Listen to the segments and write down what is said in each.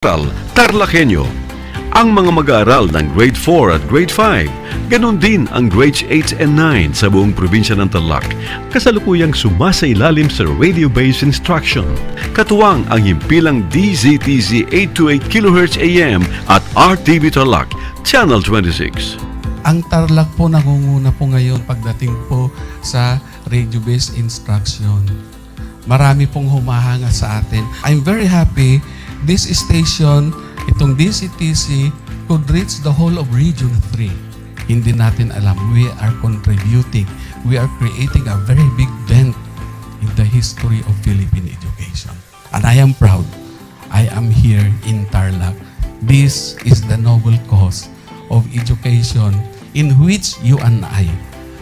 Aral TarlakHenyo. Ang mga mag-aaral ng Grade 4 at Grade 5, ganon din ang Grades 8 and 9 sa buong probinsya ng Tarlac, kasalukuyang sumasailalim sa radio-based instruction. Katuwang ang himpilang DZTZ 828 kHz AM at RTV Tarlac, Channel 26. Ang Tarlac po nangunguna po ngayon pagdating po sa radio-based instruction. Marami pong humahanga sa atin. I'm very happy this station, itong DCTC, could reach the whole of Region 3. Hindi natin alam, we are contributing. We are creating a very big dent in the history of Philippine education. And I am proud. I am here in Tarlac. This is the noble cause of education in which you and I,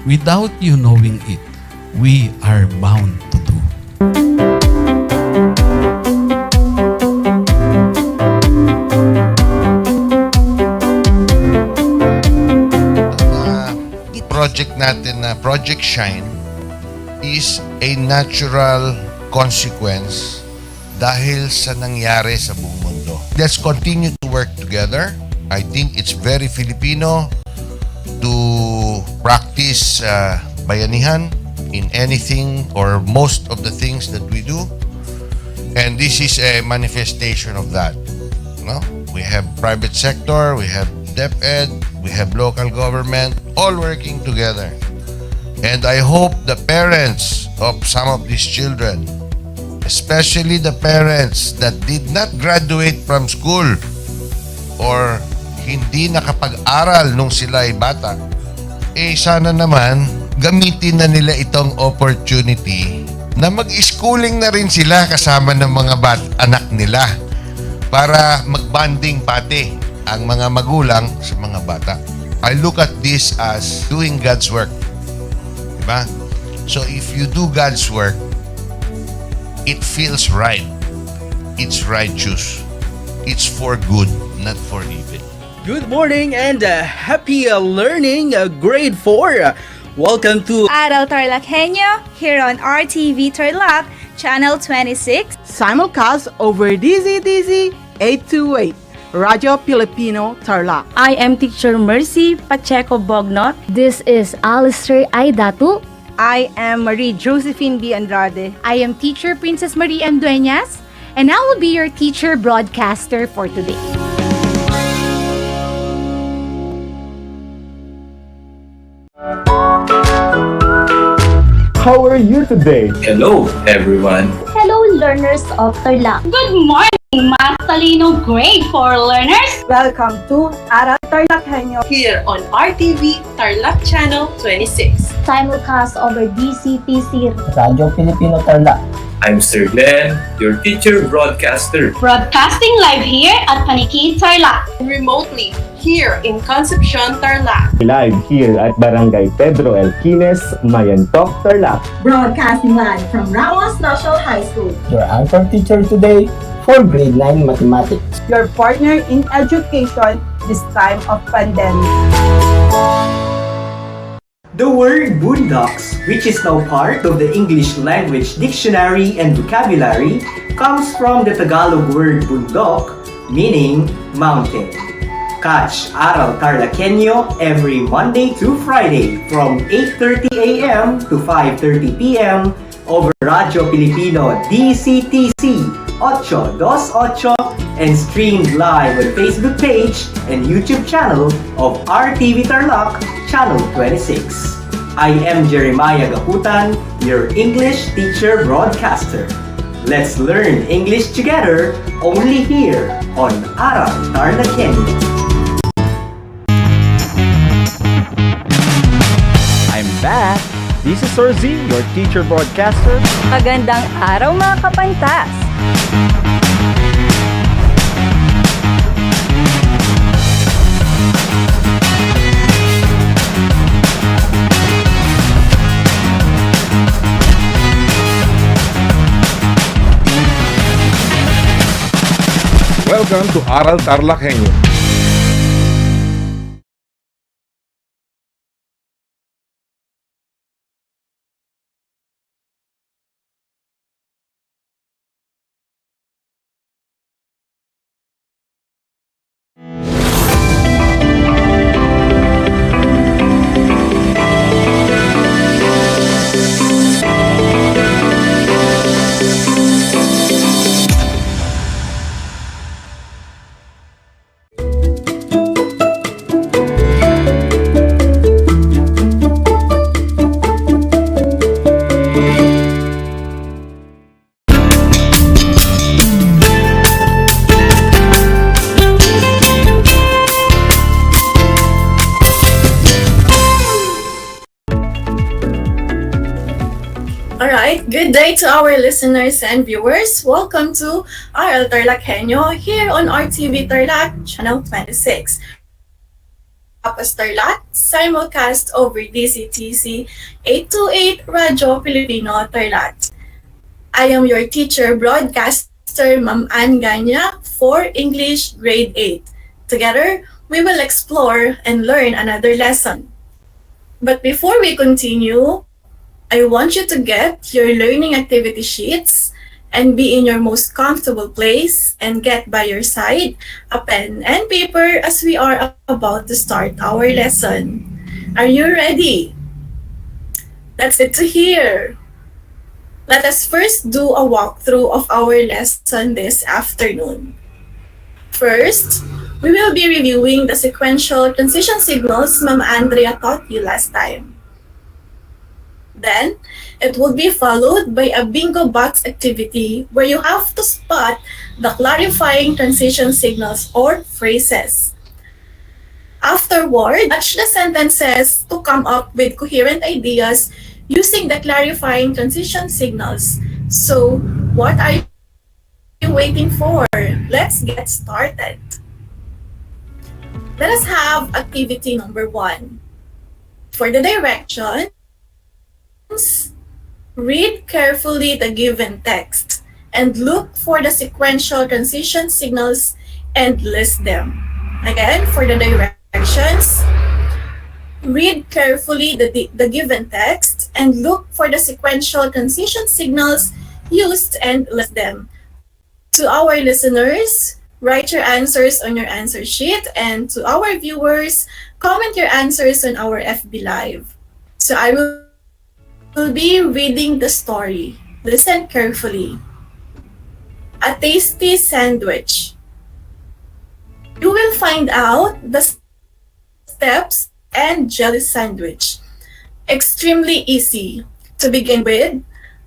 without you knowing it, we are bound to do. Project natin na Project Shine is a natural consequence dahil sa nangyari sa buong mundo. Let's continue to work together. I think it's very Filipino to practice bayanihan in anything or most of the things that we do. And this is a manifestation of that. No? We have private sector, we have DEPED, we have local government, all working together. And I hope the parents of some of these children, especially the parents that did not graduate from school or hindi nakapag-aral nung sila ay bata, sana naman gamitin na nila itong opportunity na mag-schooling na rin sila kasama ng mga anak nila para mag-bonding pati ang mga magulang sa mga bata. I look at this as doing God's work. Diba? So if you do God's work, it feels right. It's righteous. It's for good, not for evil. Good morning and happy learning, grade 4. Welcome to Aral TarlakHenyo here on RTV Tarlac, Channel 26. Simulcast over DZTZ 828. Radyo Pilipino Tarlac. I am Teacher Mercy Pacheco Bognot. This is Alistair Aidatu. I am Marie Josephine B. Andrade. I am Teacher Princess Marie M. Dueñas, and I will be your teacher broadcaster for today. How are you today? Hello, everyone. Hello, learners of Tarlac. Good morning, Mas Talino Grade 4 learners. Welcome to Aral TarlakHenyo here on RTV Tarlac Channel 26. Simulcast over DCTC Radyo Pilipino Tarlac. I'm Sir Glenn, your teacher broadcaster. Broadcasting live here at Paniki Tarlac. Remotely here in Concepcion, Tarlac. Live here at Barangay Pedro Elquines, Mayantok, Tarlac. Broadcasting live from Ramos National High School. Your anchor teacher today for grade 9 mathematics. Your partner in education this time of pandemic. The word boondocks, which is now part of the English Language Dictionary and Vocabulary, comes from the Tagalog word bundok, meaning mountain. Catch Aral TarlakHenyo every Monday to Friday from 8:30 a.m. to 5:30 p.m. over Radyo Pilipino DCTC 828 and streamed live on Facebook page and YouTube channel of RTV Tarlac Channel 26. I am Jeremiah Gaputan, your English teacher broadcaster. Let's learn English together only here on Aral TarlakHenyo. I'm back! This is Sir Z, your teacher broadcaster. Magandang araw mga kapantas! Welcome to Aral TarlakHenyo. Good day to our listeners and viewers. Welcome to Aral TarlakHenyo here on RTV Tarlac, Channel 26. Tapos Tarlac, simulcast over DCTC 828 Radyo Pilipino Tarlac. I am your teacher broadcaster, Ma'am Ann Ganya, for English Grade 8. Together, we will explore and learn another lesson. But before we continue, I want you to get your learning activity sheets and be in your most comfortable place and get by your side a pen and paper as we are about to start our lesson. Are you ready? That's it to hear. Let us first do a walkthrough of our lesson this afternoon. First, we will be reviewing the sequential transition signals Ma'am Andrea taught you last time. Then, it will be followed by a bingo box activity where you have to spot the clarifying transition signals or phrases. Afterward, match the sentences to come up with coherent ideas using the clarifying transition signals. So, what are you waiting for? Let's get started. Let us have activity number 1. For the directions, read carefully the given text and look for the sequential transition signals and list them. Again, for the directions, read carefully the given text and look for the sequential transition signals used and list them. To our listeners, write your answers on your answer sheet, and to our viewers, comment your answers on our FB Live. So I will be reading the story. Listen carefully. A tasty sandwich. You will find out the steps and jelly sandwich. Extremely easy. To begin with,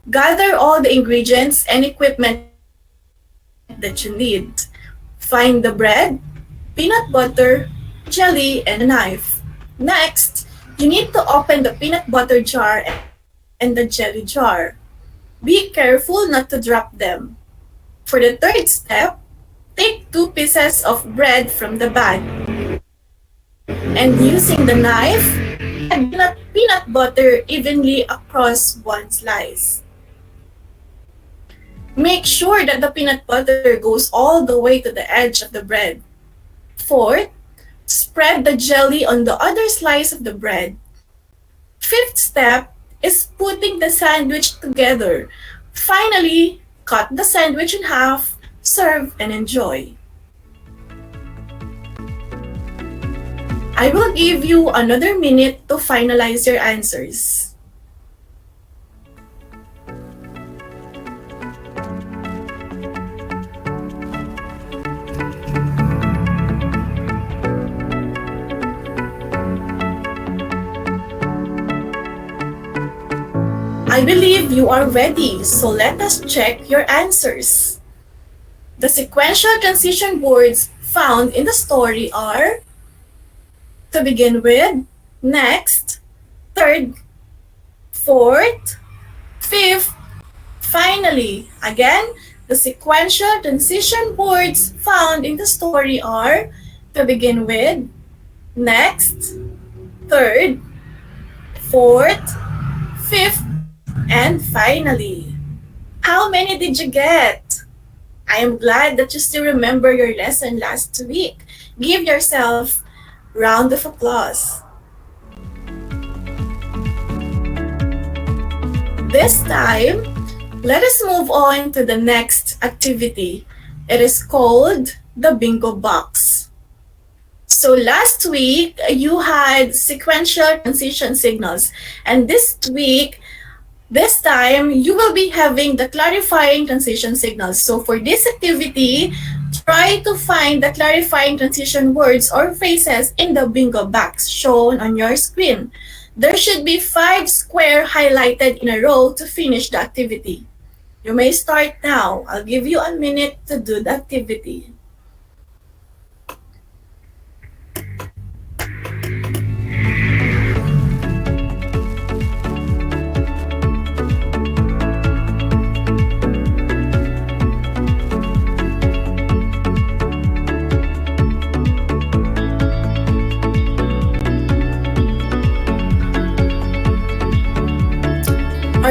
gather all the ingredients and equipment that you need. Find the bread, peanut butter, jelly, and a knife. Next, you need to open the peanut butter jar and the jelly jar. Be careful not to drop them. For the third step, take 2 pieces of bread from the bag and using the knife, add peanut butter evenly across one slice. Make sure that the peanut butter goes all the way to the edge of the bread. Fourth, spread the jelly on the other slice of the bread. Fifth step is putting the sandwich together. Finally, cut the sandwich in half, serve, and enjoy. I will give you another minute to finalize your answers. I believe you are ready, so let us check your answers. The sequential transition words found in the story are to begin with, next, third, fourth, fifth, finally. Again, the sequential transition words found in the story are to begin with, next, third, fourth, fifth, and finally. How many did you get? I am glad that you still remember your lesson last week. Give yourself a round of applause. This time, let us move on to the next activity. It is called the bingo box. So last week, you had sequential transition signals, and this time, you will be having the clarifying transition signals. So for this activity, try to find the clarifying transition words or phrases in the bingo box shown on your screen. There should be 5 squares highlighted in a row to finish the activity. You may start now. I'll give you a minute to do the activity.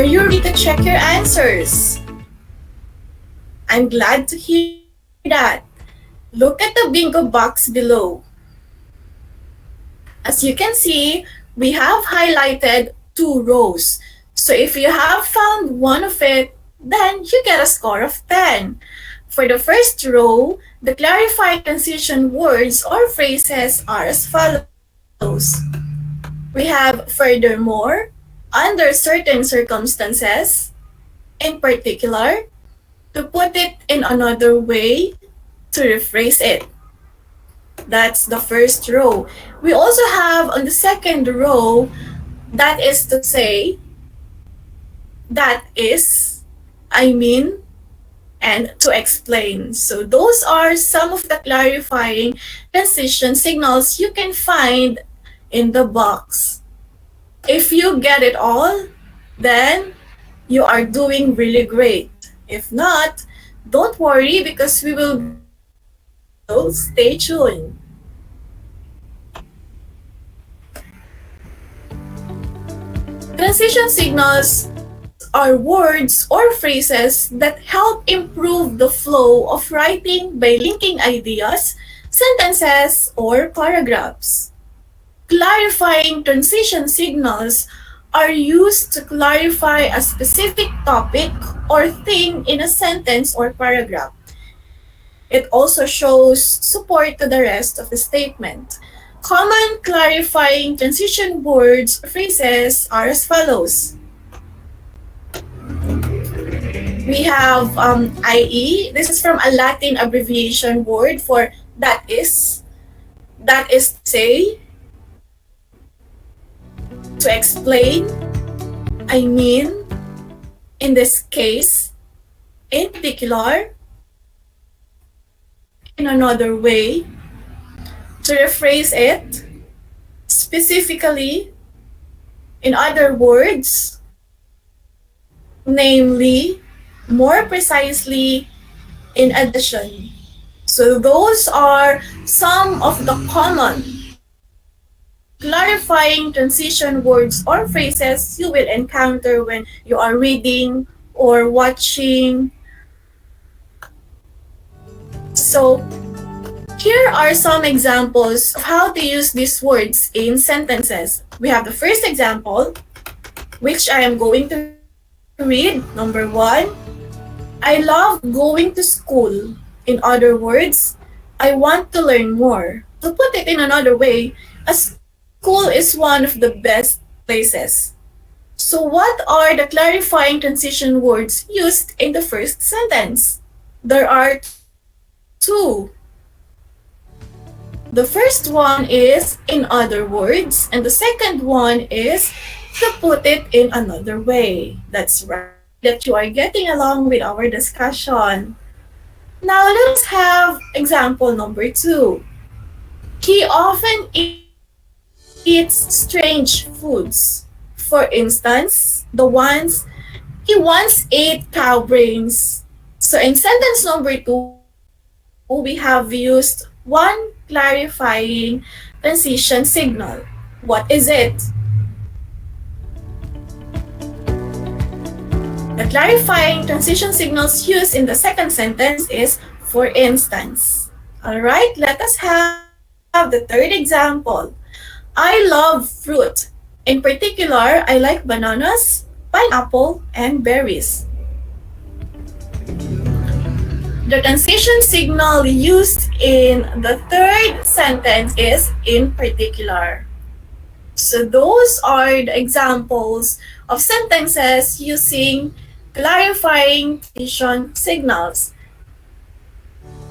Are you ready to check your answers? I'm glad to hear that. Look at the bingo box below. As you can see, we have highlighted 2 rows. So if you have found one of it, then you get a score of 10. For the first row, the clarifying transition words or phrases are as follows. We have furthermore, under certain circumstances, in particular, to put it in another way, to rephrase it. That's the first row. We also have on the second row, that is to say, that is, I mean, and to explain. So those are some of the clarifying transition signals you can find in the box. If you get it all, then you are doing really great. If not, don't worry because we will. So stay tuned. Transition signals are words or phrases that help improve the flow of writing by linking ideas, sentences, or paragraphs. Clarifying transition signals are used to clarify a specific topic or theme in a sentence or paragraph. It also shows support to the rest of the statement. Common clarifying transition words or phrases are as follows. We have IE. This is from a Latin abbreviation word for that is to say, to explain, I mean, in this case, in particular, in another way, to rephrase it, specifically, in other words, namely, more precisely, in addition. So those are some of the common clarifying transition words or phrases you will encounter when you are reading or watching. So here are some examples of how to use these words in sentences. We have the first example, which I am going to read. Number 1, I love going to school. In other words, I want to learn more. To put it in another way, a school is one of the best places. So what are the clarifying transition words used in the first sentence? There are 2. The first one is in other words, and the second one is to put it in another way. That's right, that you are getting along with our discussion. Now let's have example number 2. He often eats strange foods. For instance, he once ate cow brains. So in sentence number 2, we have used one clarifying transition signal. What is it? The clarifying transition signals used in the second sentence is for instance. Alright, let us have the third example. I love fruit. In particular, I like bananas, pineapple, and berries. The transition signal used in the third sentence is in particular. So those are the examples of sentences using clarifying transition signals.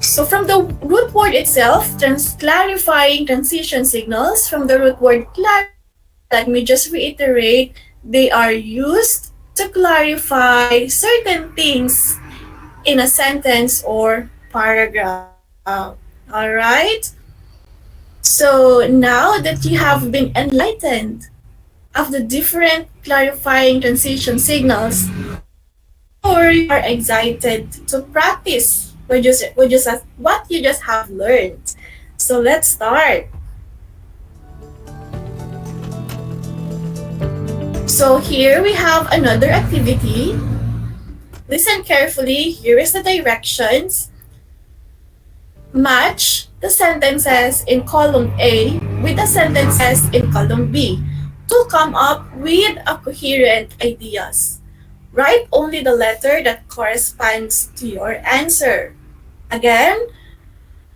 So from the root word itself, clarifying transition signals, from the root word clarify, let me just reiterate, they are used to clarify certain things in a sentence or paragraph. Alright? So now that you have been enlightened of the different clarifying transition signals, or you are excited to practice what you just have learned. So let's start. So here we have another activity. Listen carefully. Here is the directions. Match the sentences in column A with the sentences in column B to come up with a coherent ideas. Write only the letter that corresponds to your answer. Again,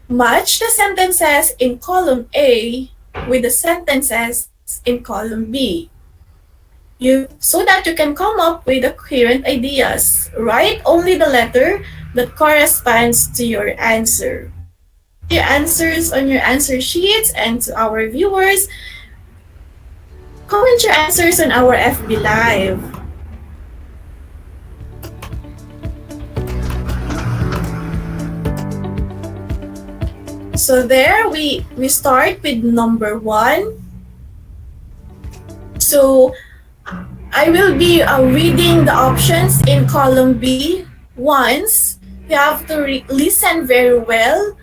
match the sentences in column A with the sentences in column B. So that you can come up with the coherent ideas. Write only the letter that corresponds to your answer. Your answers on your answer sheets, and to our viewers, comment your answers on our FB Live. So there we start with number 1. So I will be reading the options in column B once. You have to listen very well.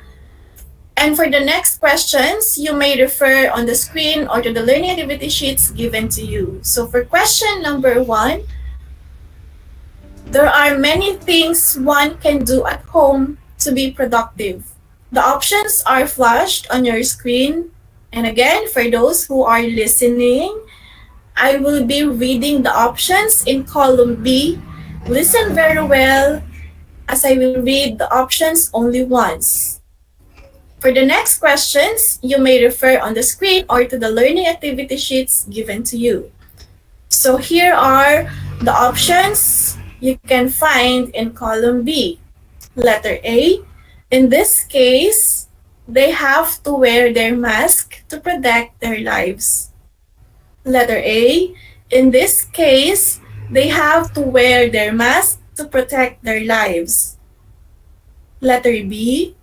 And for the next questions, you may refer on the screen or to the learning activity sheets given to you. So for question number 1, there are many things one can do at home to be productive. The options are flashed on your screen. And again, for those who are listening, I will be reading the options in column B. Listen very well, as I will read the options only once. For the next questions, you may refer on the screen or to the learning activity sheets given to you. So here are the options you can find in column B. Letter A, in this case, they have to wear their mask to protect their lives. Letter A, in this case, they have to wear their mask to protect their lives. Letter B,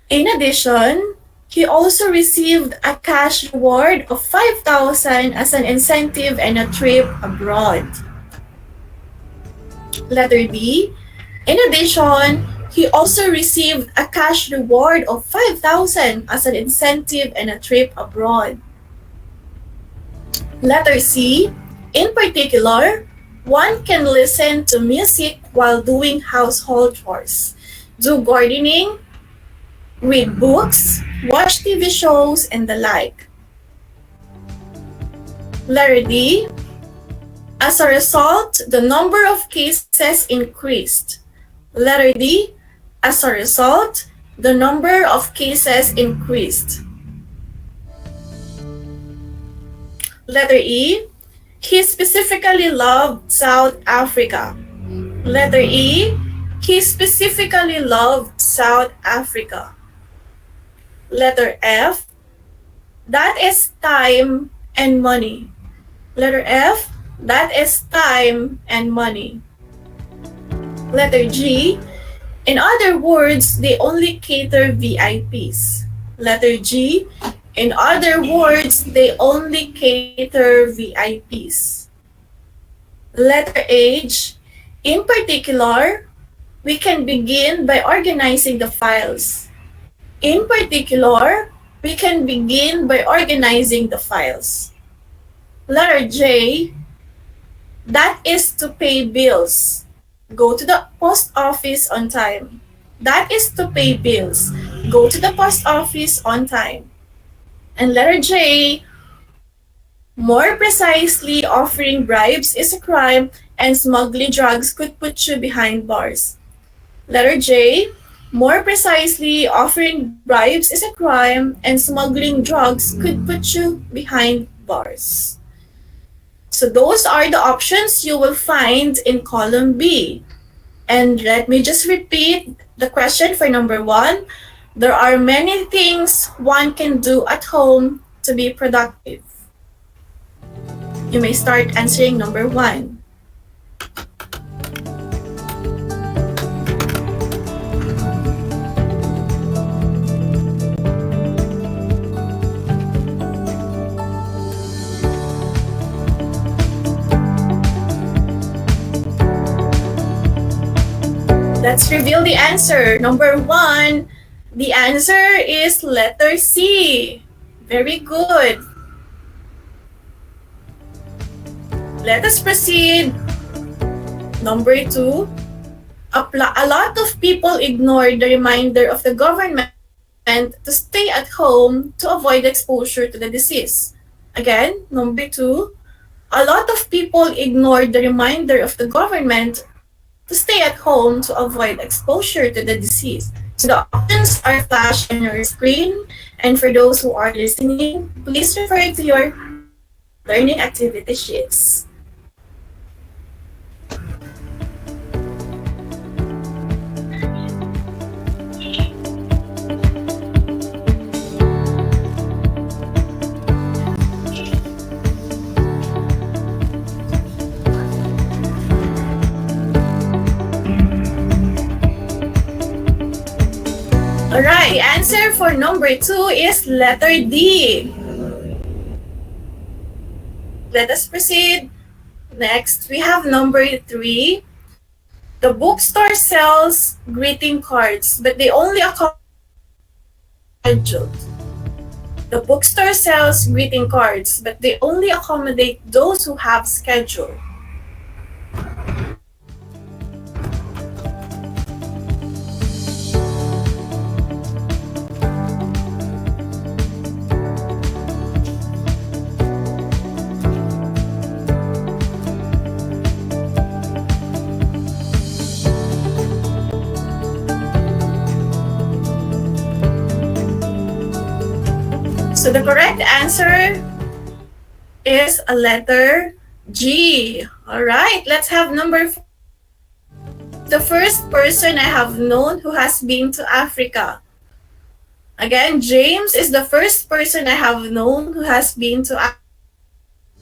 in addition, he also received a cash reward of 5,000 as an incentive and a trip abroad. Letter B, in addition, he also received a cash reward of 5,000 as an incentive and a trip abroad. Letter C, in particular, one can listen to music while doing household chores, do gardening, read books, watch TV shows, and the like. Letter D, as a result, the number of cases increased. Letter D, as a result, the number of cases increased. Letter E, he specifically loved South Africa. Letter E, he specifically loved South Africa. Letter F, that is time and money. Letter F, that is time and money. Letter G, in other words, they only cater VIPs. Letter G, in other words, they only cater VIPs. Letter H, in particular, we can begin by organizing the files. In particular, we can begin by organizing the files. Letter J, that is to pay bills. Go to the post office on time. That is to pay bills. Go to the post office on time. And letter J, more precisely, offering bribes is a crime and smuggling drugs could put you behind bars. Letter J, more precisely, offering bribes is a crime and smuggling drugs could put you behind bars. So those are the options you will find in column B. And let me just repeat the question for number 1. There are many things one can do at home to be productive. You may start answering number 1. Let's reveal the answer. Number 1, the answer is letter C. Very good. Let us proceed. Number 2. A lot of people ignore the reminder of the government to stay at home to avoid exposure to the disease. Again, number 2. A lot of people ignore the reminder of the government to stay at home to avoid exposure to the disease. So the options are flashed on your screen. And for those who are listening, please refer to your learning activity sheets. Alright, the answer for number 2 is letter D. Let us proceed. Next, we have number 3. The bookstore sells greeting cards, but they only accommodate scheduled. The bookstore sells greeting cards, but they only accommodate those who have schedule. So the correct answer is a letter G. Alright, let's have number 4. The first person I have known who has been to Africa. Again, James is the first person I have known who has been to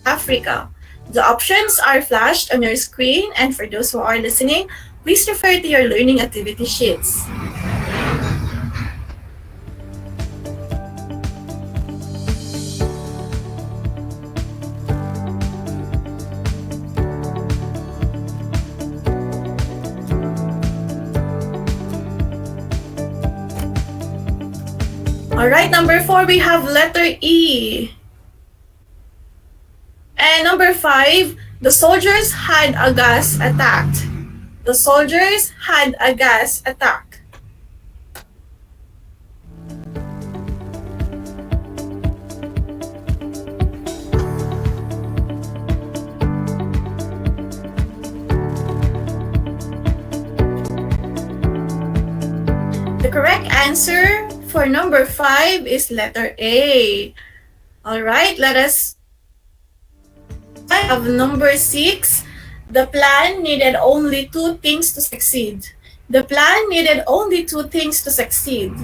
Africa. The options are flashed on your screen, and for those who are listening, please refer to your learning activity sheets. Alright, number 4, we have letter E. And number 5, the soldiers had a gas attack. The soldiers had a gas attack. The correct answer for number 5 is letter A. Alright, let us have number 6. The plan needed only 2 things to succeed. The plan needed only 2 things to succeed.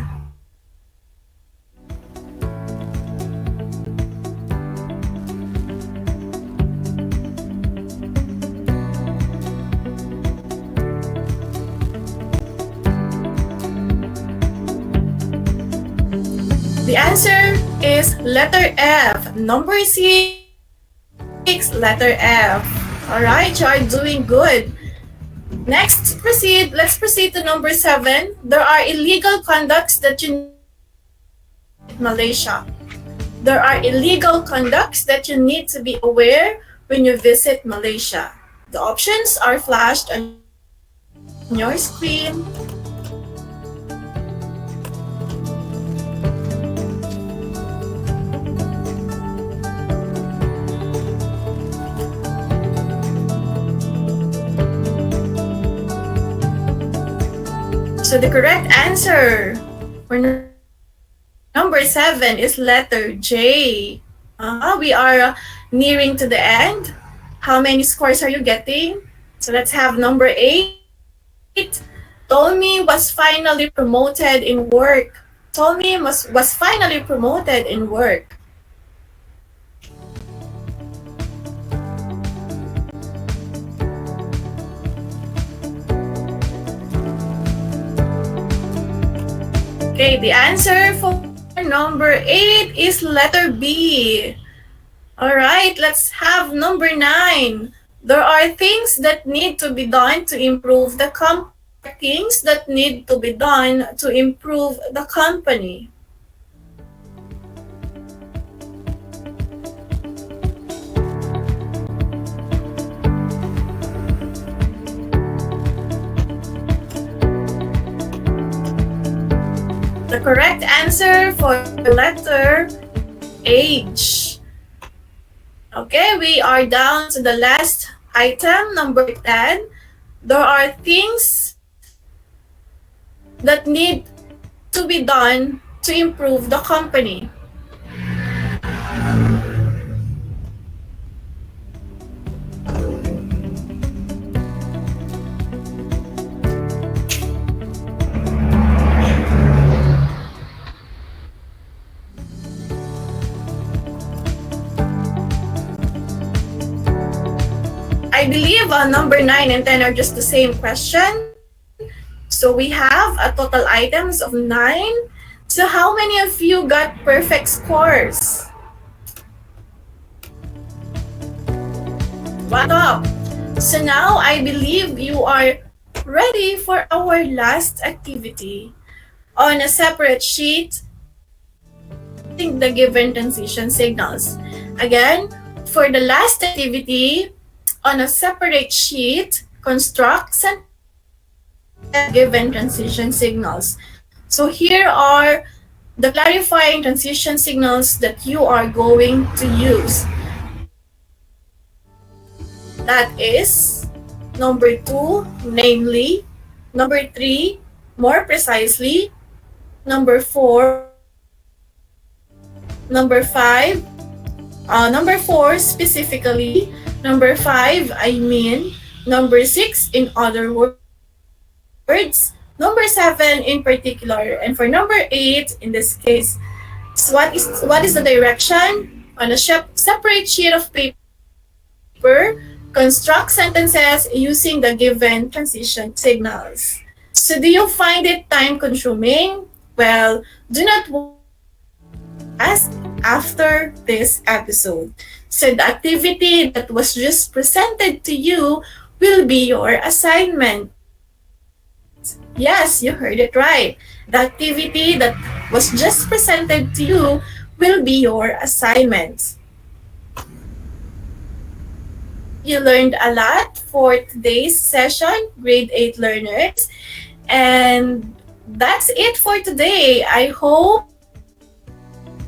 The answer is letter F. Number 6, letter F. Alright, you are doing good. Next, let's proceed to number 7. There are illegal conducts that you need in Malaysia. There are illegal conducts that you need to be aware when you visit Malaysia. The options are flashed on your screen. So the correct answer for number 7 is letter J. We are nearing to the end. How many scores are you getting? So let's have number 8. Tolmi was finally promoted in work. Tolmi was finally promoted in work. Okay, the answer for number 8 is letter B. Alright, let's have number 9. There are things that need to be done to improve the company. Things that need to be done to improve the company. the correct answer for the letter H. Okay, we are down to the last item, number 10. There are things that need to be done to improve the company. I believe number 9 and 10 are just the same question. So we have a total items of 9. So how many of you got perfect scores? What up? So now I believe you are ready for our last activity. On a separate sheet, the given transition signals. Again, for the last activity, on a separate sheet, construct given transition signals. So here are the clarifying transition signals that you are going to use. That is number 2, namely, number 3, more precisely, number 4, number 5, number 4 specifically, number 5 I mean, number 6 in other words, number 7 in particular, and for number 8 in this case. So what is the direction? On a separate sheet of paper, construct sentences using the given transition signals. So do you find it time consuming? Well, do not ask after this episode. So the activity that was just presented to you will be your assignment. Yes, you heard it right. The activity that was just presented to you will be your assignment. You learned a lot for today's session, grade 8 learners. And that's it for today. I hope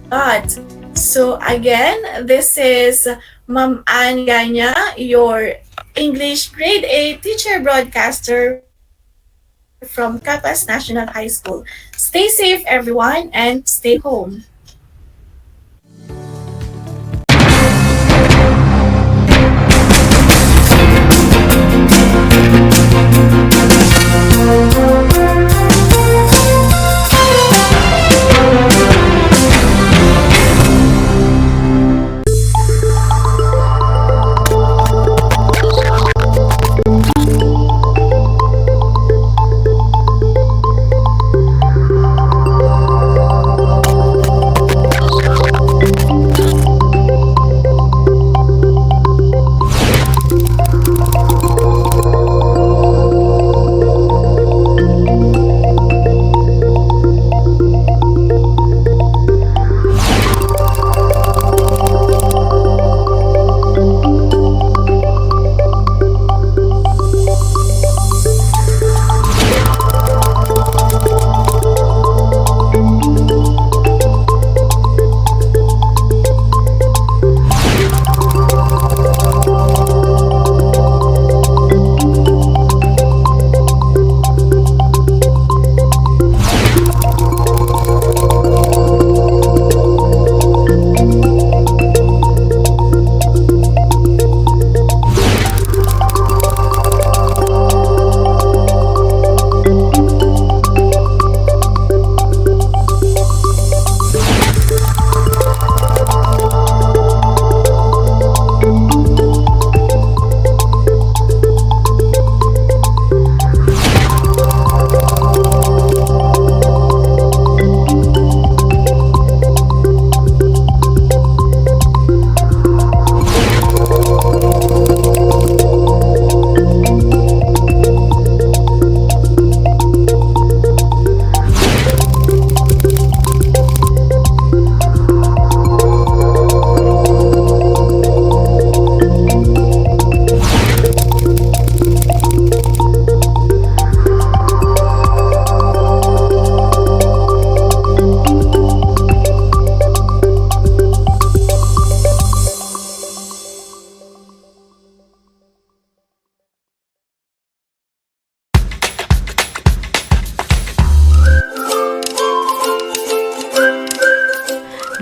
that. So again, this is Ma'am Ann Ganya, your English grade 8 teacher broadcaster from Capas National High School. Stay safe, everyone, and stay home.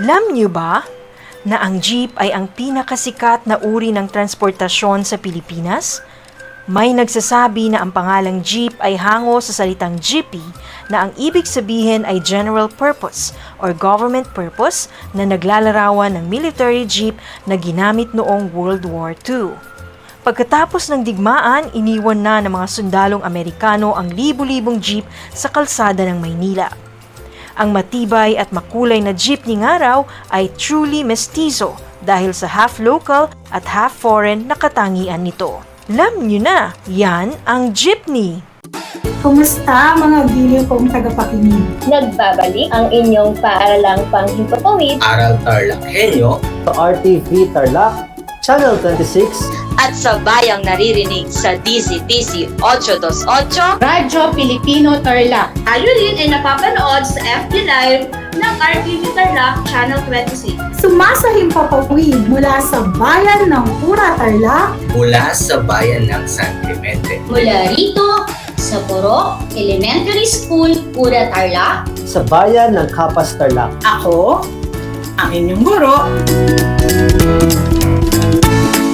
Alam niyo ba na ang jeep ay ang pinakasikat na uri ng transportasyon sa Pilipinas? May nagsasabi na ang pangalang jeep ay hango sa salitang jeepy na ang ibig sabihin ay general purpose or government purpose na naglalarawan ng military jeep na ginamit noong World War II. Pagkatapos ng digmaan, iniwan na ng mga sundalong Amerikano ang libu-libong jeep sa kalsada ng Maynila. Ang matibay at makulay na jeepney nga raw ay truly mestizo dahil sa half local at half foreign na katangian nito. Alam nyo na, yan ang jeepney. Kumusta mga giliw kong tagapakinig? Nagbabalik ang inyong paaralang panghimpapawid. Aral TarlakHenyo sa RTV Tarlac, Channel 26 at sa bayang naririnig sa DZTC 828 Radyo Pilipino Tarlac. Tayo rin ay napapanood sa FB Live ng RTV Tarlac Channel 26. Sumasahimpapawid mula sa bayan ng Pura Tarlac, mula sa bayan ng San Clemente, mula rito sa Puro Elementary School, Pura Tarlac, sa bayan ng Kapas Tarlac. Ako, ang inyong guro,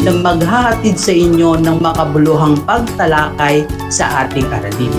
na maghahatid sa inyo ng makabuluhang pagtalakay sa ating aralin.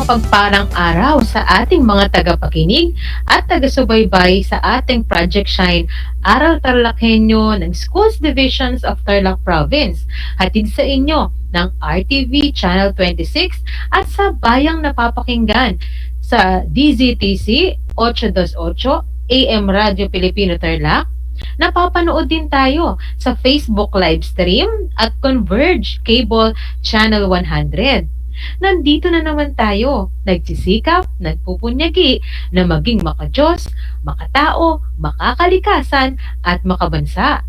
Mapagpalang araw sa ating mga tagapakinig at taga-subaybay sa ating Project Shine Aral TarlakHenyo ng Schools Divisions of Tarlac Province. Hatid sa inyo ng RTV Channel 26 at sa bayang napapakinggan sa DZTC 828 AM Radio Pilipino Tarlac. Napapanood din tayo sa Facebook live stream at Converge Cable Channel 100. Nandito na naman tayo, nagsisikap, nagpupunyagi na maging makadiyos, makatao, makakalikasan at makabansa.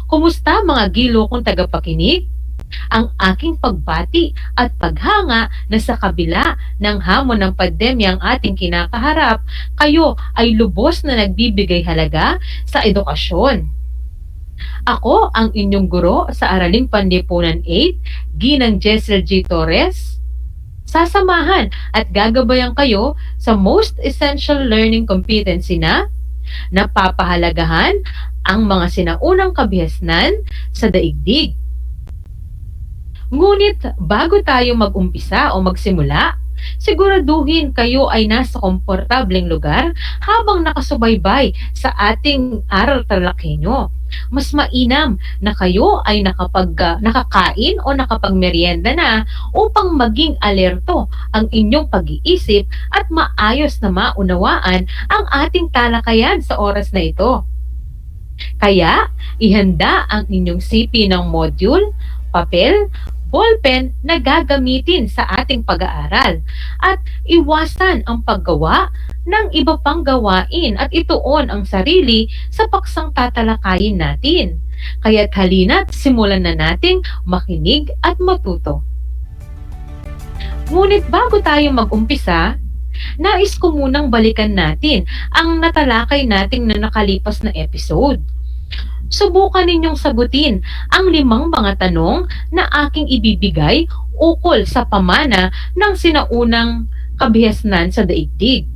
Kumusta mga gilo kong tagapakinig? Ang aking pagbati at paghanga na sa kabila ng hamon ng pandemya ang ating kinakaharap, kayo ay lubos na nagbibigay halaga sa edukasyon. Ako ang inyong guro sa Araling Panlipunan 8, Ginang Jessel G. Torres. Sasamahan at gagabayan kayo sa Most Essential Learning Competency na napapahalagahan ang mga sinaunang kabihasnan sa daigdig. Ngunit bago tayo mag-umpisa o magsimula, siguraduhin kayo ay nasa komportableng lugar habang nakasubaybay sa ating Aral TarlakHenyo. Mas mainam na kayo ay nakakain o nakapagmerienda na upang maging alerto ang inyong pag-iisip at maayos na maunawaan ang ating talakayan sa oras na ito. Kaya, ihanda ang inyong sipi ng module, papel, ballpen na gagamitin sa ating pag-aaral at iwasan ang paggawa ng iba pang gawain at ituon ang sarili sa paksang tatalakayin natin. Kaya't halina't simulan na nating makinig at matuto. Ngunit bago tayo mag-umpisa, nais ko munang balikan natin ang natalakay nating na nakalipas na episode. Subukan ninyong sagutin ang 5 mga tanong na aking ibibigay ukol sa pamana ng sinaunang kabihasnan sa daigdig.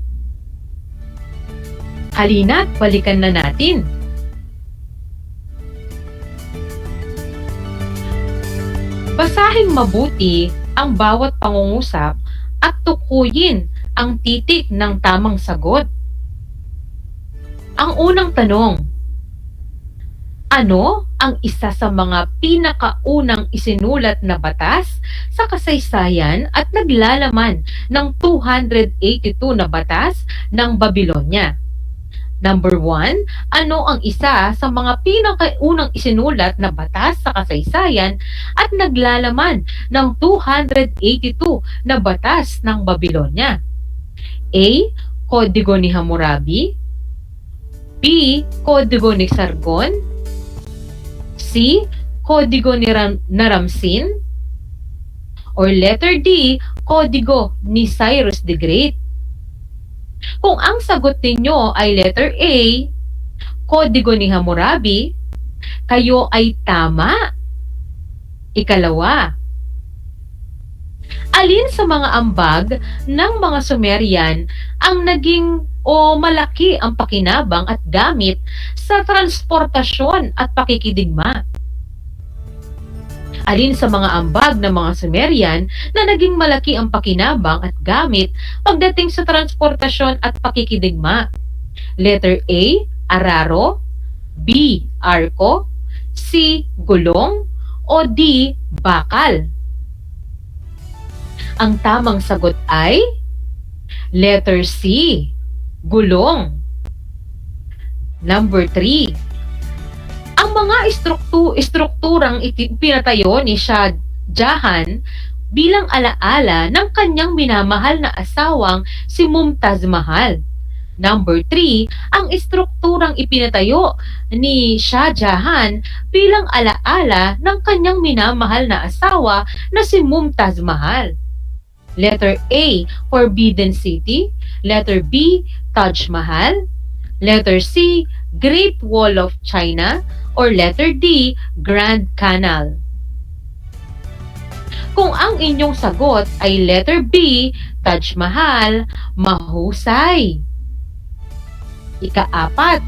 Halina't balikan na natin. Basahin mabuti ang bawat pangungusap at tukuyin ang titik ng tamang sagot. Ang unang tanong, Ano ang isa sa mga pinakaunang isinulat na batas sa kasaysayan at naglalaman ng 282 na batas ng Babylonia? Number 1, ano ang isa sa mga pinakaunang isinulat na batas sa kasaysayan at naglalaman ng 282 na batas ng Babylonia? A. Kodigo ni Hammurabi, B. Kodigo ni Sargon, C. Kodigo ni Ramsin, or letter D. Kodigo ni Cyrus the Great. Kung ang sagot ninyo ay letter A, Kodigo ni Hammurabi, kayo ay tama. Ikalawa, alin sa mga ambag ng mga Sumerian ang naging o malaki ang pakinabang at gamit sa transportasyon at pakikidigma? Alin sa mga ambag ng mga Sumerian na naging malaki ang pakinabang at gamit pagdating sa transportasyon at pakikidigma? Letter A, araro, B, arko, C, gulong, o D, bakal? Ang tamang sagot ay letter C, gulong. Number 3, ang mga strukturang pinatayo ni Shah Jahan bilang alaala ng kanyang minamahal na asawang si Mumtaz Mahal. Number 3, ang strukturang ipinatayo ni Shah Jahan bilang alaala ng kanyang minamahal na asawa na si Mumtaz Mahal. Letter A, Forbidden City. Letter B, Taj Mahal. Letter C, Great Wall of China. Or letter D, Grand Canal. Kung ang inyong sagot ay letter B, Taj Mahal, mahusay. Ika-4,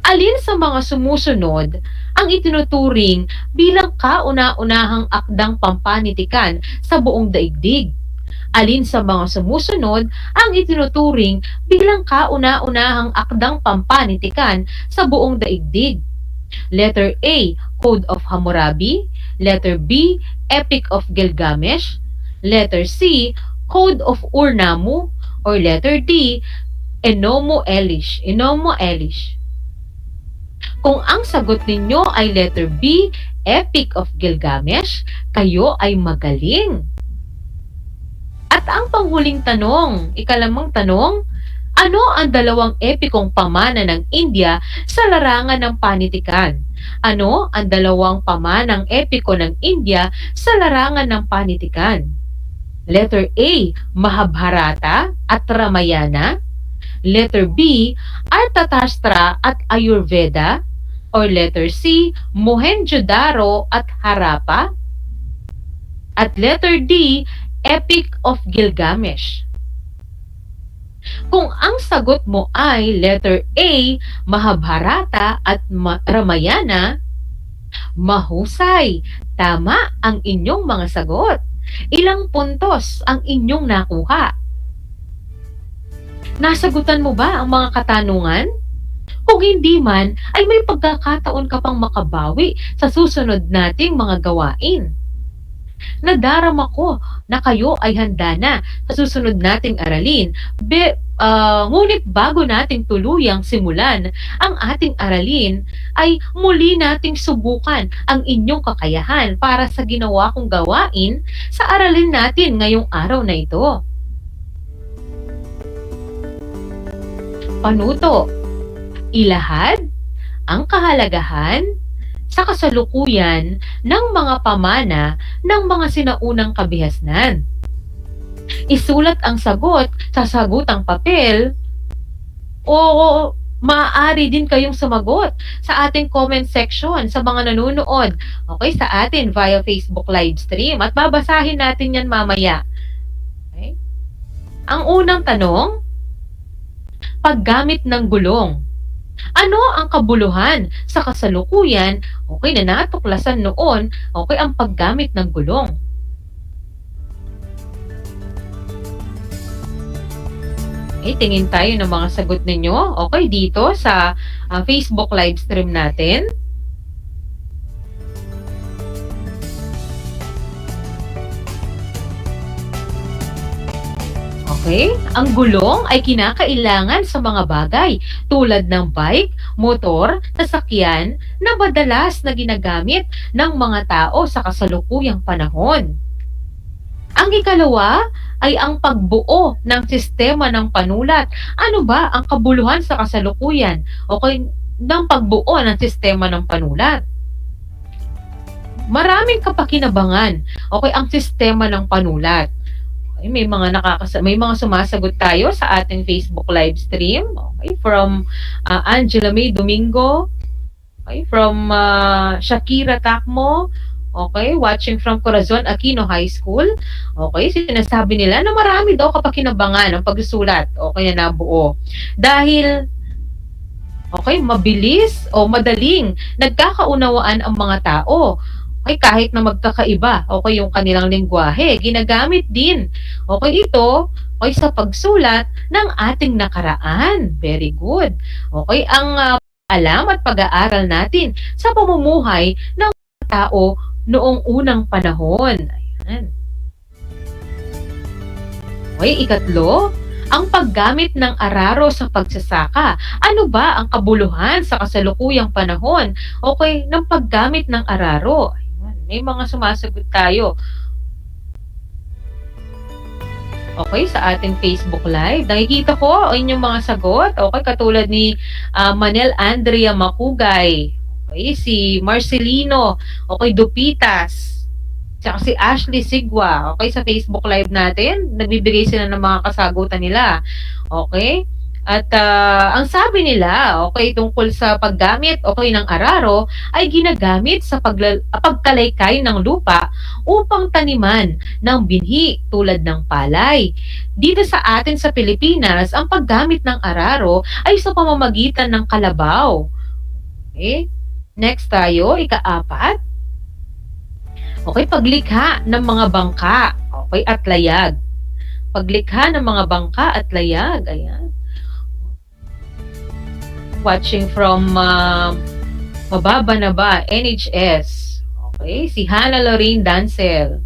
alin sa mga sumusunod ang itinuturing bilang kauna-unahang akdang pampanitikan sa buong daigdig? Alin sa mga sumusunod ang itinuturing bilang kauna-unahang akdang pampanitikan sa buong daigdig? Letter A, Code of Hammurabi. Letter B, Epic of Gilgamesh. Letter C, Code of Ur-Nammu. Or letter D, Ennomo Elish. Kung ang sagot ninyo ay letter B, Epic of Gilgamesh, kayo ay magaling. At ang panghuling tanong, ikalamang tanong, ano ang dalawang epikong pamana ng India sa larangan ng panitikan? Ano ang dalawang pamanang epiko ng India sa larangan ng panitikan? Letter A, Mahabharata at Ramayana. Letter B, Arthashastra at Ayurveda. Or letter C, Mohenjo-daro at Harappa. At letter D, Epic of Gilgamesh. Kung ang sagot mo ay letter A, Mahabharata at Ramayana, mahusay. Tama ang inyong mga sagot. Ilang puntos ang inyong nakuha? Nasagutan mo ba ang mga katanungan? Kung hindi man, ay may pagkakataon ka pang makabawi sa susunod nating mga gawain. Nadarama ko na kayo ay handa na sa susunod nating aralin. Ngunit bago nating tuluyang simulan ang ating aralin, ay muli nating subukan ang inyong kakayahan para sa ginawa kong gawain sa aralin natin ngayong araw na ito. Panuto, ilahad ang kahalagahan sa kasalukuyan ng mga pamana ng mga sinaunang kabihasnan. Isulat ang sagot sa sagutang papel o maaari din kayong sumagot sa ating comment section sa mga nanonood sa atin via Facebook live stream at babasahin natin yan mamaya. Okay? Ang unang tanong, paggamit ng gulong. Ano ang kabuluhan sa kasalukuyan na natuklasan noon ang paggamit ng gulong? Tingin tayo ng mga sagot ninyo dito sa Facebook live stream natin. Okay? Ang gulong ay kinakailangan sa mga bagay tulad ng bike, motor, sasakyan na madalas na ginagamit ng mga tao sa kasalukuyang panahon. Ang ikalawa ay ang pagbuo ng sistema ng panulat. Ano ba ang kabuluhan sa kasalukuyan? Okay, ng pagbuo ng sistema ng panulat? Maraming kapakinabangan. Okay, ang sistema ng panulat. Okay, may mga sumasagot tayo sa ating Facebook live stream. Okay, from Angela May Domingo. Okay, from Shakira Takmo. Okay, watching from Corazon Aquino High School. Okay, sinasabi nila na marami daw kapakinabangan ang pagsusulat. Okay, na nabuo. Dahil okay, mabilis o madaling nagkakaunawaan ang mga tao. Okay, kahit na magkakaiba, okay, yung kanilang lengguwahe, ginagamit din. Okay, ito, okay, sa pagsulat ng ating nakaraan. Very good. Okay, ang alam at pag-aaral natin sa pamumuhay ng mga tao noong unang panahon. Ayan. Okay, ikatlo, ang paggamit ng araro sa pagsasaka. Ano ba ang kabuluhan sa kasalukuyang panahon? Okay, ng paggamit ng araro. Ayan, may mga sumasagot tayo. Okay, sa ating Facebook Live. Nakikita ko ang inyong mga sagot. Okay, katulad ni Manel Andrea Makugay. Okay, si Marcelino. Okay, Dupitas. Tsaka si Ashley Sigwa. Okay, sa Facebook Live natin, nagbibigay sila ng mga kasagutan nila. Okay? At ang sabi nila, okay, tungkol sa paggamit, okay, ng araro, ay ginagamit sa pagkalaykay ng lupa upang taniman ng binhi tulad ng palay. Dito sa atin sa Pilipinas, ang paggamit ng araro ay sa pamamagitan ng kalabaw. Okay? Next tayo, ika-4. Okay, paglikha ng mga bangka, okay, at layag. Paglikha ng mga bangka at layag, ayan. Watching from Mababa na ba, NHS. Okay, si Hannah Lorraine Dancel.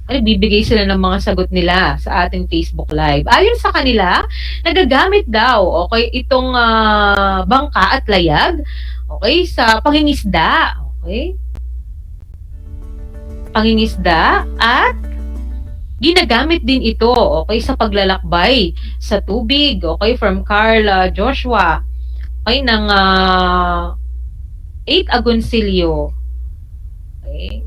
Ay, bibigay sila ng mga sagot nila sa ating Facebook Live. Ayon sa kanila, nagagamit daw, okay, itong bangka at layag, okay, sa pangingisda. Okay? Pangingisda at ginagamit din ito, okay, sa paglalakbay sa tubig. Okay, from Carla Joshua. Okay, ng 8 Agoncillo. Okay.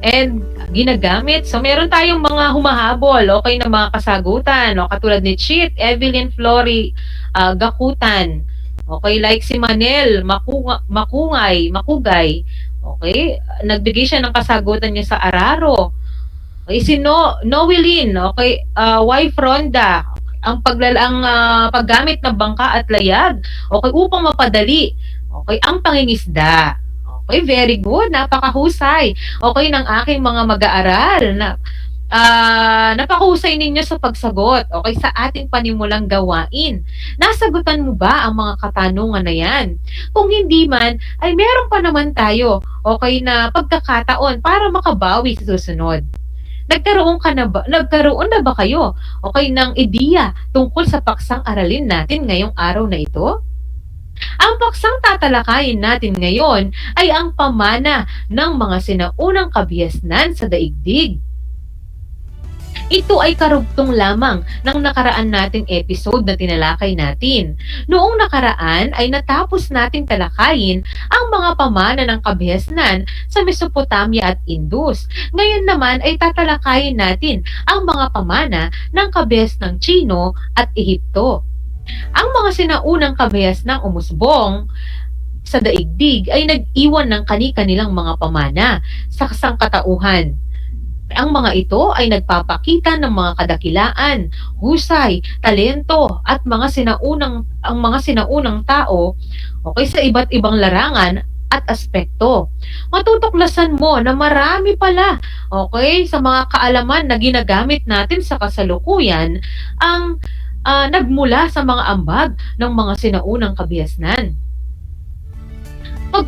And ginagamit. So, meron tayong mga humahabol, okay, na mga kasagutan. No? Katulad ni Chit, Evelyn Flory, Gakutan. Okay, like si Manel, Makugay. Okay, nagbigay siya ng kasagutan niya sa araro. Okay, si Noelyn, okay, wife Ronda, ang paggamit ng bangka at layag, okay, upang mapadali, okay, ang pangingisda. Okay, very good, napakahusay. Okay, ng aking mga mag-aaral na napakahusay ninyo sa pagsagot, okay, sa ating panimulang gawain. Nasagutan mo ba ang mga katanungan na yan? Kung hindi man, ay meron pa naman tayo, okay, na pagkakataon para makabawi sa susunod. Nagkaroon na ba kayo, okay, ng ideya tungkol sa paksang aralin natin ngayong araw na ito? Ang paksang tatalakayin natin ngayon ay ang pamana ng mga sinaunang kabihasnan sa daigdig. Ito ay karugtong lamang ng nakaraan nating episode na tinalakay natin. Noong nakaraan ay natapos nating talakayin ang mga pamana ng kabihasnan sa Mesopotamia at Indus. Ngayon naman ay tatalakayin natin ang mga pamana ng kabihasnang Chino at Ehipto. Ang mga sinaunang kabihasnang umusbong sa daigdig ay nag-iwan ng kani-kanilang mga pamana sa sangkatauhan. Ang mga ito ay nagpapakita ng mga kadakilaan, husay, talento at mga sinaunang tao, okay, sa iba't ibang larangan at aspekto. Matutuklasan mo na marami pala, okay, sa mga kaalaman na ginagamit natin sa kasalukuyan ang nagmula sa mga ambag ng mga sinaunang kabihasnan.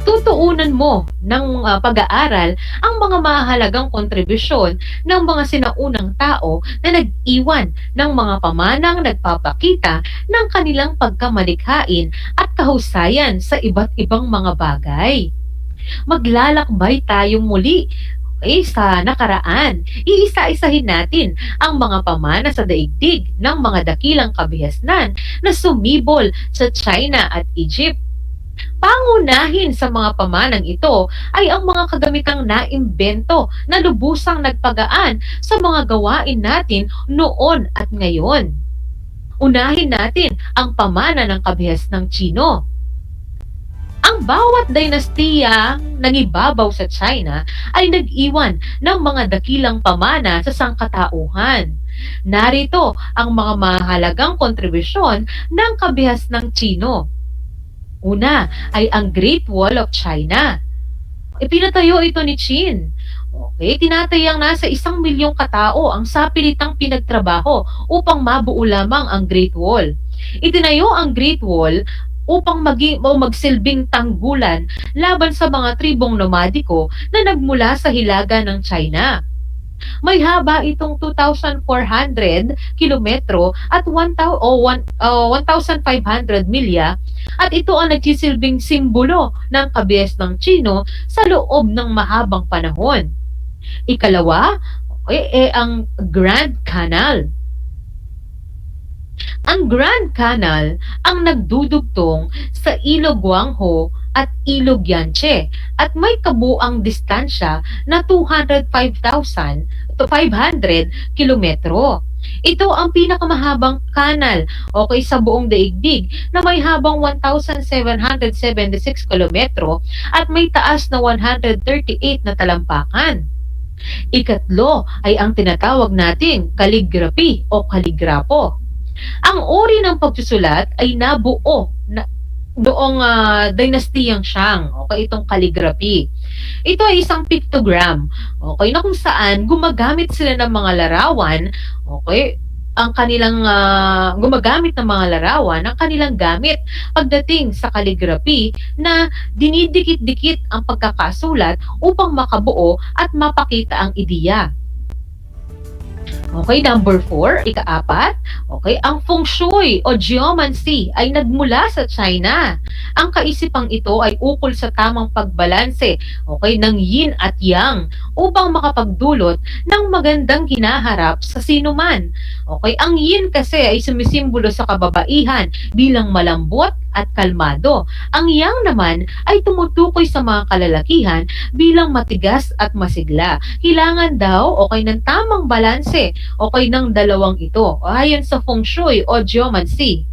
tutuunan mo ng pag-aaral ang mga mahalagang kontribusyon ng mga sinaunang tao na nag-iwan ng mga pamanang nagpapakita ng kanilang pagkamalikhain at kahusayan sa iba't ibang mga bagay. Maglalakbay tayong muli sa nakaraan. Iisa-isahin natin ang mga pamana sa daigdig ng mga dakilang kabihasnan na sumibol sa China at Egypt. Pangunahin sa mga pamanang ito ay ang mga kagamitang naimbento na lubusang nagpagaan sa mga gawain natin noon at ngayon. Unahin natin ang pamana ng kabihasnang Tsino. Ang bawat dinastiya nangibabaw sa China ay nag-iwan ng mga dakilang pamana sa sangkatauhan. Narito ang mga mahalagang kontribusyon ng kabihasnang Tsino. Una ay ang Great Wall of China. Ipinatayo ito ni Qin. Okay, tinatayang nasa 1,000,000 katao ang sapilitang pinagtrabaho upang mabuo lamang ang Great Wall. Itinayo ang Great Wall upang magsilbing tanggulan laban sa mga tribong nomadiko na nagmula sa hilaga ng China. May haba itong 2,400 kilometro at 1,500 milya at ito ang nagsisilbing simbolo ng kabihasnang Tsino sa loob ng mahabang panahon. Ikalawa, ang Grand Canal. Ang Grand Canal ang nagdudugtong sa Ilog Guangho at Ilog Yangtze at may kabuang distansya na 205,500 kilometro. Ito ang pinakamahabang kanal sa buong daigdig na may habang 1,776 kilometro at may taas na 138 na talampakan. Ikatlo ay ang tinatawag nating calligraphy o kaligrapo. Ang uri ng pagsusulat ay nabuo noong dinastiyang Shang, itong calligraphy. Ito ay isang pictogram, na kung saan gumagamit sila ng mga larawan, ang kanilang gumagamit ng mga larawan ang kanilang gamit pagdating sa calligraphy na dinidikit-dikit ang pagkakasulat upang makabuo at mapakita ang ideya. Number 4, ikaapat, ang feng shui o geomancy ay nagmula sa China. Ang kaisipang ito ay ukol sa tamang pagbalanse, ng yin at yang upang makapagdulot ng magandang hinaharap sa sinuman. Ang yin kasi ay sumisimbolo sa kababaihan bilang malambot at kalmado. Ang yang naman ay tumutukoy sa mga kalalakihan bilang matigas at masigla. Kailangan daw ng tamang balanse ng dalawang ito ayon sa feng shui o geomancy.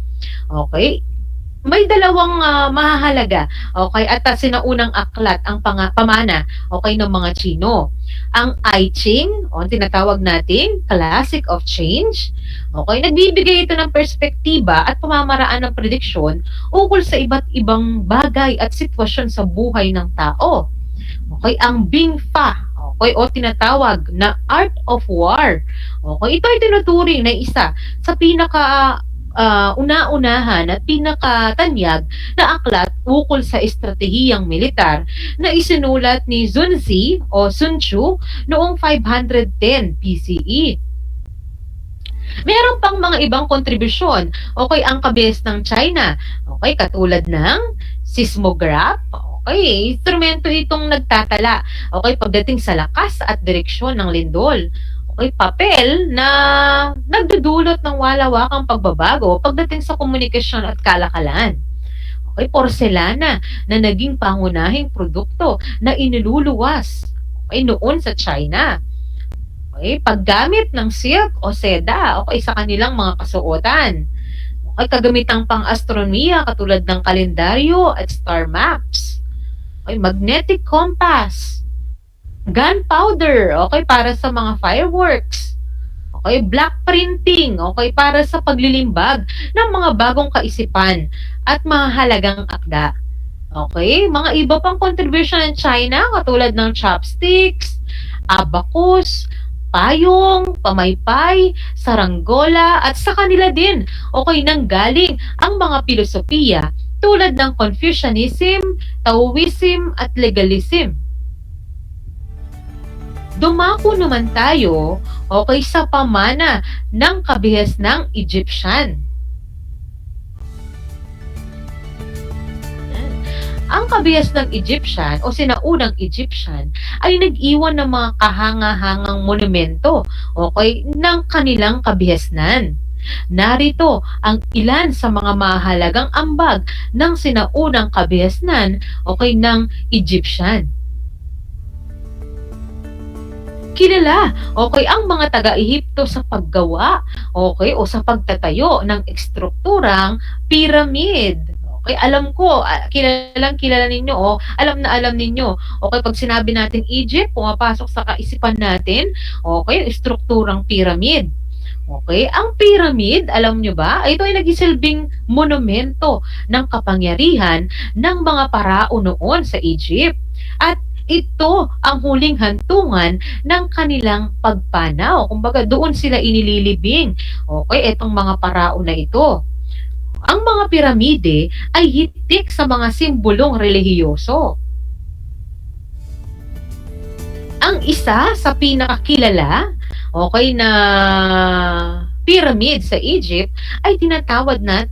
May dalawang mahahalaga at sinaunang aklat ang pamana ng mga Tsino. Ang I Ching o tinatawag nating Classic of Change. Nagbibigay ito ng perspektiba at pamamaraan ng prediksyon ukol sa iba't ibang bagay at sitwasyon sa buhay ng tao. Ang Bing Fa o tinatawag na Art of War. Ito ay tinuturing na isa sa una-unahan at pinakatanyag na aklat ukol sa estratehiyang militar na isinulat ni Sun Tzu noong 510 BCE. Meron pang mga ibang kontribusyon ang kabihasnang China katulad ng seismograph. Instrumento itong nagtatala pagdating sa lakas at direksyon ng lindol. Papel na nagdudulot ng walawakang pagbabago pagdating sa komunikasyon at kalakalan. Porselana na naging pangunahing produkto na iniluluwas noon sa China. Paggamit ng silk o seda sa kanilang mga kasuotan. Kagamitang pang-astronomiya katulad ng kalendaryo at star maps. Magnetic compass. Gunpowder, para sa mga fireworks. Black printing, para sa paglilimbag ng mga bagong kaisipan at mga halagang akda. Mga iba pang contribution ng China katulad ng chopsticks, abacus, payong, pamaypay, saranggola at sa kanila din nanggaling ang mga filosofiya tulad ng Confucianism, Taoism at legalism. Dumako naman tayo sa pamana ng kabihasnang Egyptian. Ang kabihasnang Egyptian o sinaunang Egyptian ay nag-iwan ng mga kahanga-hangang monumento ng kanilang kabihasnan. Narito ang ilan sa mga mahalagang ambag ng sinaunang kabihasnan ng Egyptian. Kilala ang mga taga-Ehipto sa paggawa o sa pagtatayo ng ekstrukturang pyramid. Alam ko, kilala ninyo, alam ninyo. Pag sinabi natin Egypt, pumapasok sa kaisipan natin, yung estrukturang pyramid. Ang pyramid, alam nyo ba, ito ay nagsisilbing monumento ng kapangyarihan ng mga parao noon sa Egypt. At ito ang huling hantungan ng kanilang pagpanaw. Kumbaga, doon sila inililibing. Itong mga parao na ito. Ang mga piramide ay hitik sa mga simbolong relihiyoso. Ang isa sa pinakakilala na pyramid sa Egypt ay tinatawag na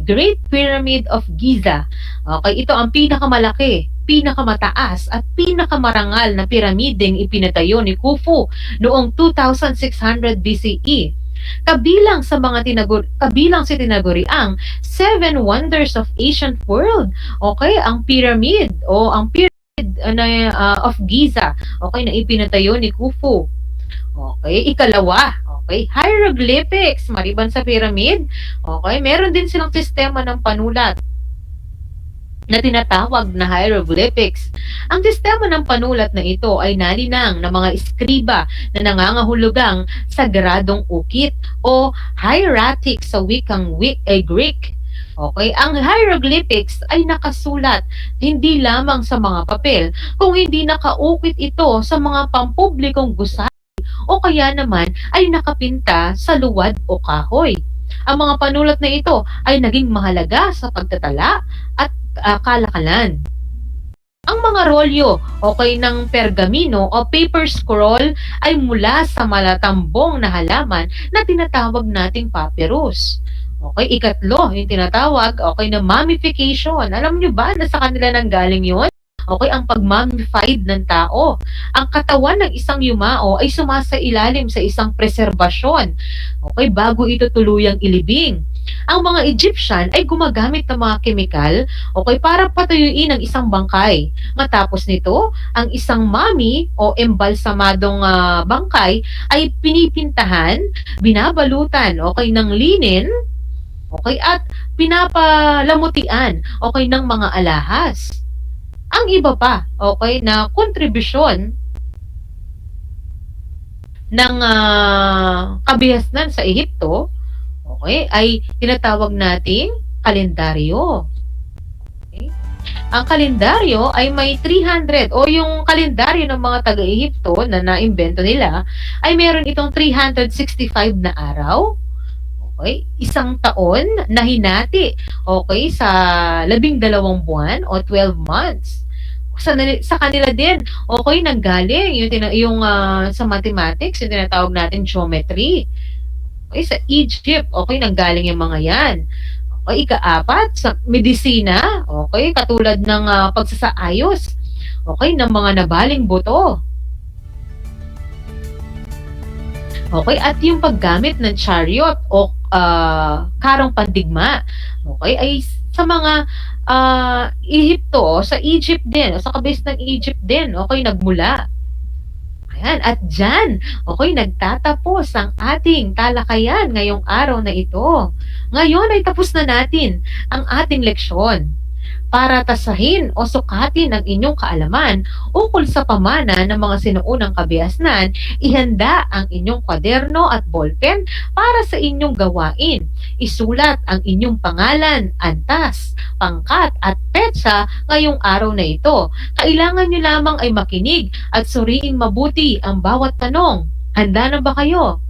Great Pyramid of Giza. Ito ang pinakamalaki, pinakamataas at pinakamarangal na piramideng ipinatayo ni Khufu noong 2600 BCE. Kabilang sa tinaguriang Seven Wonders of Ancient World. Ang pyramid of Giza, na ipinatayo ni Khufu. Ikalawa, hieroglyphics, maliban sa pyramid, meron din silang sistema ng panulat na tinatawag na hieroglyphics. Ang sistema ng panulat na ito ay naninang ng mga iskriba na nangangahulugang sagradong ukit o hieratic sa wikang Greek. Ang hieroglyphics ay nakasulat hindi lamang sa mga papel, kung hindi nakaukit ito sa mga pampublikong gusali o kaya naman ay nakapinta sa luwad o kahoy. Ang mga panulat na ito ay naging mahalaga sa pagtatala at kalakalan. Ang mga rolyo ng pergamino o paper scroll ay mula sa malatambong na halaman na tinatawag nating papyrus. Ikatlo, yung tinatawag na mummification. Alam nyo ba na sa kanila nang galing yun? Ang pag-mummified ng tao. Ang katawan ng isang yumao ay sumasailalim sa isang preserbasyon. Bago ito tuluyang ilibing. Ang mga Egyptian ay gumagamit ng mga kemikal para patuyuin ang isang bangkay. Matapos nito, ang isang mummy o embalsamadong bangkay ay pinipintahan, binabalutan ng linen, at pinapalamutian ng mga alahas. Ang iba pa na kontribusyon ng kabihasnan sa Ehipto ay tinatawag nating kalendaryo. Ang kalendaryo ay may 300 o yung kalendaryo ng mga taga-Ehipto na naimbento nila ay meron itong 365 na araw. Isang taon na hinati sa 12 buwan o 12 months. Sa kanila din nanggaling yung sa mathematics, yung tinatawag natin geometry. Sa Egypt, nanggaling yung mga yan. Ika-apat, sa medisina, katulad ng pagsasaayos, ng mga nabaling buto. At yung paggamit ng chariot o karong pandigma, ay sa mga Ehipto, sa Egypt din, sa kabis ng Egypt din, nagmula. Ayan, at dyan, nagtatapos ang ating talakayan ngayong araw na ito. Ngayon ay tapos na natin ang ating leksyon. Para tasahin o sukatin ang inyong kaalaman ukol sa pamana ng mga sinuunang kabihasnan, ihanda ang inyong kwaderno at ballpen para sa inyong gawain. Isulat ang inyong pangalan, antas, pangkat at petsa ngayong araw na ito. Kailangan nyo lamang ay makinig at suriing mabuti ang bawat tanong. Handa na ba kayo?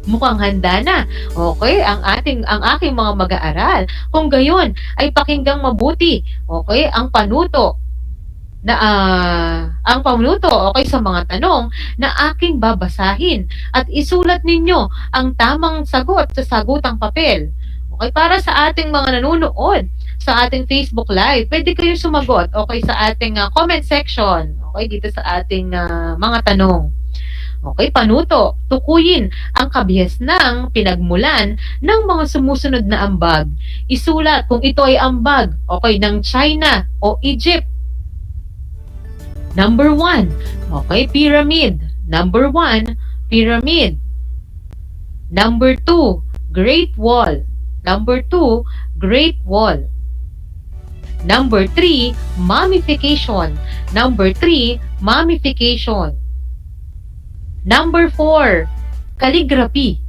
Mukhang handa na, okay, ang aking mga mag-aaral. Kung gayon, ay pakinggang mabuti, okay, ang panuto, okay, sa mga tanong na aking babasahin at isulat ninyo ang tamang sagot sa sagutang papel. Okay, para sa ating mga nanonood sa ating Facebook Live, pwede kayo sumagot, okay, sa ating comment section, okay, dito sa ating mga tanong. Okay, panuto, tukuyin ang kabihasnang pinagmulan ng mga sumusunod na ambag. Isulat kung ito ay ambag, okay, ng China o Egypt. Number 1, okay, pyramid. Number 1, pyramid. Number 2, Great Wall. Number 2, Great Wall. Number 3, mummification. Number 3, mummification. Number 4, calligraphy.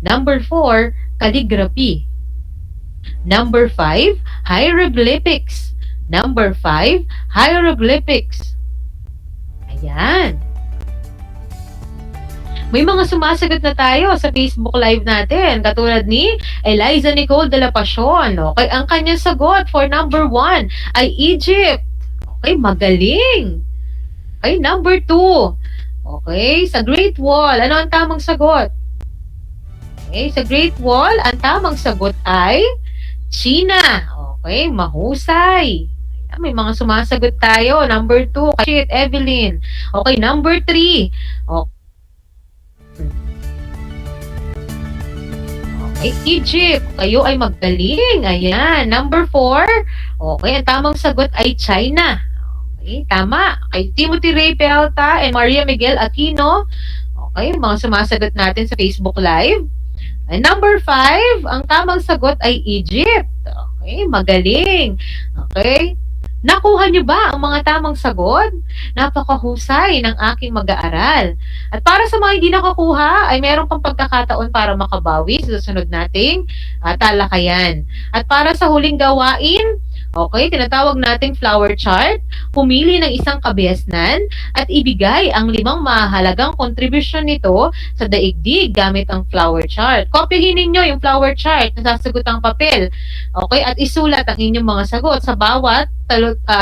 Number 4, calligraphy. Number 5, hieroglyphics. Number 5, hieroglyphics. Ayan. May mga sumasagot na tayo sa Facebook Live natin. Katulad ni Eliza Nicole de la Pasión. Okay, ang kanyang sagot for number 1 ay Egypt. Okay, magaling. Okay, number 2. Okay, sa Great Wall, ano ang tamang sagot? Okay, sa Great Wall, ang tamang sagot ay China. Okay, mahusay. Ayan, may mga sumasagot tayo. Number 2, Kashit Evelyn. Okay, number 3. Okay, Egypt. Kayo ay magaling. Ayan, number 4. Okay, ang tamang sagot ay China. Okay, tama. Kay Timothy Ray Pelta and Maria Miguel Aquino. Okay, mga sumasagot natin sa Facebook Live. And number 5, ang tamang sagot ay Egypt. Okay, magaling. Okay. Nakuha niyo ba ang mga tamang sagot? Napakahusay ng aking mag-aaral. At para sa mga hindi nakakuha, ay meron pang pagkakataon para makabawi sa susunod nating talakayan. At para sa huling gawain, okay, tinatawag nating flower chart. Pumili ng isang kabihasnan at ibigay ang 5 mahalagang kontribusyon nito sa daigdig gamit ang flower chart. Kopyahin ninyo yung flower chart na sasagutang papel. Okay, at isulat ang inyong mga sagot sa bawat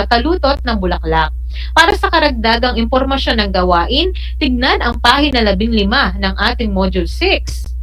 talutot ng bulaklak. Para sa karagdagang impormasyon ng gawain, tignan ang pahina 15 ng ating Module 6.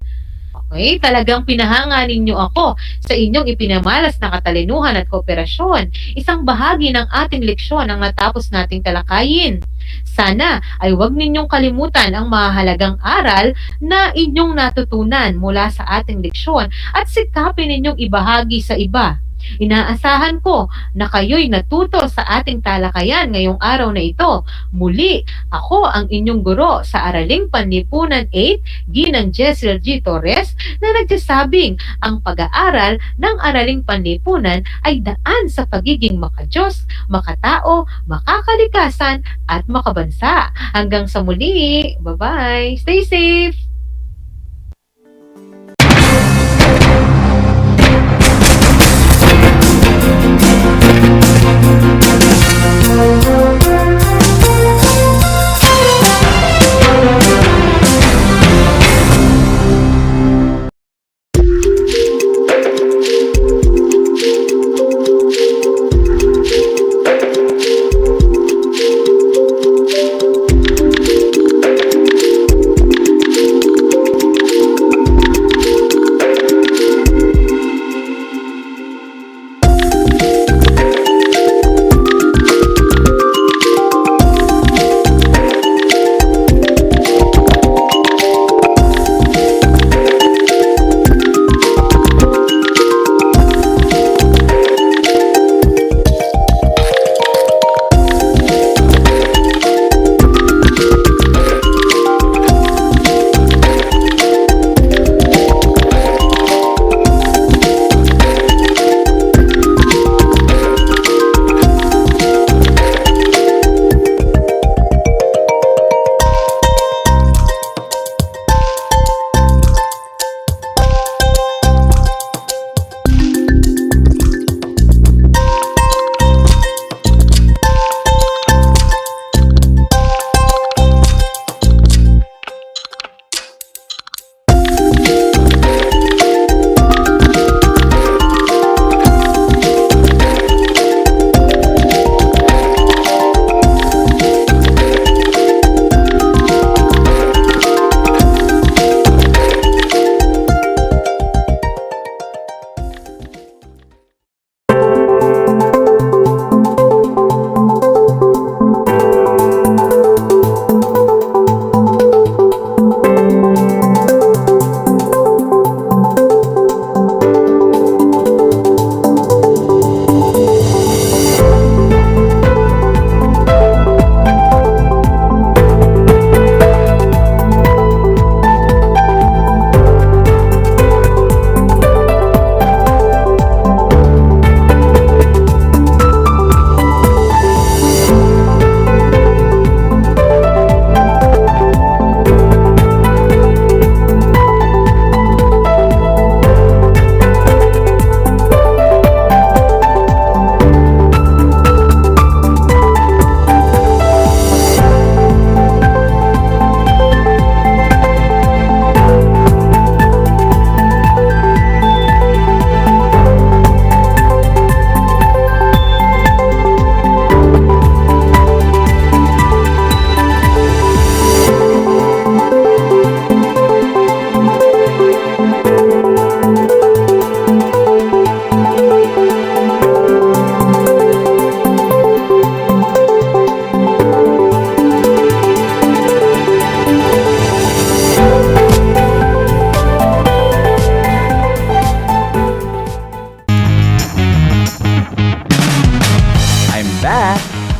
Okay, talagang pinahanga ninyo ako sa inyong ipinamalas na katalinuhan at kooperasyon. Isang bahagi ng ating leksyon ang natapos nating talakayin. Sana ay huwag ninyong kalimutan ang mahalagang aral na inyong natutunan mula sa ating leksyon at sikapin ninyong ibahagi sa iba. Inaasahan ko na kayo'y natuto sa ating talakayan ngayong araw na ito. Muli, ako ang inyong guro sa Araling Panlipunan 8, Ginang Jessel G. Torres, na nagsasabing ang pag-aaral ng Araling Panlipunan ay daan sa pagiging makadiyos, makatao, makakalikasan at makabansa. Hanggang sa muli, bye-bye! Stay safe!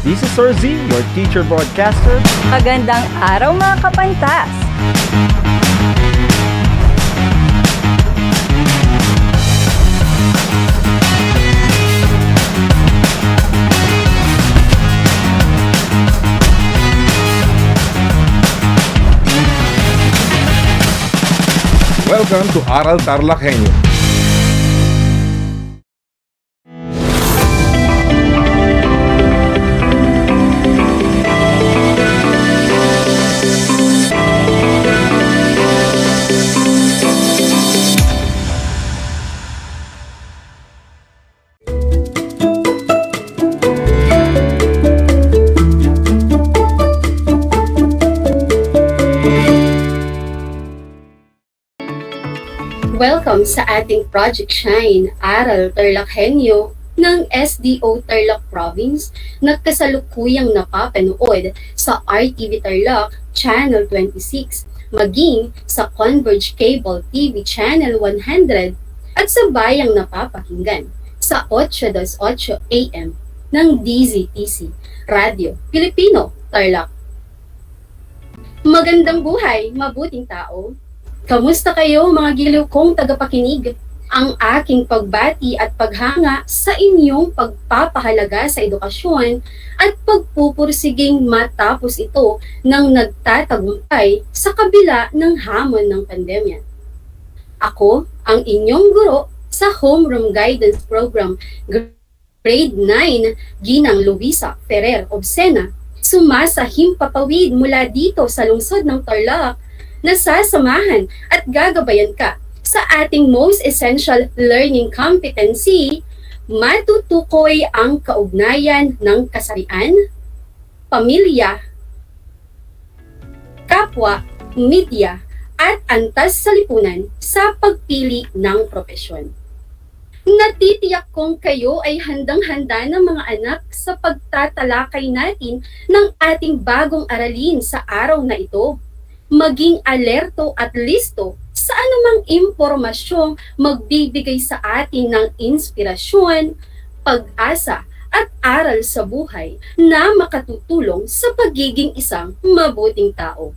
This is Sir Z, your teacher broadcaster. Magandang araw mga kapantas! Welcome to Aral TarlakHenyo. Welcome sa ating Project Shine, Aral TarlakHenyo ng SDO Tarlac Province na kasalukuyang napapanood sa RTV Tarlac Channel 26, maging sa Converge Cable TV Channel 100 at sa bayang napapakinggan sa 8:28 AM ng DZTC Radio Pilipino Tarlac. Magandang buhay, mabuting tao! Kamusta kayo mga giliw kong tagapakinig? Ang aking pagbati at paghanga sa inyong pagpapahalaga sa edukasyon at pagpupursiging matapos ito ng nagtatagumpay sa kabila ng hamon ng pandemya. Ako, ang inyong guro sa Homeroom Guidance Program Grade 9, Ginang Luisa Ferrer Obsena, sumasahim papawid mula dito sa lungsod ng Tarlac, nasasamahan at gagabayan ka sa ating Most Essential Learning Competency, matutukoy ang kaugnayan ng kasarian, pamilya, kapwa, media, at antas sa lipunan sa pagpili ng propesyon. Natitiyak kong kayo ay handang-handa ng mga anak sa pagtatalakay natin ng ating bagong aralin sa araw na ito. Maging alerto at listo sa anumang impormasyong magbibigay sa atin ng inspirasyon, pag-asa at aral sa buhay na makatutulong sa pagiging isang mabuting tao.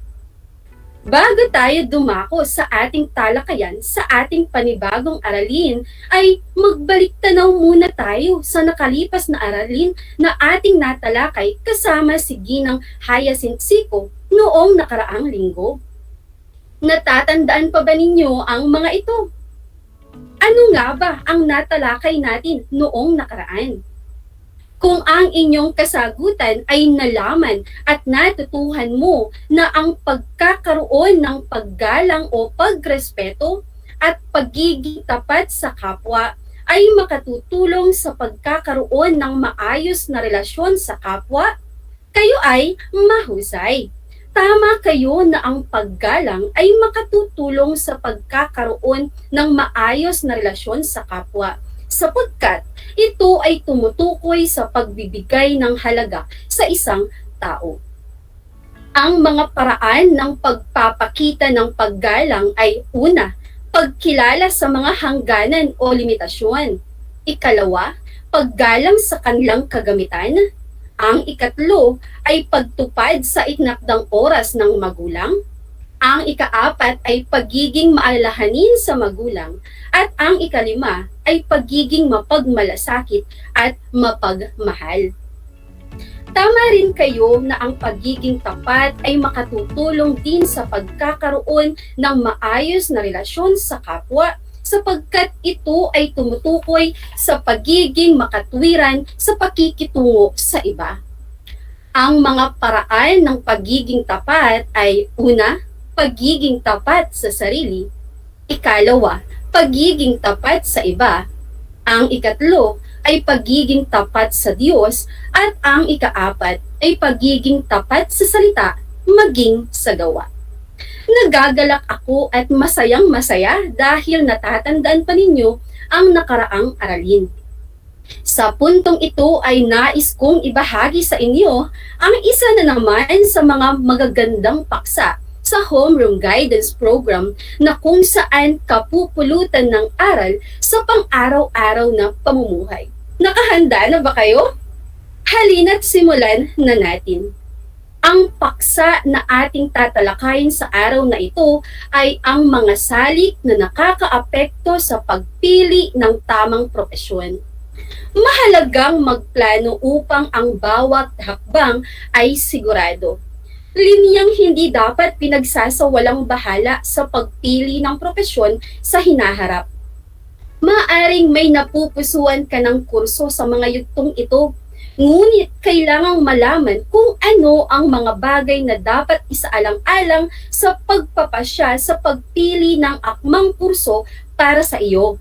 Bago tayo dumako sa ating talakayan sa ating panibagong aralin, ay magbalik tanaw muna tayo sa nakalipas na aralin na ating natalakay kasama si Ginang Hyacinth Sico noong nakaraang linggo. Natatandaan pa ba ninyo ang mga ito? Ano nga ba ang natalakay natin noong nakaraan? Kung ang inyong kasagutan ay nalaman at natutuhan mo na ang pagkakaroon ng paggalang o pagrespeto at pagiging tapat sa kapwa ay makatutulong sa pagkakaroon ng maayos na relasyon sa kapwa, kayo ay mahusay. Tama kayo na ang paggalang ay makatutulong sa pagkakaroon ng maayos na relasyon sa kapwa, sapagkat ito ay tumutukoy sa pagbibigay ng halaga sa isang tao. Ang mga paraan ng pagpapakita ng paggalang ay una, pagkilala sa mga hangganan o limitasyon. Ikalawa, paggalang sa kanilang kagamitan. Ang ikatlo ay pagtupad sa itinakdang oras ng magulang. Ang ikaapat ay pagiging maalalahanin sa magulang. At ang ikalima ay pagiging mapagmalasakit at mapagmahal. Tama rin kayo na ang pagiging tapat ay makatutulong din sa pagkakaroon ng maayos na relasyon sa kapwa, sapagkat ito ay tumutukoy sa pagiging makatwiran sa pakikitungo sa iba. Ang mga paraan ng pagiging tapat ay una, pagiging tapat sa sarili. Ikalawa, pagiging tapat sa iba. Ang ikatlo ay pagiging tapat sa Diyos at ang ikaapat ay pagiging tapat sa salita maging sa gawa. Nagagalak ako at masayang-masaya dahil natatandaan pa ninyo ang nakaraang aralin. Sa puntong ito ay nais kong ibahagi sa inyo ang isa na naman sa mga magagandang paksa sa Homeroom Guidance Program na kung saan kapupulutan ng aral sa pang-araw-araw na pamumuhay. Nakahanda na ba kayo? Halina't simulan na natin. Ang paksa na ating tatalakayin sa araw na ito ay ang mga salik na nakakaapekto sa pagpili ng tamang propesyon. Mahalagang magplano upang ang bawat hakbang ay sigurado. Linyang hindi dapat pinagsasawalang bahala sa pagpili ng propesyon sa hinaharap. Maaring may napupusuan ka ng kurso sa mga yugtong ito, ngunit kailangang malaman kung ano ang mga bagay na dapat isaalang-alang sa pagpapasya sa pagpili ng akmang kurso para sa iyo.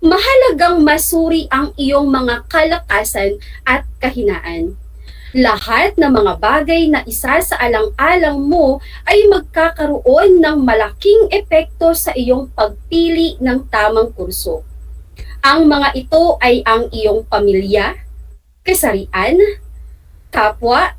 Mahalagang masuri ang iyong mga kalakasan at kahinaan. Lahat ng mga bagay na isasaalang-alang mo ay magkakaroon ng malaking epekto sa iyong pagpili ng tamang kurso. Ang mga ito ay ang iyong pamilya, kasarian, kapwa,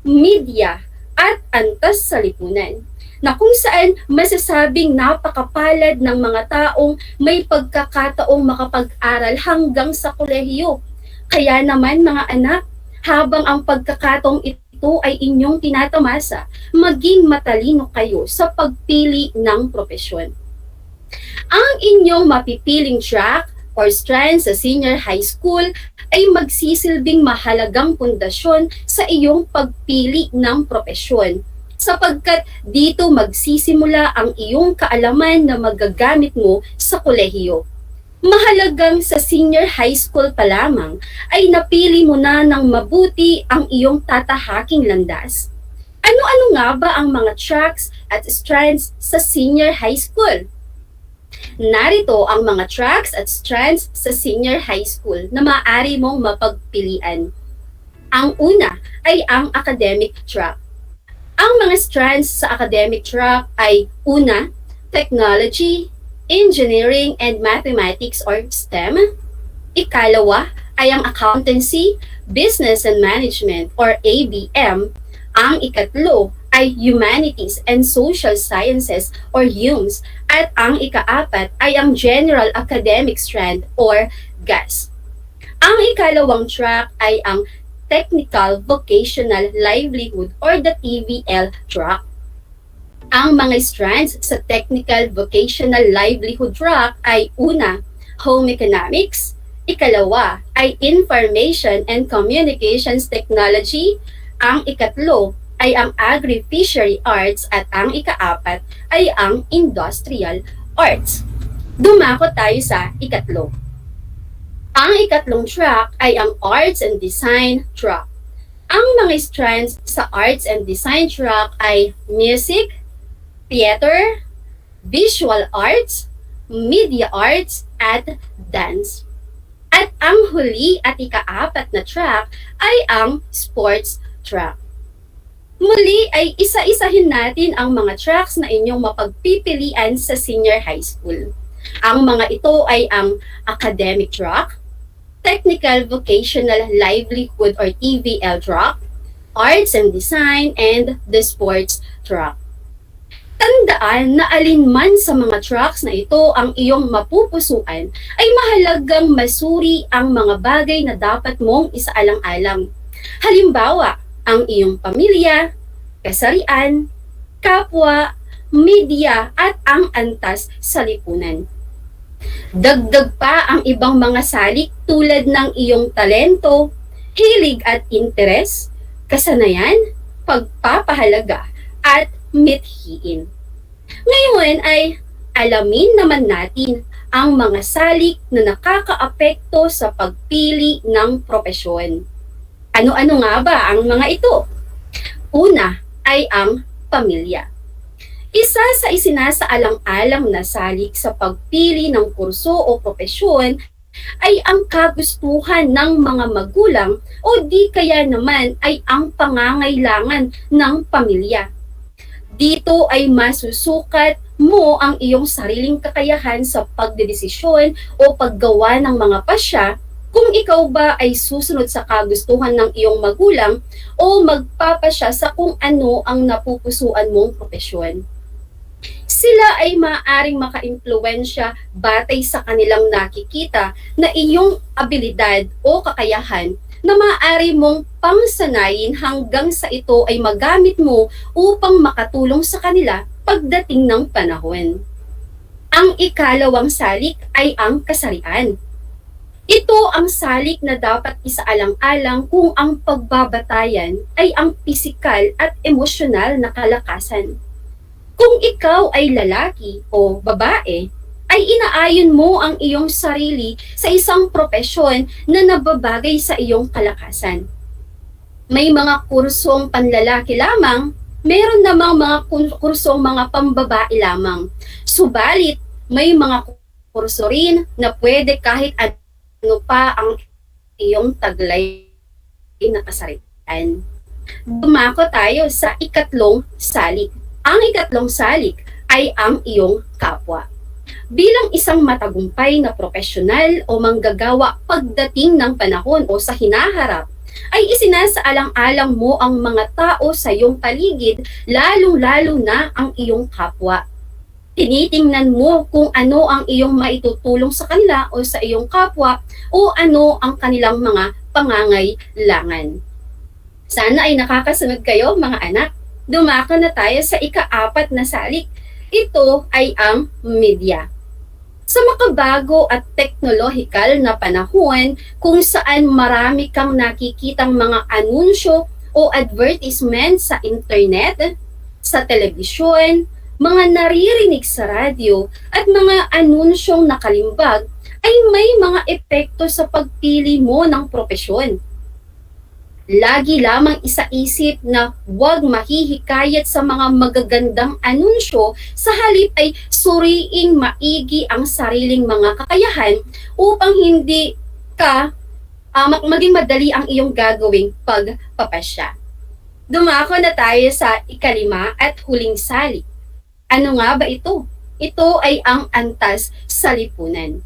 media, at antas sa lipunan, na kung saan masasabing napakapalad ng mga taong may pagkakataong makapag-aral hanggang sa kolehiyo. Kaya naman mga anak, habang ang pagkakataong ito ay inyong tinatamasa, maging matalino kayo sa pagpili ng propesyon. Ang inyong mapipiling track or strand sa senior high school ay magsisilbing mahalagang pundasyon sa iyong pagpili ng propesyon, sapagkat dito magsisimula ang iyong kaalaman na magagamit mo sa kolehiyo. Mahalagang sa senior high school pa lamang ay napili mo na ng mabuti ang iyong tatahaking landas. Ano-ano nga ba ang mga tracks at strands sa senior high school? Narito ang mga tracks at strands sa senior high school na maaari mong mapagpilian. Ang una ay ang academic track. Ang mga strands sa academic track ay una, technology, engineering and mathematics or STEM. Ikalawa ay ang accountancy, business and management or ABM. Ang ikatlo ay humanities and social sciences or HUMS. At ang ikaapat ay ang general academic strand or GAS. Ang ikalawang track ay ang technical vocational livelihood or the TVL track. Ang mga strands sa technical vocational livelihood track ay una, home economics, ikalawa ay information and communications technology, ang ikatlo ay ang agri-fishery arts at ang ikaapat ay ang industrial arts. Dumako tayo sa ikatlo. Ang ikatlong track ay ang arts and design track. Ang mga strands sa arts and design track ay music, theater, visual arts, media arts, at dance. At ang huli at ikaapat na track ay ang sports track. Muli ay isa-isahin natin ang mga tracks na inyong mapagpipilian sa senior high school. Ang mga ito ay ang academic track, technical vocational livelihood or TVL track, arts and design, and the sports track. Tandaan na alinman sa mga tracks na ito ang iyong mapupusuan ay mahalagang masuri ang mga bagay na dapat mong isaalang-alang. Halimbawa, ang iyong pamilya, kasarian, kapwa, media, at ang antas sa lipunan. Dagdag pa ang ibang mga salik tulad ng iyong talento, hilig at interes, kasanayan, pagpapahalaga, at mithiin. Ngayon ay alamin naman natin ang mga salik na nakakaapekto sa pagpili ng propesyon. Ano-ano nga ba ang mga ito? Una ay ang pamilya. Isa sa isinasaalang-alang na salik sa pagpili ng kurso o propesyon ay ang kagustuhan ng mga magulang o di kaya naman ay ang pangangailangan ng pamilya. Dito ay masusukat mo ang iyong sariling kakayahan sa pagdedesisyon o paggawa ng mga pasya kung ikaw ba ay susunod sa kagustuhan ng iyong magulang o magpapasya sa kung ano ang napupusuan mong propesyon. Sila ay maaaring maka-impluwensya batay sa kanilang nakikita na iyong abilidad o kakayahan na maaari mong pangsanayin hanggang sa ito ay magamit mo upang makatulong sa kanila pagdating ng panahon. Ang ikalawang salik ay ang kasarian. Ito ang salik na dapat isaalang-alang kung ang pagbabatayan ay ang pisikal at emosyonal na kalakasan. Kung ikaw ay lalaki o babae, ay inaayon mo ang iyong sarili sa isang propesyon na nababagay sa iyong kalakasan. May mga kursong panlalaki lamang, meron namang mga kursong mga pambabae lamang. Subalit, may mga kurso rin na pwede kahit ano pa ang iyong taglay na kasarian. Dumako tayo sa ikatlong salik. Ang ikatlong salik ay ang iyong kapwa. Bilang isang matagumpay na profesional o manggagawa pagdating ng panahon o sa hinaharap, ay isinasaalang-alang mo ang mga tao sa iyong paligid, lalong-lalo na ang iyong kapwa. Tinitingnan mo kung ano ang iyong maitutulong sa kanila o sa iyong kapwa o ano ang kanilang mga pangangailangan. Sana ay nakakasunod kayo mga anak. Dumako na tayo sa ika-4 na salik. Ito ay ang media. Sa makabago at teknolohikal na panahon kung saan marami kang nakikitang mga anunsyo o advertisement sa internet, sa telebisyon, mga naririnig sa radyo at mga anunsyong nakalimbag, ay may mga epekto sa pagpili mo ng propesyon. Lagi lamang isaisip na huwag mahihikayat sa mga magagandang anunsyo, sa halip ay suriing maigi ang sariling mga kakayahan upang hindi ka maging madali ang iyong gagawing pagpapasya. Dumako na tayo sa ika-5 at huling salik. Ano nga ba ito? Ito ay ang antas sa lipunan.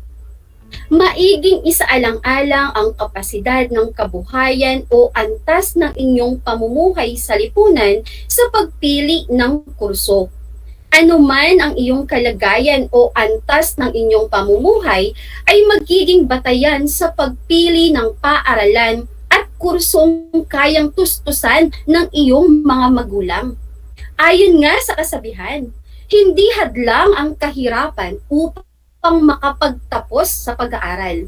Maiging isaalang-alang ang kapasidad ng kabuhayan o antas ng inyong pamumuhay sa lipunan sa pagpili ng kurso. Ano man ang iyong kalagayan o antas ng inyong pamumuhay ay magiging batayan sa pagpili ng paaralan at kursong kayang tustusan ng iyong mga magulang. Ayon nga sa kasabihan, hindi hadlang ang kahirapan upang makapagtapos sa pag-aaral.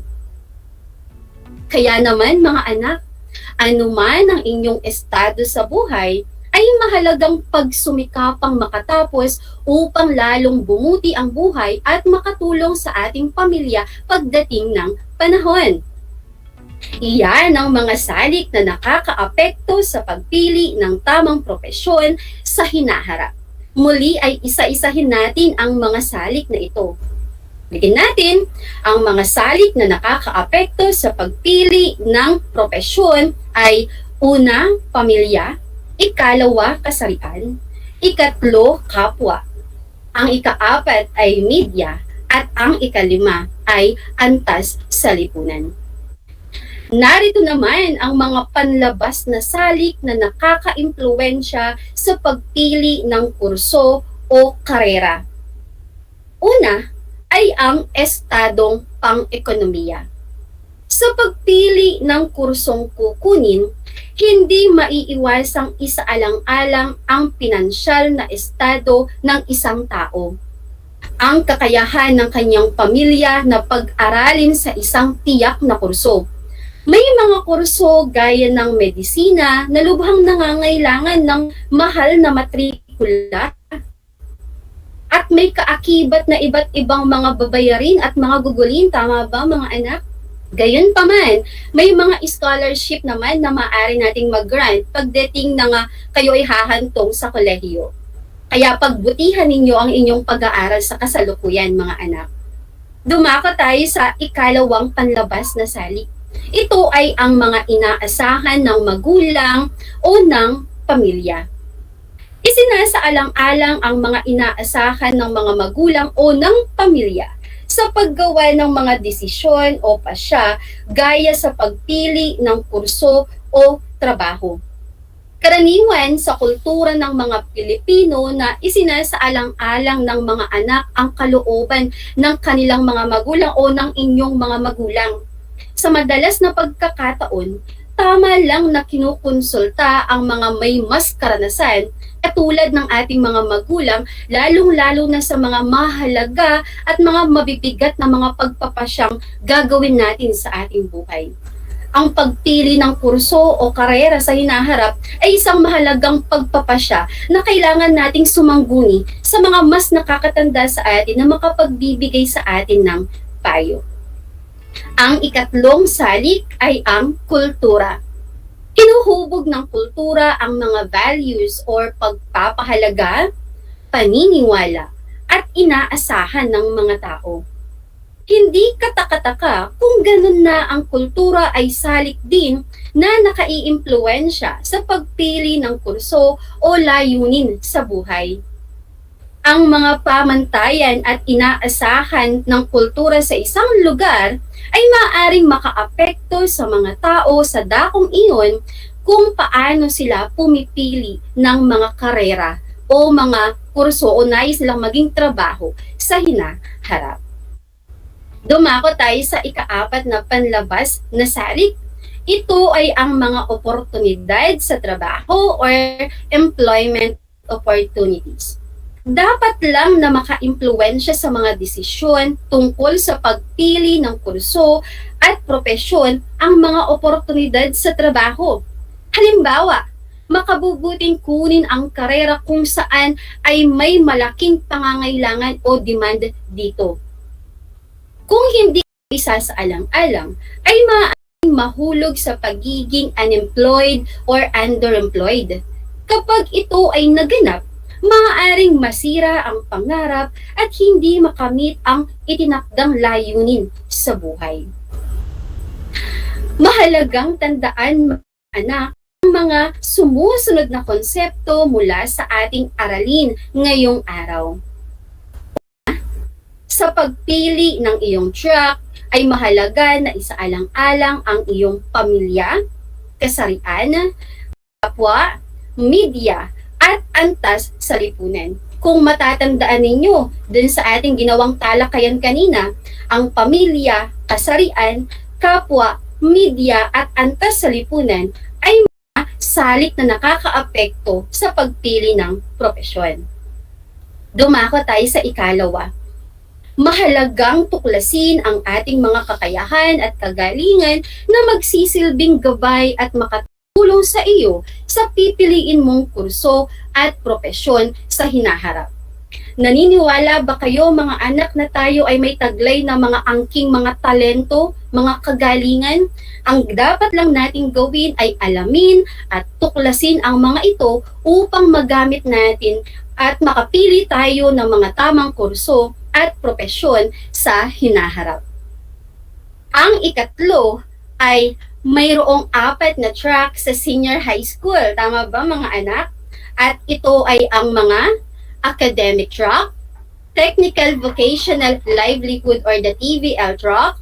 Kaya naman mga anak, anuman ang inyong estado sa buhay, ay mahalagang pagsumikapang makatapos upang lalong bumuti ang buhay at makatulong sa ating pamilya pagdating ng panahon. Iyan ang mga salik na nakakaapekto sa pagpili ng tamang propesyon sa hinaharap. Muli ay isa-isahin natin ang mga salik na ito. Bigyan natin ang mga salik na nakakaapekto sa pagpili ng propesyon ay una, pamilya, ikalawa, kasarian, ikatlo, kapwa, ang ika-4 ay media, at ang ika-5 ay antas sa lipunan. Narito naman ang mga panlabas na salik na nakaka-impluwensya sa pagpili ng kurso o karera. Una, ay ang estadong pang-ekonomiya. Sa pagpili ng kursong kukunin, hindi maiiwasang isaalang-alang ang pinansyal na estado ng isang tao. Ang kakayahan ng kanyang pamilya na pag-aralin sa isang tiyak na kurso. May mga kurso gaya ng medisina na lubhang nangangailangan ng mahal na matrikula at may kaakibat na iba't ibang mga babayarin at mga gugulin, tama ba mga anak? Gayunpaman, may mga scholarship naman na maaari nating mag-grant pagdating na nga kayo ay hahantong sa kolehiyo. Kaya pagbutihan ninyo ang inyong pag-aaral sa kasalukuyan mga anak. Dumako tayo sa ikalawang panlabas na salik. Ito ay ang mga inaasahan ng magulang o ng pamilya. Isinasaalang-alang ang mga inaasahan ng mga magulang o ng pamilya sa paggawa ng mga desisyon o pasya gaya sa pagpili ng kurso o trabaho. Karaniwan sa kultura ng mga Pilipino na isinasaalang-alang ng mga anak ang kalooban ng kanilang mga magulang o ng inyong mga magulang. Sa madalas na pagkakataon, tama lang na kinukonsulta ang mga may mas karanasan katulad ng ating mga magulang, lalong-lalo na sa mga mahalaga at mga mabibigat na mga pagpapasyang gagawin natin sa ating buhay. Ang pagpili ng kurso o karera sa hinaharap ay isang mahalagang pagpapasya na kailangan nating sumangguni sa mga mas nakakatanda sa atin na makapagbibigay sa atin ng payo. Ang ikatlong salik ay ang kultura. Hinuhubog ng kultura ang mga values or pagpapahalaga, paniniwala, at inaasahan ng mga tao. Hindi katakataka kung ganun na ang kultura ay salik din na nakaiimpluwensya sa pagpili ng kurso o layunin sa buhay. Ang mga pamantayan at inaasahan ng kultura sa isang lugar ay maaaring makaapekto sa mga tao sa dakong iyon kung paano sila pumipili ng mga karera o mga kurso o nais nilang maging trabaho sa hinaharap. Dumako tayo sa ika-4 na panlabas na salik. Ito ay ang mga oportunidad sa trabaho or employment opportunities. Dapat lang na maka-impluwensya sa mga desisyon tungkol sa pagpili ng kurso at propesyon ang mga oportunidad sa trabaho. Halimbawa, makabubuting kunin ang karera kung saan ay may malaking pangangailangan o demand dito. Kung hindi isa sa alang-alang, ay maaaring mahulog sa pagiging unemployed or underemployed. Kapag ito ay naganap, maaaring masira ang pangarap at hindi makamit ang itinakdang layunin sa buhay. Mahalagang tandaan, mga anak, ang mga sumusunod na konsepto mula sa ating aralin ngayong araw. Sa pagpili ng iyong track, ay mahalaga na isaalang-alang ang iyong pamilya, kasarian, kapwa, media, at antas sa lipunan. Kung matatandaan ninyo dun sa ating ginawang talakayan kanina, ang pamilya, kasarian, kapwa, media, at antas sa lipunan ay mga salik na nakakaapekto sa pagpili ng propesyon. Dumako tayo sa ikalawa. Mahalagang tuklasin ang ating mga kakayahan at kagalingan na magsisilbing gabay at makatulong sa iyo sa pipiliin mong kurso at propesyon sa hinaharap. Naniniwala ba kayo mga anak na tayo ay may taglay na mga angking mga talento, mga kagalingan? Ang dapat lang nating gawin ay alamin at tuklasin ang mga ito upang magamit natin at makapili tayo ng mga tamang kurso at propesyon sa hinaharap. Ang ikatlo ay mayroong 4 na track sa senior high school. Tama ba mga anak? At ito ay ang mga academic track, technical vocational livelihood or the TVL track,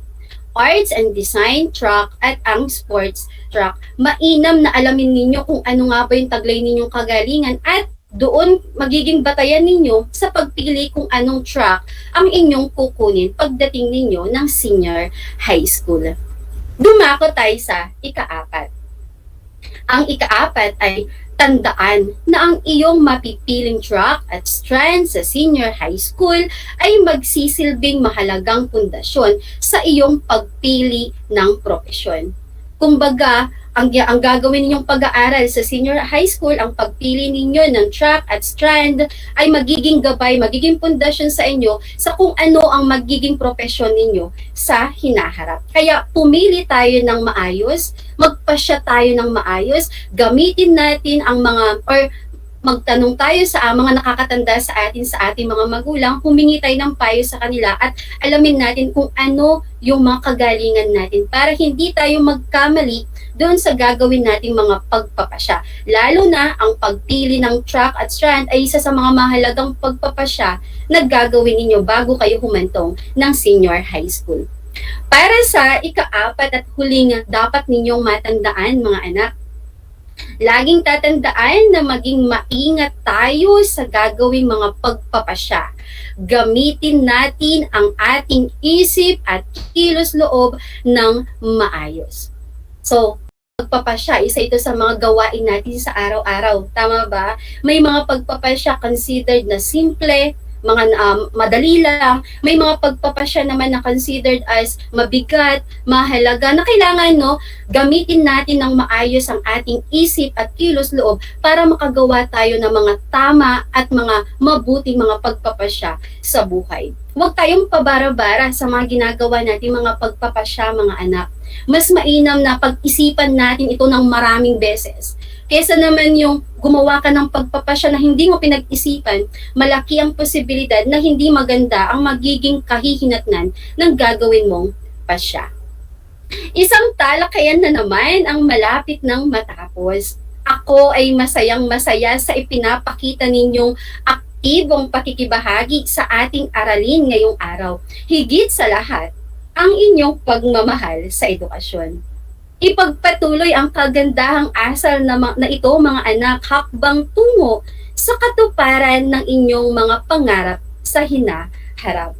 arts and design track, at ang sports track. Mainam na alamin ninyo kung ano nga ba yung taglay ninyong kagalingan at doon magiging batayan ninyo sa pagpili kung anong track ang inyong kukunin pagdating ninyo ng senior high school. Dumako tayo sa ika-4. Ang ika-4 ay tandaan na ang iyong mapipiling track at strand sa senior high school ay magsisilbing mahalagang pundasyon sa iyong pagpili ng propesyon. Kumbaga, ang gagawin ninyong pag-aaral sa senior high school, ang pagpili ninyo ng track at strand ay magiging gabay, magiging pundasyon sa inyo sa kung ano ang magiging propesyon ninyo sa hinaharap. Kaya pumili tayo ng maayos, magpasya tayo ng maayos, gamitin natin ang mga, or magtanong tayo sa mga nakakatanda sa atin, sa ating mga magulang, humingi tayo ng payo sa kanila at alamin natin kung ano yung mga kagalingan natin para hindi tayo magkamali doon sa gagawin nating mga pagpapasya. Lalo na ang pagpili ng track at strand ay isa sa mga mahalagang pagpapasya na gagawin ninyo bago kayo humantong ng senior high school. Para sa ika-4 at huling dapat ninyong matandaan mga anak, laging tatandaan na maging maingat tayo sa gagawing mga pagpapasya. Gamitin natin ang ating isip at kilos loob ng maayos. So, pagpapasya, isa ito sa mga gawain natin sa araw-araw. Tama ba? May mga pagpapasya considered na simple, mga madali lang. May mga pagpapasya naman na considered as mabigat, mahalaga, na kailangan gamitin natin ng maayos ang ating isip at kilos loob para makagawa tayo ng mga tama at mga mabuting mga pagpapasya sa buhay. Huwag tayong pabara-bara sa mga ginagawa natin mga pagpapasya, mga anak. Mas mainam na pag-isipan natin ito ng maraming beses. Kesa naman yung gumawa ka ng pagpapasya na hindi mo pinag-isipan, malaki ang posibilidad na hindi maganda ang magiging kahihinatnan ng gagawin mong pasya. Isang talakayan na naman ang malapit ng matapos. Ako ay masayang-masaya sa ipinapakita ninyong aktibong pakikibahagi sa ating aralin ngayong araw. Higit sa lahat, ang inyong pagmamahal sa edukasyon. Ipagpatuloy ang kagandahang asal na ito, mga anak, hakbang tungo sa katuparan ng inyong mga pangarap sa hinaharap.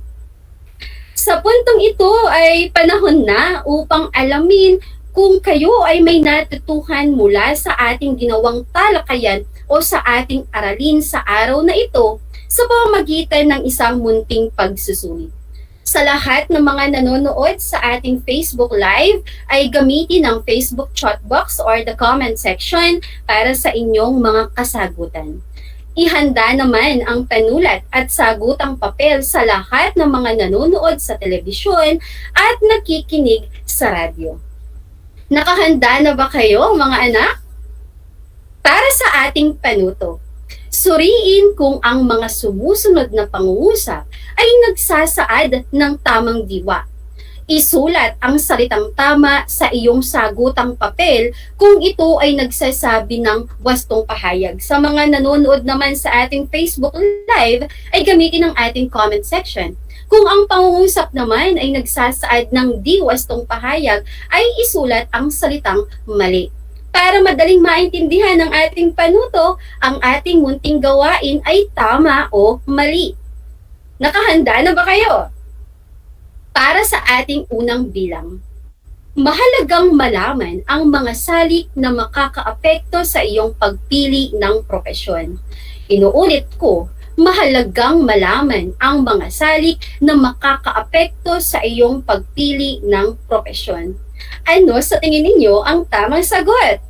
Sa puntong ito ay panahon na upang alamin kung kayo ay may natutuhan mula sa ating ginawang talakayan o sa ating aralin sa araw na ito sa pamamagitan ng isang munting pagsusulit. Sa lahat ng mga nanonood sa ating Facebook Live ay gamitin ang Facebook chat box or the comment section para sa inyong mga kasagutan. Ihanda naman ang panulat at sagutang papel sa lahat ng mga nanonood sa telebisyon at nakikinig sa radyo. Nakahanda na ba kayo, mga anak? Para sa ating panuto, suriin kung ang mga sumusunod na pangungusap ay nagsasaad ng tamang diwa. Isulat ang salitang tama sa iyong sagutang papel kung ito ay nagsasabi ng wastong pahayag. Sa mga nanonood naman sa ating Facebook Live ay gamitin ang ating comment section. Kung ang pangungusap naman ay nagsasaad ng di wastong pahayag ay isulat ang salitang mali. Para madaling maintindihan ng ating panuto, ang ating munting gawain ay tama o mali. Nakahanda na ba kayo? Para sa ating unang bilang, mahalagang malaman ang mga salik na makakaapekto sa iyong pagpili ng propesyon. Inuulit ko, mahalagang malaman ang mga salik na makakaapekto sa iyong pagpili ng propesyon. Ano sa tingin ninyo ang tamang sagot?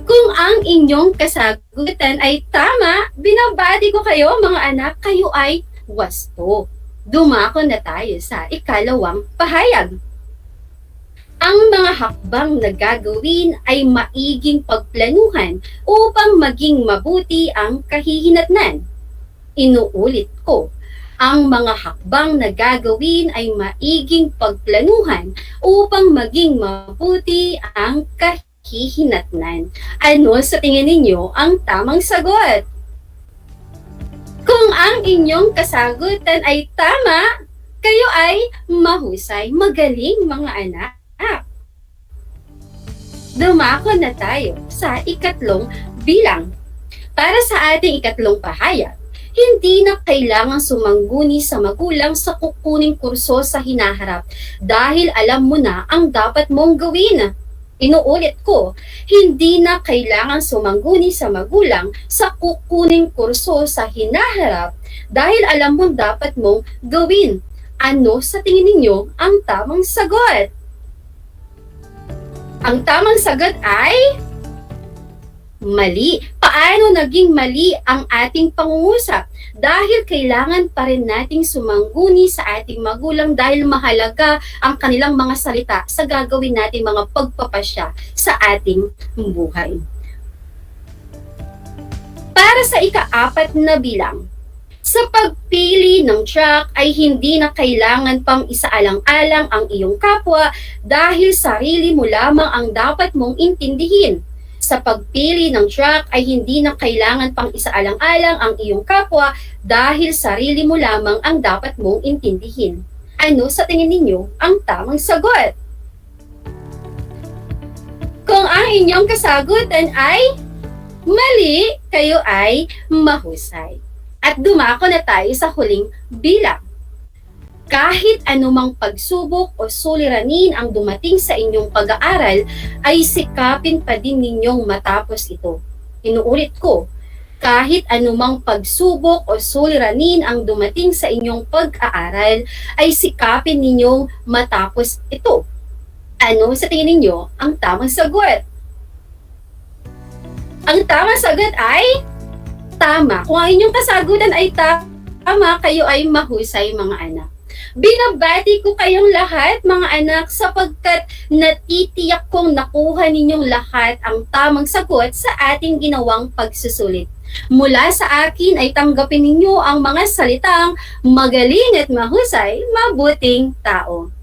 Kung ang inyong kasagutan ay tama, binabati ko kayo, mga anak, kayo ay wasto. Dumako na tayo sa ikalawang pahayag. Ang mga hakbang na gagawin ay maiging pagplanuhan upang maging mabuti ang kahihinatnan. Inuulit ko, ang mga hakbang na gagawin ay maiging pagplanuhan upang maging mabuti ang kahihinatnan. Ano sa tingin ninyo ang tamang sagot? Kung ang inyong kasagutan ay tama, kayo ay mahusay, magaling, mga anak. Dumako na tayo sa ikatlong bilang. Para sa ating ikatlong pahayag, hindi na kailangang sumangguni sa magulang sa kukuning kurso sa hinaharap dahil alam mo na ang dapat mong gawin. Inuulit ko, hindi na kailangan sumangguni sa magulang sa kukuning kurso sa hinaharap dahil alam mo dapat mong gawin. Ano sa tingin ninyo ang tamang sagot? Ang tamang sagot ay mali. Paano naging mali ang ating pangungusap? Dahil kailangan pa rin nating sumangguni sa ating magulang dahil mahalaga ang kanilang mga salita sa gagawin nating mga pagpapasya sa ating buhay. Para sa ika-4 na bilang, sa pagpili ng track ay hindi na kailangan pang isaalang-alang ang iyong kapwa dahil sarili mo lamang ang dapat mong intindihin. Sa pagpili ng track ay hindi na kailangan pang isaalang-alang ang iyong kapwa dahil sarili mo lamang ang dapat mong intindihin. Ano sa tingin ninyo ang tamang sagot? Kung ang inyong kasagutan ay mali, kayo ay mahusay. At dumako na tayo sa huling bilang. Kahit anumang pagsubok o suliranin ang dumating sa inyong pag-aaral, ay sikapin pa din ninyong matapos ito. Inuulit ko, kahit anumang pagsubok o suliranin ang dumating sa inyong pag-aaral, ay sikapin ninyong matapos ito. Ano sa tingin ninyo ang tamang sagot? Ang tamang sagot ay tama. Kung ang inyong kasagutan ay tama, kayo ay mahusay mga anak. Binabati ko kayong lahat mga anak sapagkat natitiyak kong nakuha ninyong lahat ang tamang sagot sa ating ginawang pagsusulit. Mula sa akin ay tanggapin ninyo ang mga salitang magaling at mahusay, mabuting tao.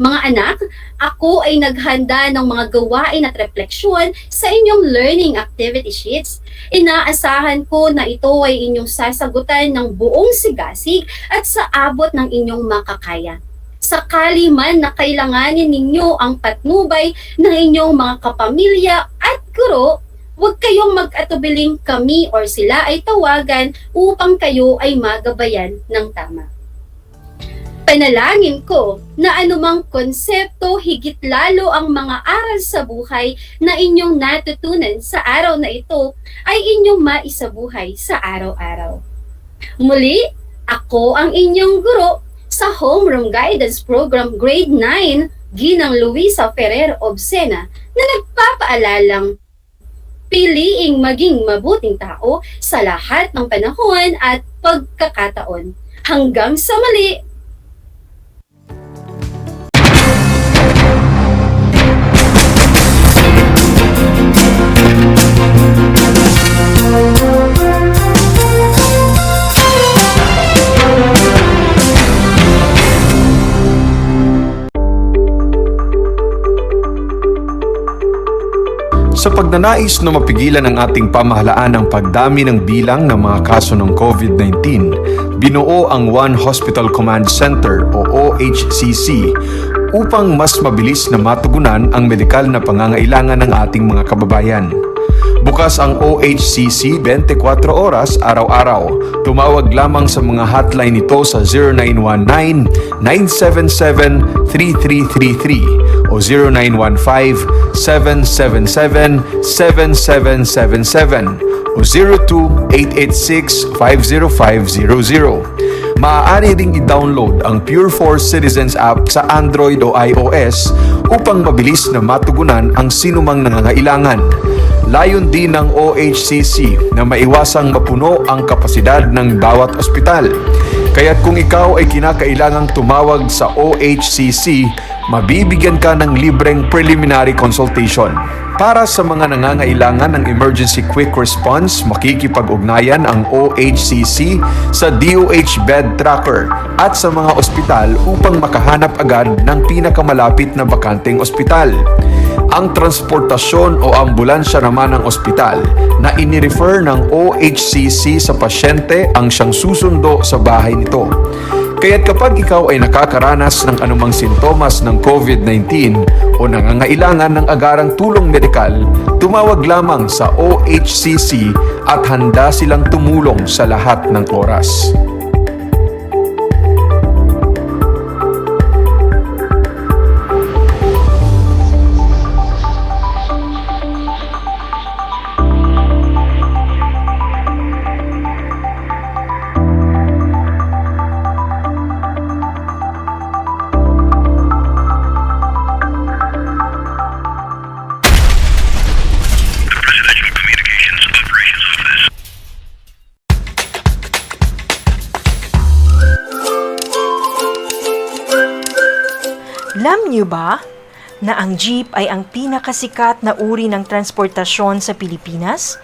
Mga anak, ako ay naghanda ng mga gawain at refleksyon sa inyong learning activity sheets. Inaasahan ko na ito ay inyong sasagutan ng buong sigasig at sa abot ng inyong makakaya. Sakali man na kailanganin ninyo ang patnubay ng inyong mga kapamilya at guro, huwag kayong mag-atubiling kami or sila ay tawagan upang kayo ay magabayan ng tama. Panalangin ko na anumang konsepto higit lalo ang mga aral sa buhay na inyong natutunan sa araw na ito ay inyong maisabuhay sa araw-araw. Muli, ako ang inyong guro sa Homeroom Guidance Program Grade 9, Ginang Luisa Ferrer Obsena, na nagpapaalalang piliing maging mabuting tao sa lahat ng panahon at pagkakataon. Hanggang sa muli! Sa pagnanais na mapigilan ang ating pamahalaan ang pagdami ng bilang ng mga kaso ng COVID-19, binuo ang One Hospital Command Center o OHCC upang mas mabilis na matugunan ang medikal na pangangailangan ng ating mga kababayan. Bukas ang OHCC 24 oras araw-araw. Tumawag lamang sa mga hotline nito sa 0919-977-3333 o 0915-777-7777 o 02-886-50500. Maaari ring i-download ang Pure Force Citizens app sa Android o iOS upang mabilis na matugunan ang sinumang nangangailangan. Layon din ng OHCC na maiwasang mapuno ang kapasidad ng bawat ospital. Kaya't kung ikaw ay kinakailangang tumawag sa OHCC, mabibigyan ka ng libreng preliminary consultation. Para sa mga nangangailangan ng emergency quick response, makikipag-ugnayan ang OHCC sa DOH bed tracker at sa mga ospital upang makahanap agad ng pinakamalapit na bakanteng ospital. Ang transportasyon o ambulansya naman ng ospital na inirefer ng OHCC sa pasyente ang siyang susundo sa bahay nito. Kaya't kapag ikaw ay nakakaranas ng anumang sintomas ng COVID-19 o nangangailangan ng agarang tulong medikal, tumawag lamang sa OHCC at handa silang tumulong sa lahat ng oras. Alam niyo ba na ang jeep ay ang pinakasikat na uri ng transportasyon sa Pilipinas?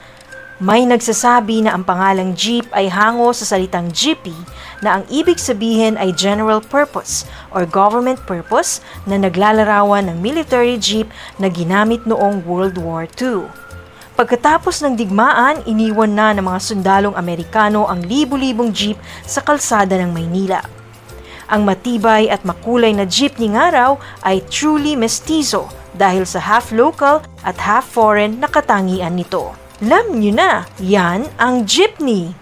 May nagsasabi na ang pangalang jeep ay hango sa salitang jeepy na ang ibig sabihin ay general purpose or government purpose na naglalarawan ng military jeep na ginamit noong World War II. Pagkatapos ng digmaan, iniwan na ng mga sundalong Amerikano ang libu-libong jeep sa kalsada ng Maynila. Ang matibay at makulay na jeepney nga raw ay truly mestizo dahil sa half local at half foreign na katangian nito. Alam nyo na, yan ang jeepney!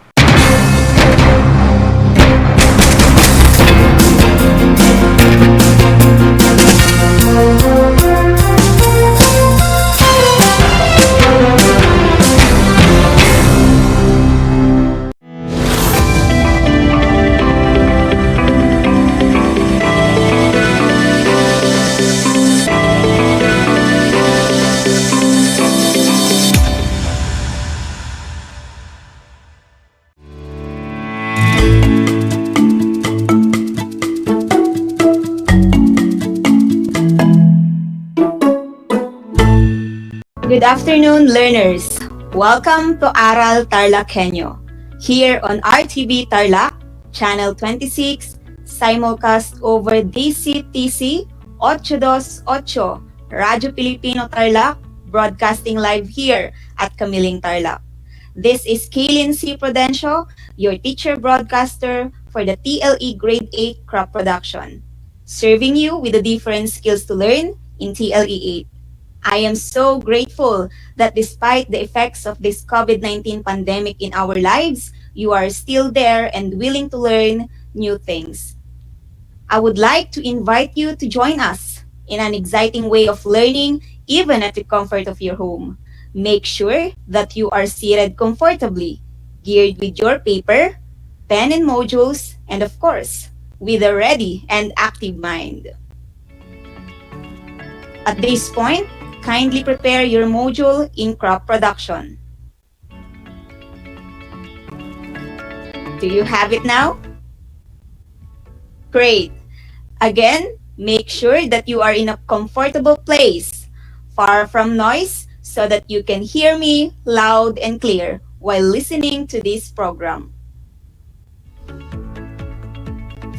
Good afternoon, learners. Welcome to Aral TarlakHenyo. Here on RTV Tarlac, Channel 26, simulcast over DCTC 828, Radyo Pilipino Tarlac, broadcasting live here at Kamiling Tarlac. This is Kaylin C. Prudencio, your teacher broadcaster for the TLE Grade 8 Crop Production, serving you with the different skills to learn in TLE 8. I am so grateful that despite the effects of this COVID-19 pandemic in our lives, you are still there and willing to learn new things. I would like to invite you to join us in an exciting way of learning, even at the comfort of your home. Make sure that you are seated comfortably, geared with your paper, pen and modules, and of course, with a ready and active mind. At this point, kindly prepare your module in crop production. Do you have it now? Great. Again, make sure that you are in a comfortable place, far from noise, so that you can hear me loud and clear while listening to this program.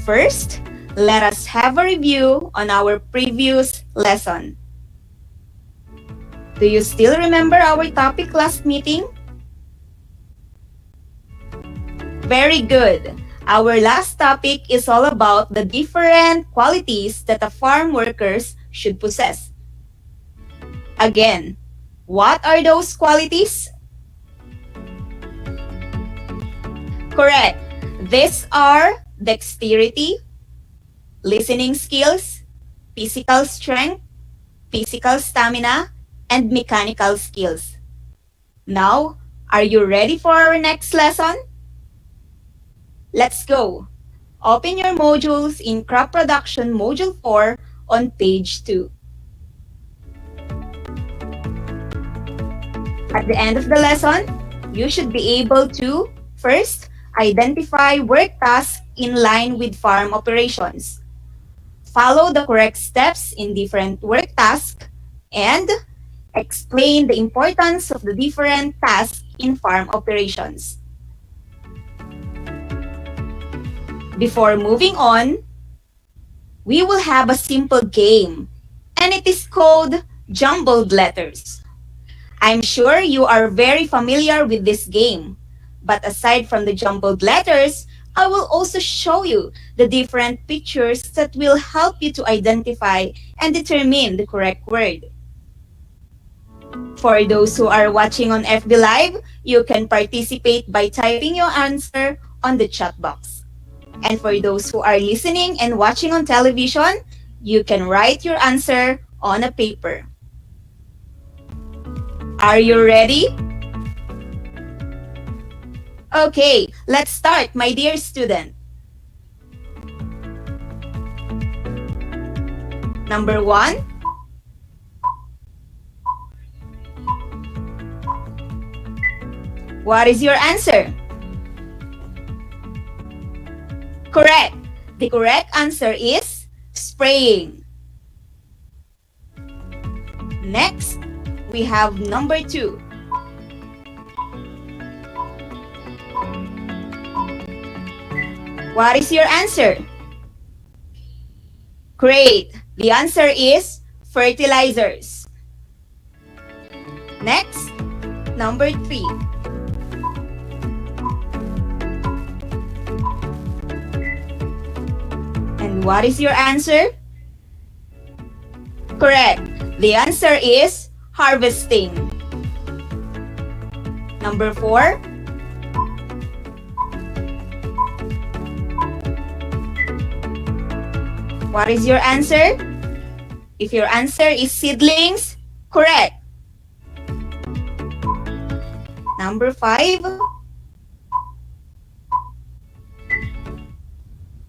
First, let us have a review on our previous lesson. Do you still remember our topic last meeting? Very good. Our last topic is all about the different qualities that a farm workers should possess. Again, what are those qualities? Correct. These are dexterity, listening skills, physical strength, physical stamina, and mechanical skills. Now, are you ready for our next lesson? Let's go. Open your modules in Crop Production Module 4 on page 2. At the end of the lesson, you should be able to, first, identify work tasks in line with farm operations. Follow the correct steps in different work tasks, and explain the importance of the different tasks in farm operations. Before moving on, we will have a simple game, and it is called Jumbled Letters. I'm sure you are very familiar with this game, but aside from the jumbled letters, I will also show you the different pictures that will help you to identify and determine the correct word. For those who are watching on FB Live, you can participate by typing your answer on the chat box. And for those who are listening and watching on television, you can write your answer on a paper. Are you ready? Okay, let's start, my dear student. Number 1. What is your answer? Correct. The correct answer is spraying. Next, we have number 2. What is your answer? Great. The answer is fertilizers. Next, number 3. And what is your answer? Correct. The answer is harvesting. Number 4. What is your answer? If your answer is seedlings, correct. Number 5.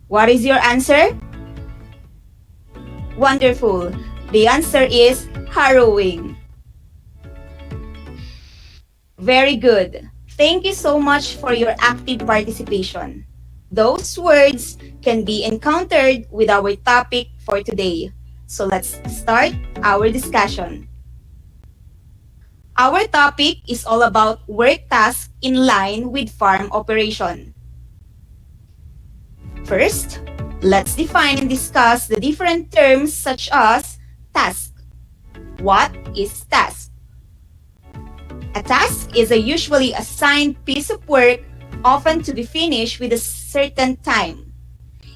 What is your answer? Wonderful. The answer is harrowing. Very good. Thank you so much for your active participation. Those words can be encountered with our topic for today. So let's start our discussion. Our topic is all about work tasks in line with farm operation. First, let's define and discuss the different terms such as task. What is task? A task is a usually assigned piece of work, often to be finished with a certain time.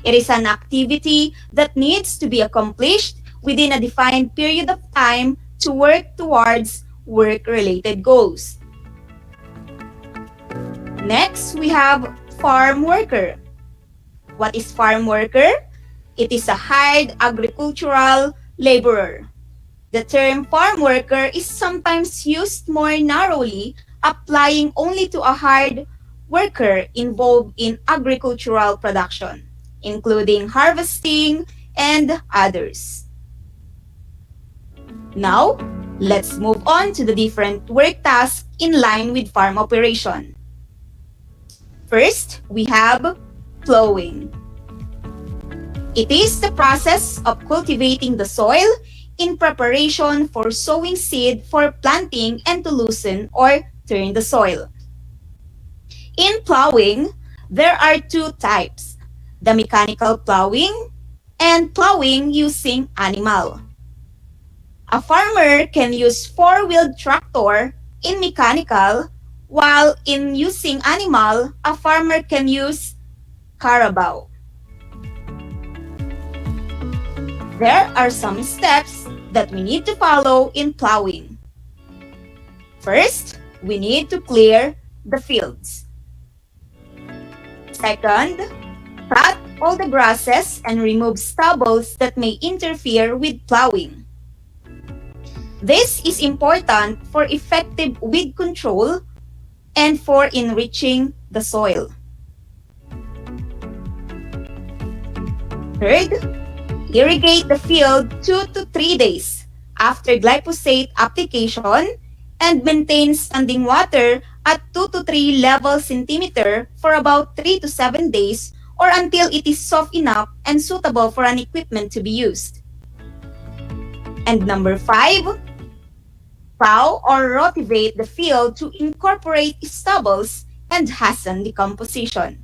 It is an activity that needs to be accomplished within a defined period of time to work towards work-related goals. Next, we have farm worker. What is farm worker? It is a hired agricultural laborer. The term farm worker is sometimes used more narrowly, applying only to a hired worker involved in agricultural production, including harvesting and others. Now, let's move on to the different work tasks in line with farm operation. First, we have plowing. It is the process of cultivating the soil in preparation for sowing seed for planting and to loosen or turn the soil. In plowing, there are two types: the mechanical plowing and plowing using animal. A farmer can use four-wheeled tractor in mechanical, while in using animal, a farmer can use carabao. There are some steps that we need to follow in plowing. First, we need to clear the fields. Second, cut all the grasses and remove stubbles that may interfere with plowing. This is important for effective weed control and for enriching the soil. Third, irrigate the field 2 to 3 days after glyphosate application and maintain standing water at 2 to 3 level/centimeter for about 3 to 7 days or until it is soft enough and suitable for an equipment to be used. And number 5, plow or rotivate the field to incorporate stubbles and hasten decomposition.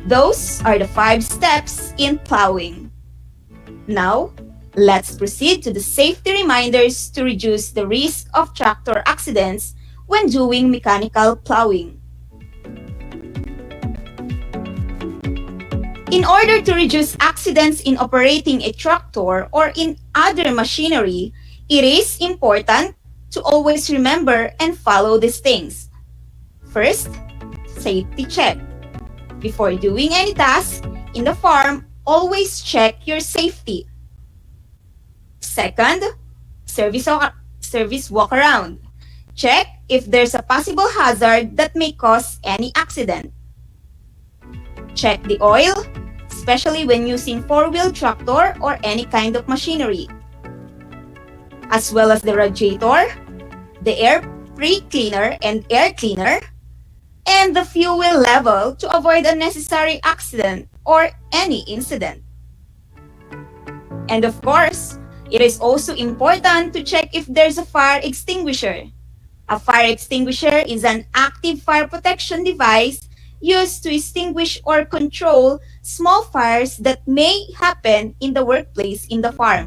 Those are the 5 steps in plowing. Now, let's proceed to the safety reminders to reduce the risk of tractor accidents when doing mechanical plowing. In order to reduce accidents in operating a tractor or in other machinery, it is important to always remember and follow these things. First, safety check. Before doing any task in the farm, always check your safety. Second, service walk around. Check if there's a possible hazard that may cause any accident. Check the oil, especially when using four-wheel tractor or any kind of machinery, as well as the radiator, the air pre-cleaner and air cleaner, and the fuel level to avoid unnecessary accident or any incident. And of course, it is also important to check if there's a fire extinguisher. A fire extinguisher is an active fire protection device used to extinguish or control small fires that may happen in the workplace in the farm.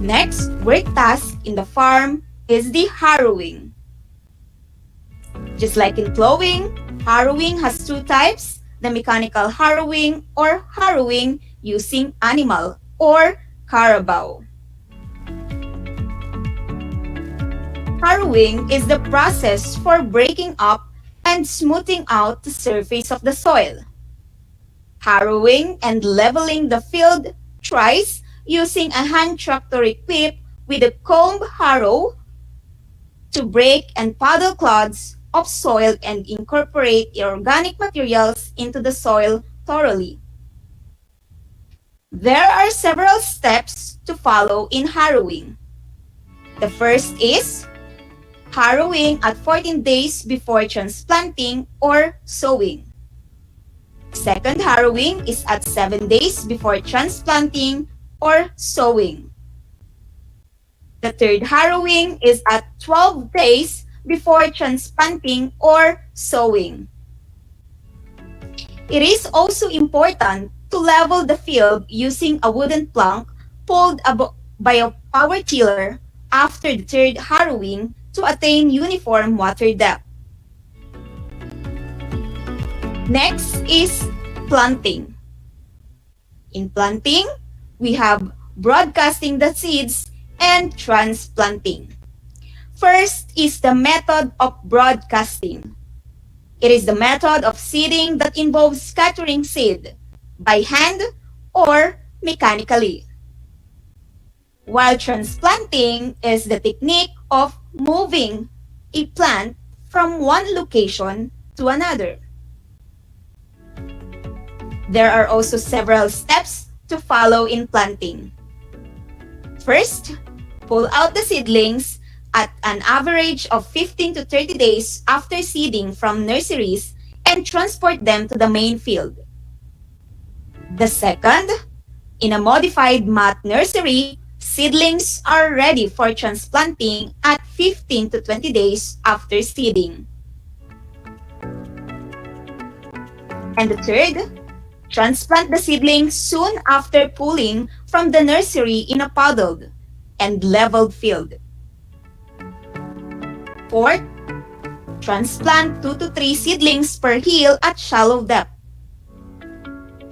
Next work task in the farm is the harrowing. Just like in plowing, harrowing has 2 types: the mechanical harrowing or harrowing using animal or carabao. Harrowing is the process for breaking up and smoothing out the surface of the soil. harrowing and leveling the field thrice using a hand tractor equipped with a comb harrow to break and puddle clods of soil and incorporate organic materials into the soil thoroughly. There are several steps to follow in harrowing. The first is harrowing at 14 days before transplanting or sowing. Second harrowing is at 7 days before transplanting or sowing. The third harrowing is at 12 days before transplanting or sowing. It is also important to level the field using a wooden plank pulled by a power tiller after the third harrowing to attain uniform water depth. Next is planting. In planting, we have broadcasting the seeds and transplanting. First is the method of broadcasting. It is the method of seeding that involves scattering seed by hand or mechanically. While transplanting is the technique of moving a plant from one location to another. There are also several steps to follow in planting. First, pull out the seedlings at an average of 15 to 30 days after seeding from nurseries and transport them to the main field. The second, in a modified mat nursery, seedlings are ready for transplanting at 15 to 20 days after seeding. And the third, transplant the seedlings soon after pulling from the nursery in a puddled and leveled field. Fourth, transplant 2 to 3 seedlings per hill at shallow depth.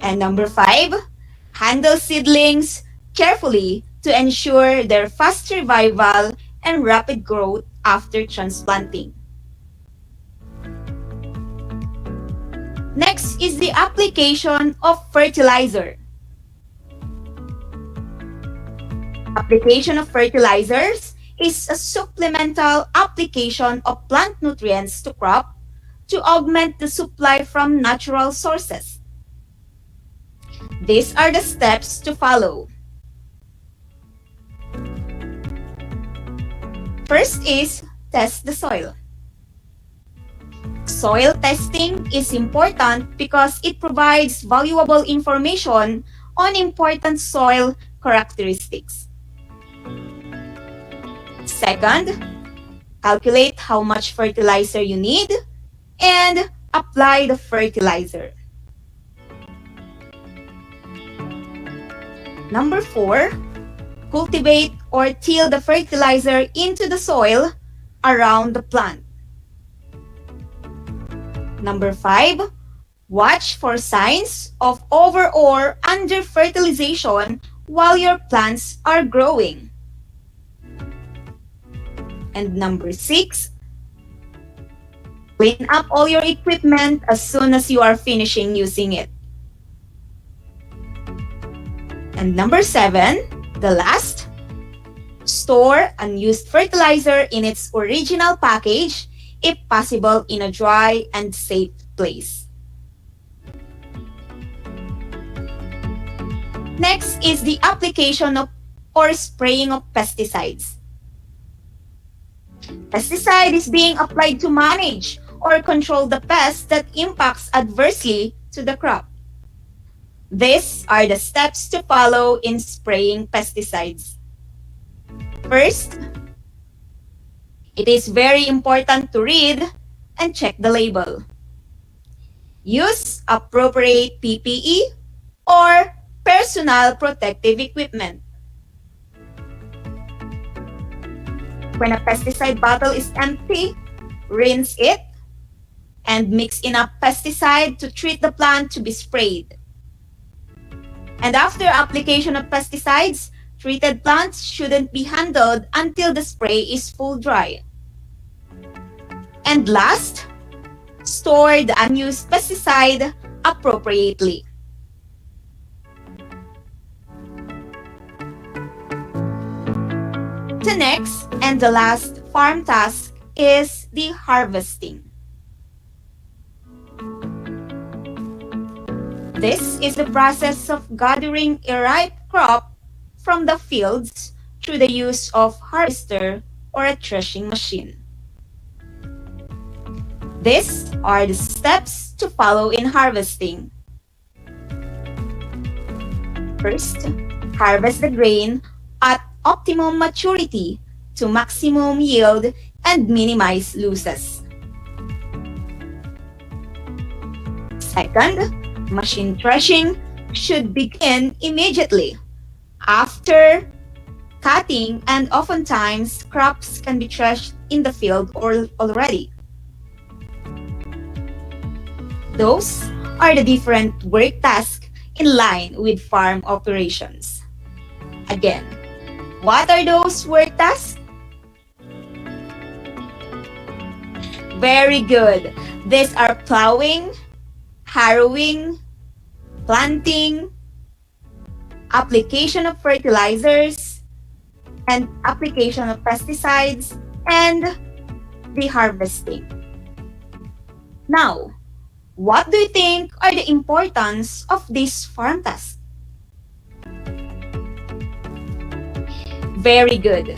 And number 5, handle seedlings carefully to ensure their fast revival and rapid growth after transplanting. Next is the application of fertilizer. Application of fertilizers is a supplemental application of plant nutrients to crop to augment the supply from natural sources. These are the steps to follow. First is test the soil. Soil testing is important because it provides valuable information on important soil characteristics. Second, calculate how much fertilizer you need and apply the fertilizer. Number 4, cultivate or till the fertilizer into the soil around the plant. Number 5, watch for signs of over or under fertilization while your plants are growing. And number 6, clean up all your equipment as soon as you are finishing using it. And number 7, the last, store unused fertilizer in its original package, if possible in a dry and safe place. Next is the application of or spraying of pesticides. Pesticide is being applied to manage or control the pest that impacts adversely to the crop. These are the steps to follow in spraying pesticides. First, it is very important to read and check the label. Use appropriate PPE or personal protective equipment. When a pesticide bottle is empty, rinse it and mix enough pesticide to treat the plant to be sprayed. And after application of pesticides, treated plants shouldn't be handled until the spray is full dry. And last, store the unused pesticide appropriately. The next and the last farm task is the harvesting. This is the process of gathering a ripe crop from the fields through the use of harvester or a threshing machine. These are the steps to follow in harvesting. First, harvest the grain at optimum maturity to maximum yield and minimize losses. Second, machine threshing should begin immediately after cutting, and oftentimes crops can be threshed in the field already. Those are the different work tasks in line with farm operations. Again, what are those work tasks? Very good. These are plowing, harrowing, planting, application of fertilizers, and application of pesticides, and the harvesting. Now, what do you think are the importance of this farm task? Very good.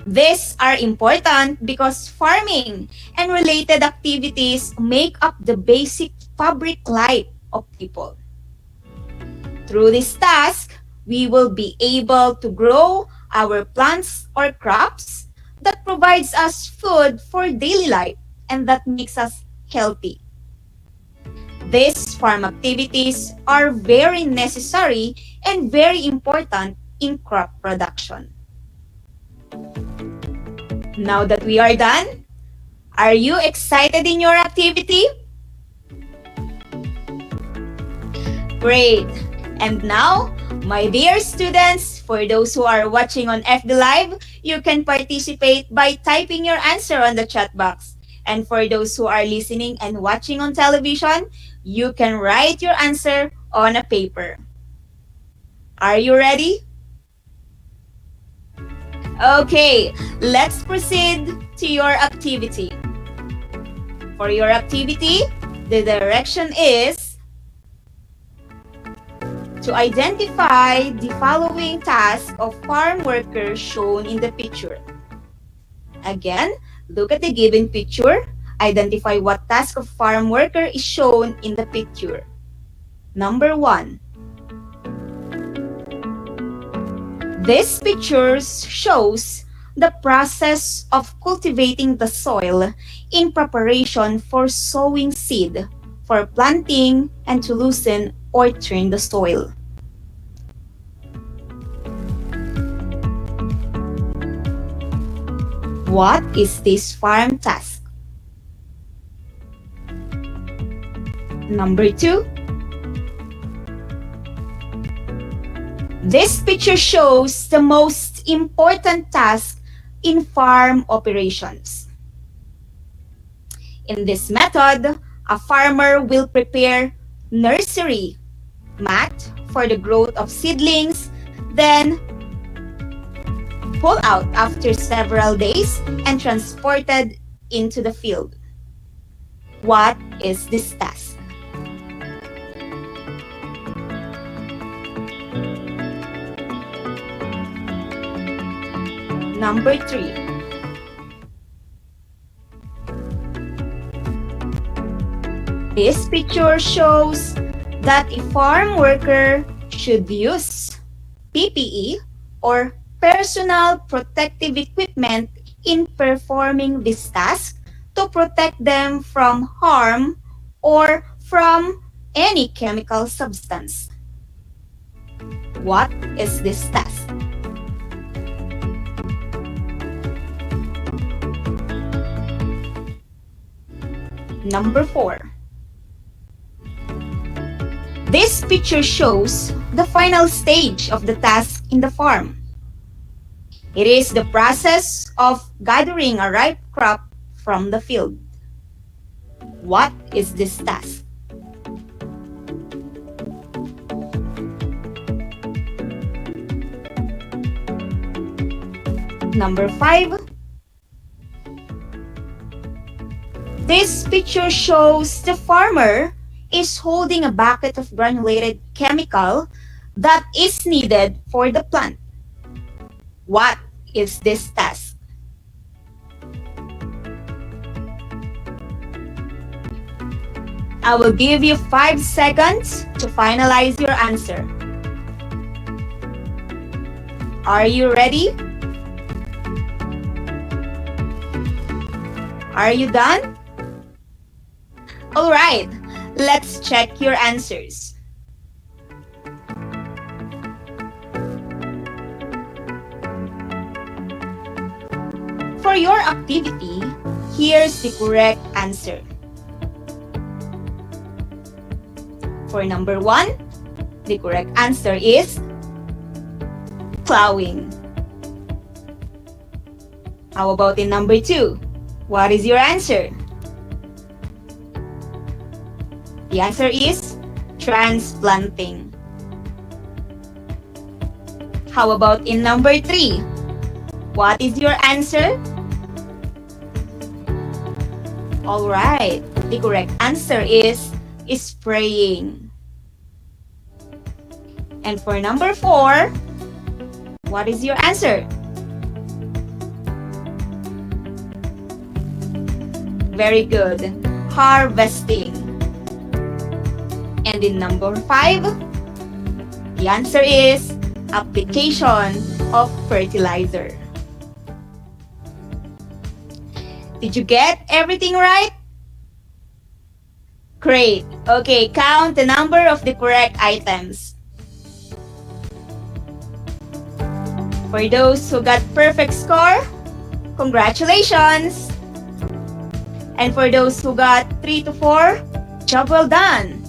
These are important because farming and related activities make up the basic fabric life of people. Through this task, we will be able to grow our plants or crops that provides us food for daily life and that makes us healthy. These farm activities are very necessary and very important in crop production. Now that we are done, are you excited in your activity? Great! And now, my dear students, for those who are watching on FB Live, you can participate by typing your answer on the chat box. And for those who are listening and watching on television, you can write your answer on a paper. Are you ready? Okay, let's proceed to your activity. For your activity, the direction is to identify the following task of farm workers shown in the picture. Again, look at the given picture. Identify what task of farm worker is shown in the picture. Number 1. This picture shows the process of cultivating the soil in preparation for sowing seed, for planting, and to loosen or turn the soil. What is this farm task? Number 2. This picture shows the most important task in farm operations. In this method, a farmer will prepare nursery mat for the growth of seedlings, then pull out after several days and transported into the field. What is this task? Number 3. This picture shows that a farm worker should use PPE or personal protective equipment in performing this task to protect them from harm or from any chemical substance. What is this task? Number 4. This picture shows the final stage of the task in the farm. It is the process of gathering a ripe crop from the field. What is this task? Number 5. This picture shows the farmer is holding a bucket of granulated chemical that is needed for the plant. What is this task? I will give you 5 seconds to finalize your answer. Are you ready? Are you done? All right, let's check your answers. For your activity, here's the correct answer. For number 1, the correct answer is plowing. How about in number 2? What is your answer? The answer is transplanting. How about in number 3? What is your answer? All right, the correct answer is spraying. And for number 4, what is your answer? Very good. Harvesting. And in number 5, the answer is application of fertilizer. Did you get everything right? Great. Okay, count the number of the correct items. For those who got perfect score, congratulations! And for those who got 3 to 4, job well done!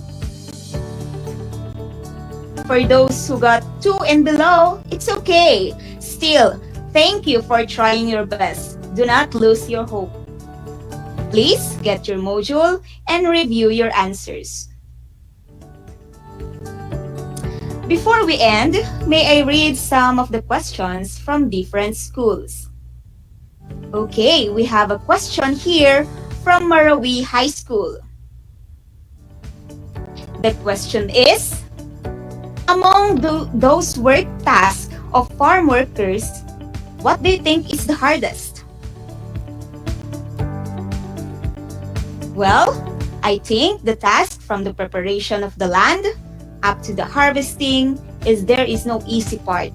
For those who got 2 and below, it's okay. Still, thank you for trying your best. Do not lose your hope. Please get your module and review your answers. Before we end, may I read some of the questions from different schools. Okay, we have a question here from Marawi High School. The question is, among those work tasks of farm workers, what do you think is the hardest? Well, I think the task from the preparation of the land up to the harvesting there is no easy part.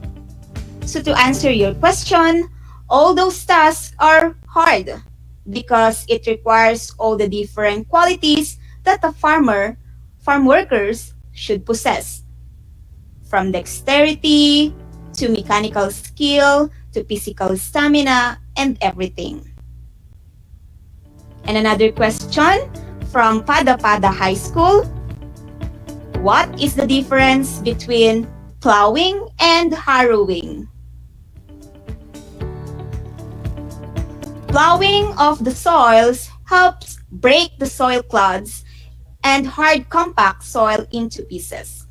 So to answer your question, all those tasks are hard because it requires all the different qualities that a farm workers should possess. From dexterity, to mechanical skill, to physical stamina, and everything. And another question from Pada Pada High School. What is the difference between plowing and harrowing? Plowing of the soils helps break the soil clods and hard compact soil into pieces,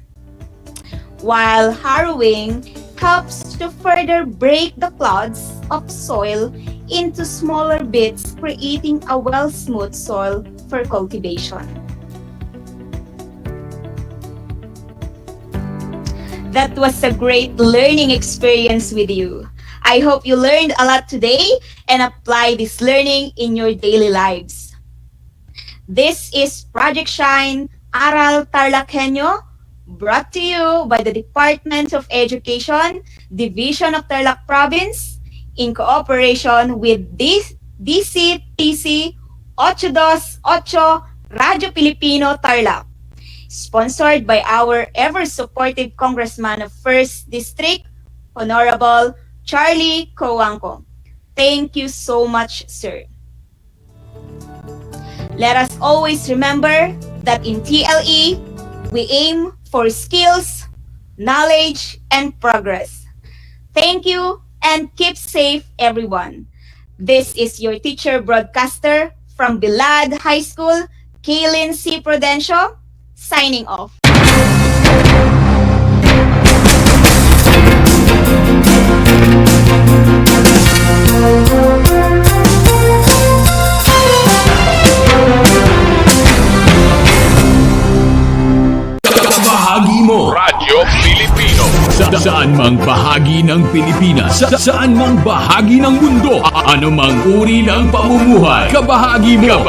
while harrowing helps to further break the clods of soil into smaller bits, creating a well-smoothed soil for cultivation. That was a great learning experience with you. I hope you learned a lot today and apply this learning in your daily lives. This is Project Shine Aral TarlakHenyo, brought to you by the Department of Education, Division of Tarlac Province, in cooperation with DCTC 828 Radyo Pilipino Tarlac, sponsored by our ever-supportive Congressman of 1st District, Honorable Charlie Coangco. Thank you so much, sir. Let us always remember that in TLE, we aim for skills, knowledge, and progress. Thank you and keep safe, everyone. This is your teacher broadcaster from Bilad High School, Kaylin C. Prudencio, signing off. Bahagi mo Radyo Pilipino saan mang bahagi ng Pilipinas, saan mang bahagi ng mundo, anumang uri ng pamumuhay, kabahagi mo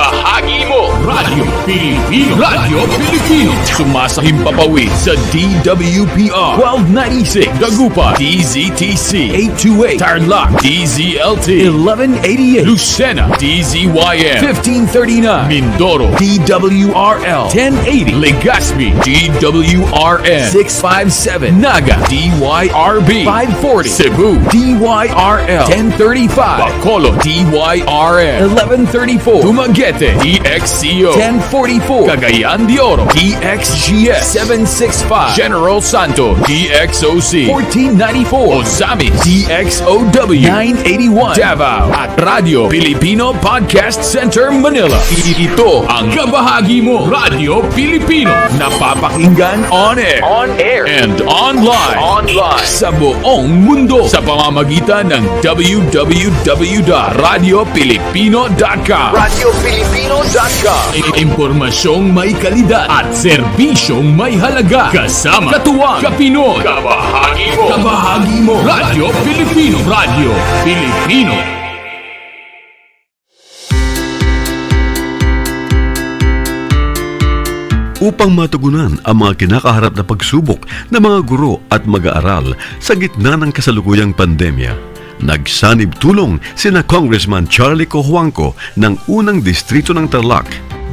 Radyo Pilipino, Radyo Pilipino, sumasahimpapawid sa DWPR 1296 Dagupan, DZTC 828 Tarlac, DZLT 1188 Lucena, DZYM 1539 Mindoro, DWRL 1080 Legazpi, DWRN 657 Naga, DYRB 540 Cebu, DYRL 1035 Bacolod, DYRN 1134 Dumaguete, DXCO 1044 Cagayan de Oro, DXGS 765 General Santo, DXOC 1494 Ozami, DXOW 981 Davao at Radio Filipino Podcast Center Manila. Ito ang kabahagi mo Radyo Pilipino, napapakinggan on air and online sa buong mundo sa pamamagitan ng www.radiopilipino.com. Impormasyong may kalidad at serbisyong may halaga, kasama katuwang kapinoy. Kabahagi mo Radyo Pilipino, Radyo Pilipino. Upang matugunan ang mga kinakaharap na pagsubok ng mga guro at mag-aaral sa gitna ng kasalukuyang pandemya, nagsanib tulong sina Congressman Charlie Cojuangco ng unang distrito ng Tarlac,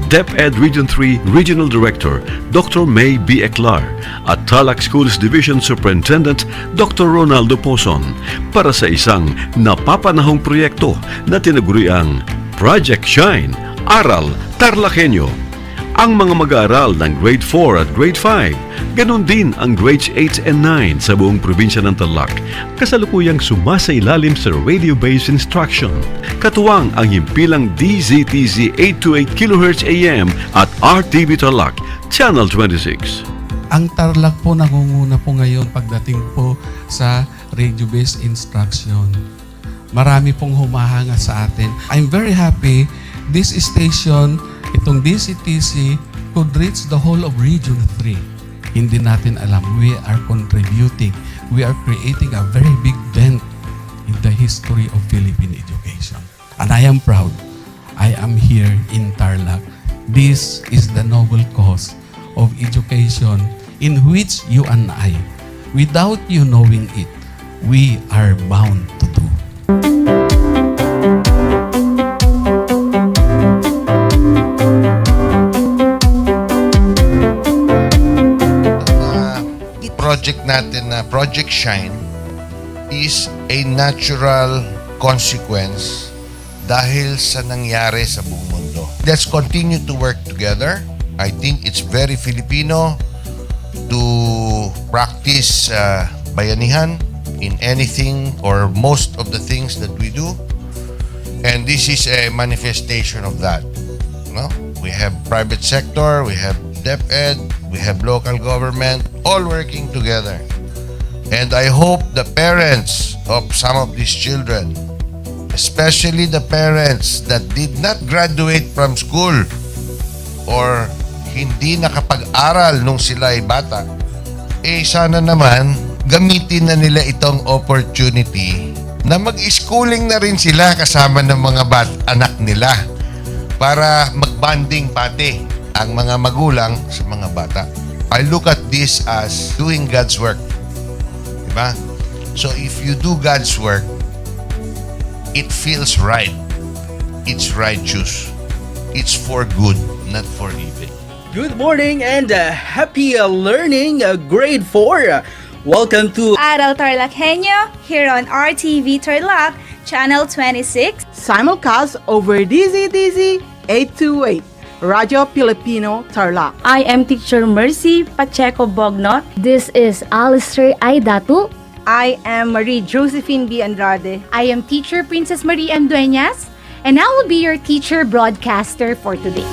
DEPED Region 3 Regional Director Dr. May B. Eclar at Tarlac Schools Division Superintendent Dr. Ronaldo Pozon para sa isang napapanahong proyekto na tinaguriang Project Shine, Aral TarlakHenyo. Ang mga mag-aaral ng Grade 4 at Grade 5, ganon din ang Grades 8 and 9 sa buong probinsya ng Tarlac, kasalukuyang sumasailalim sa radio-based instruction. Katuwang ang himpilang DZTC 828 kHz AM at RTV Tarlac, Channel 26. Ang Tarlac po nangunguna po ngayon pagdating po sa radio-based instruction. Marami pong humahanga sa atin. I'm very happy this station, itong DCTC, could reach the whole of Region 3. Hindi natin alam, we are contributing. We are creating a very big dent in the history of Philippine education. And I am proud. I am here in Tarlac. This is the noble cause of education in which you and I, without you knowing it, we are bound to do. Project natin na Project Shine is a natural consequence dahil sa nangyari sa buong mundo. Let's continue to work together. I think it's very Filipino to practice bayanihan in anything or most of the things that we do. And this is a manifestation of that. No? We have private sector, we have DEPED, we have local government, all working together. And I hope the parents of some of these children, especially the parents that did not graduate from school or hindi nakapag-aral nung sila ay bata, sana naman gamitin na nila itong opportunity na mag-schooling na rin sila kasama ng mga anak nila para mag-bonding pati ang mga magulang sa mga bata. I look at this as doing God's work. Diba? So if you do God's work, it feels right. It's righteous. It's for good, not for evil. Good morning and happy learning, grade 4. Welcome to Aral TarlakHenyo here on RTV Tarlac, Channel 26. Simulcast over DZTZ 828. Radio Filipino Tarlac. I am Teacher Mercy Pacheco Bognot. This is Alistair Aidatu. I am Marie Josephine B. Andrade. I am Teacher Princess Marie M. Dueñas, and I will be your teacher broadcaster for today.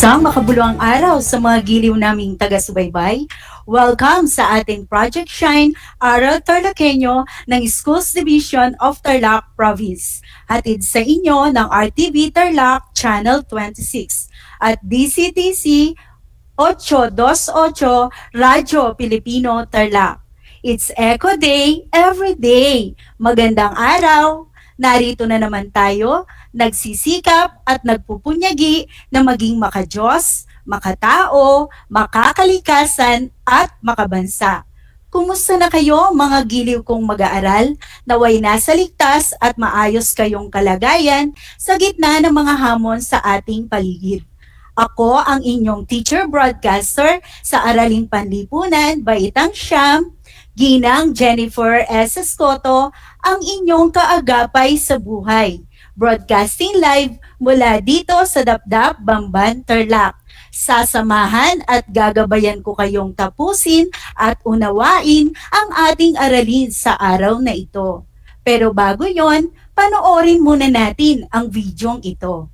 Isang makabuluhang araw sa mga giliw naming taga-subaybay. Welcome sa ating Project Shine Aral TarlakHenyo ng Schools Division of Tarlac Province. Hatid sa inyo ng RTV Tarlac Channel 26 at DCTC 828 Radyo Pilipino Tarlac. It's Eco Day every day. Magandang araw! Narito na naman tayo, nagsisikap at nagpupunyagi na maging makadiyos, makatao, makakalikasan at makabansa. Kumusta na kayo mga giliw kong mag-aaral? Naway nasa ligtas at maayos kayong kalagayan sa gitna ng mga hamon sa ating paligid. Ako ang inyong teacher broadcaster sa Araling Panlipunan, Baitang Siyam, Ginang Jennifer S. Escoto, ang inyong kaagapay sa buhay. Broadcasting live mula dito sa DEPED, Bamban, Tarlac. Sasamahan at gagabayan ko kayong tapusin at unawain ang ating aralin sa araw na ito. Pero bago yon, panoorin muna natin ang videong ito.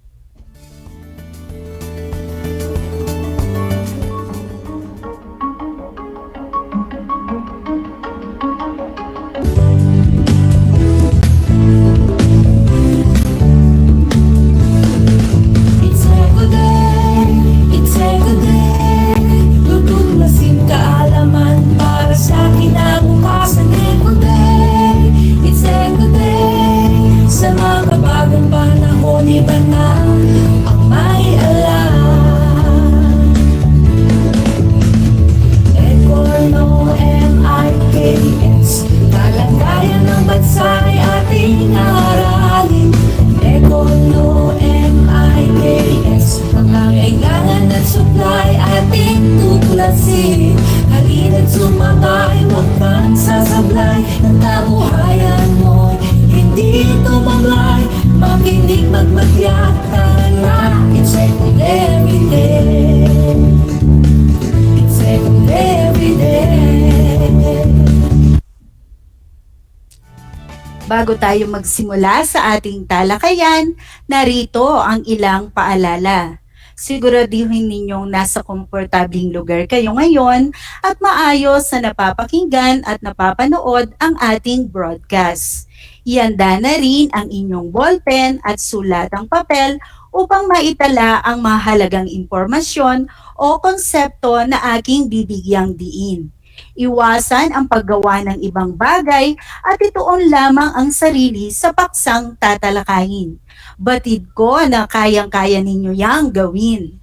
Bago tayo magsimula sa ating talakayan, narito ang ilang paalala. Siguraduhin ninyong nasa komportabling lugar kayo ngayon at maayos na napapakinggan at napapanood ang ating broadcast. Ihanda na rin ang inyong ballpen at sulatang papel upang maitala ang mahalagang impormasyon o konsepto na aking bibigyang diin. Iwasan ang paggawa ng ibang bagay at ituon lamang ang sarili sa paksang tatalakayin. Batid ko na kayang-kaya ninyo yang gawin.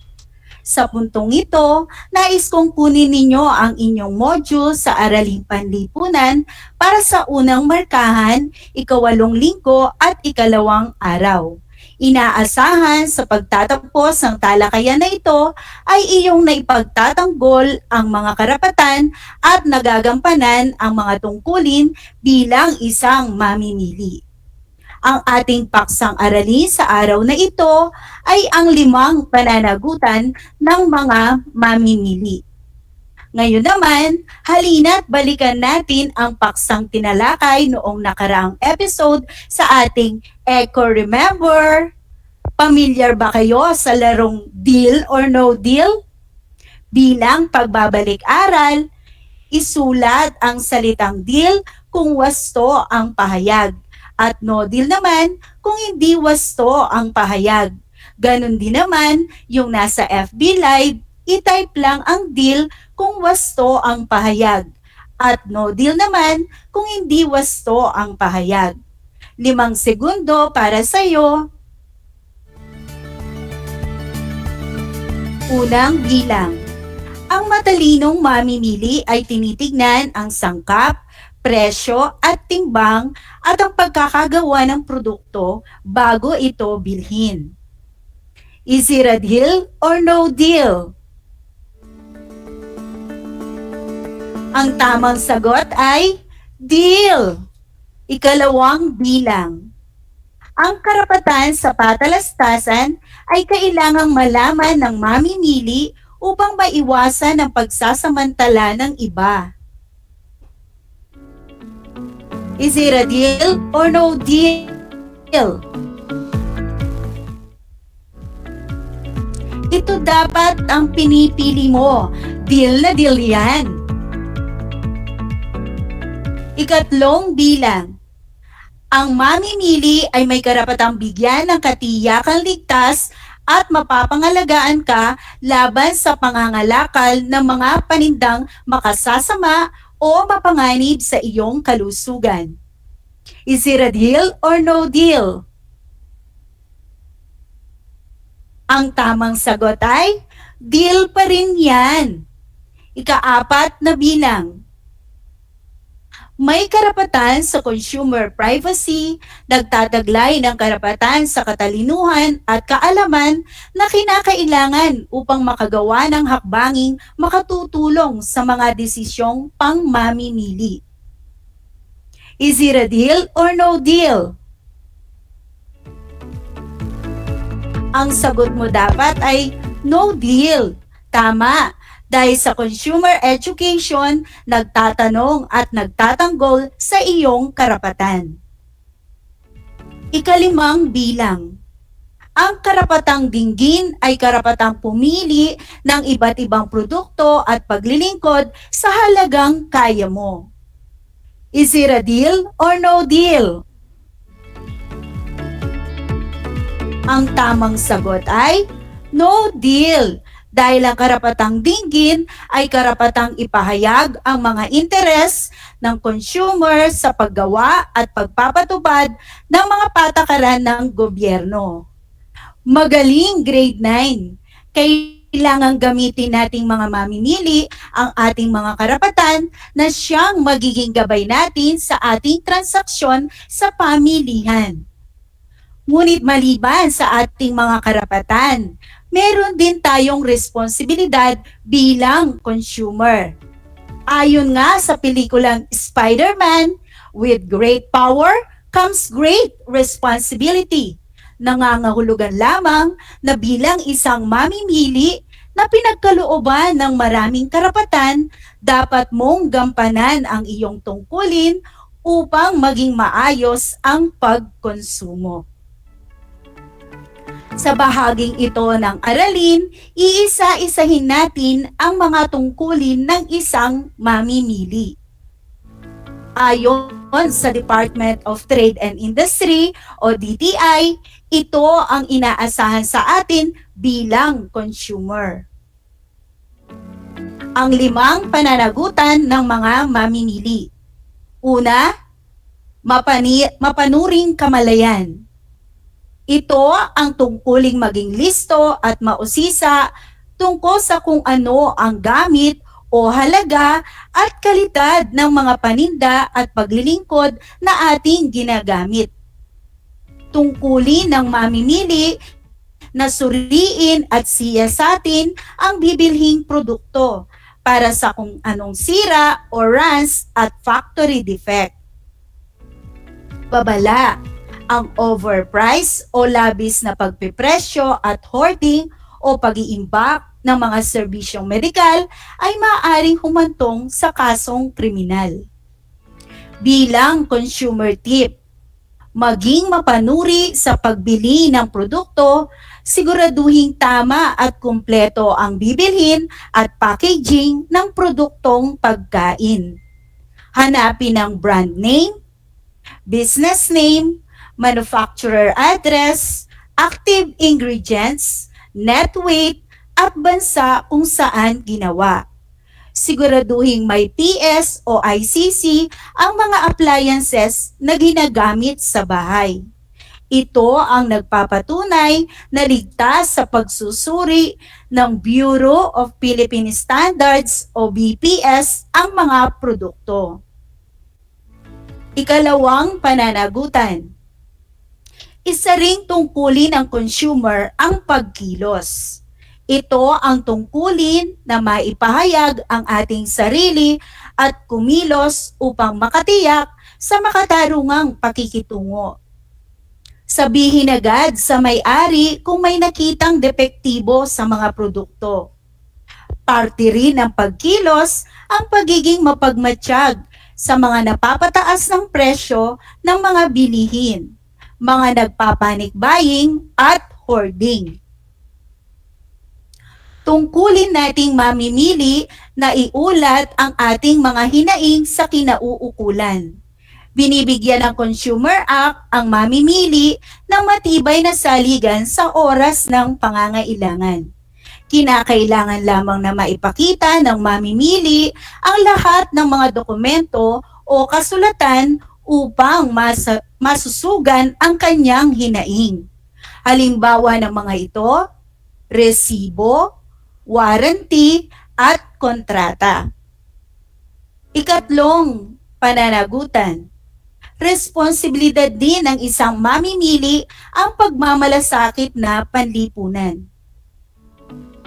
Sa puntong ito, nais kong kunin ninyo ang inyong module sa Araling Panlipunan para sa unang markahan, 8 linggo at 2 araw. Inaasahan sa pagtatapos ng talakayan na ito ay iyong naipagtatanggol ang mga karapatan at nagagampanan ang mga tungkulin bilang isang mamimili. Ang ating paksang aralin sa araw na ito ay ang 5 pananagutan ng mga mamimili. Ngayon naman, halina't balikan natin ang paksang tinalakay noong nakaraang episode sa ating Eco Remember. Pamilyar ba kayo sa larong Deal or No Deal? Bilang pagbabalik-aral, isulat ang salitang deal kung wasto ang pahayag at no deal naman kung hindi wasto ang pahayag. Ganon din naman yung nasa FB Live, i-type lang ang deal kung wasto ang pahayag at no deal naman kung hindi wasto ang pahayag. 5 segundo para sa iyo. Unang bilang. Ang matalinong mamimili ay tinitignan ang sangkap, presyo at timbang at ang pagkakagawa ng produkto bago ito bilhin. Is it a deal or no deal? Ang tamang sagot ay deal. 2 bilang. Ang karapatan sa patalastasan ay kailangang malaman ng mamimili upang maiwasan ang pagsasamantala ng iba. Is it a deal or no deal? Ito dapat ang pinipili mo? Deal na deal yan. Ikatlong bilang. Ang mamimili ay may karapatang bigyan ng katiyakang ligtas at mapapangalagaan ka laban sa pangangalakal ng mga panindang makasasama o mapanganib sa iyong kalusugan. Is it a deal or no deal? Ang tamang sagot ay, deal pa rin yan. Ikaapat na bilang. May karapatan sa consumer privacy, nagtataglay ng karapatan sa katalinuhan at kaalaman na kinakailangan upang makagawa ng hakbanging makatutulong sa mga desisyong pangmamimili. Is it a deal or no deal? Ang sagot mo dapat ay no deal. Tama. Dahil sa consumer education, nagtatanong at nagtatanggol sa iyong karapatan. Ikalimang bilang. Ang karapatang dinggin ay karapatang pumili ng iba't ibang produkto at paglilingkod sa halagang kaya mo. Is it a deal or no deal? Ang tamang sagot ay no deal. Dahil ang karapatang dinggin ay karapatang ipahayag ang mga interes ng consumer sa paggawa at pagpapatupad ng mga patakaran ng gobyerno. Magaling grade 9. Kailangang gamitin nating mga mamimili ang ating mga karapatan na siyang magiging gabay natin sa ating transaksyon sa pamilihan. Ngunit maliban sa ating mga karapatan, meron din tayong responsibilidad bilang consumer. Ayon nga sa pelikulang Spider-Man, with great power comes great responsibility. Nangangahulugan lamang na bilang isang mamimili na pinagkalooban ng maraming karapatan, dapat mong gampanan ang iyong tungkulin upang maging maayos ang pagkonsumo. Sa bahaging ito ng aralin, iisa-isahin natin ang mga tungkulin ng isang mamimili. Ayon sa Department of Trade and Industry o DTI, ito ang inaasahan sa atin bilang consumer. Ang 5 pananagutan ng mga mamimili. Una, mapanuring kamalayan. Ito ang tungkuling maging listo at mausisa tungkol sa kung ano ang gamit o halaga at kalidad ng mga paninda at paglilingkod na ating ginagamit. Tungkulin ng mamimili na suriin at siyasatin ang bibilhing produkto para sa kung anong sira o runs at factory defect. Babala. Ang overprice o labis na pagpipresyo at hoarding o pag-iimbak ng mga serbisyong medikal ay maaaring humantong sa kasong kriminal. Bilang consumer tip, maging mapanuri sa pagbili ng produkto, siguraduhing tama at kumpleto ang bibilhin at packaging ng produktong pagkain. Hanapin ang brand name, business name, manufacturer address, active ingredients, net weight, at bansa kung saan ginawa. Siguraduhing may PS o ICC ang mga appliances na ginagamit sa bahay. Ito ang nagpapatunay na ligtas sa pagsusuri ng Bureau of Philippine Standards o BPS ang mga produkto. Ikalawang pananagutan. Isa ring tungkulin ng consumer ang pagkilos. Ito ang tungkulin na maipahayag ang ating sarili at kumilos upang makatiyak sa makatarungang pakikitungo. Sabihin agad sa may-ari kung may nakitang depektibo sa mga produkto. Parte rin ng pagkilos ang pagiging mapagmatsyag sa mga napapataas ng presyo ng mga bilihin, mga nagpapanic buying at hoarding. Tungkulin nating mamimili na iulat ang ating mga hinaing sa kinauukulan. Binibigyan ng Consumer Act ang mamimili ng matibay na saligan sa oras ng pangangailangan. Kinakailangan lamang na maipakita ng mamimili ang lahat ng mga dokumento o kasulatan upang masusugan ang kanyang hinaing. Halimbawa ng mga ito, resibo, warranty, at kontrata. Ikatlong pananagutan. Responsibilidad din ng isang mamimili ang pagmamalasakit na panlipunan.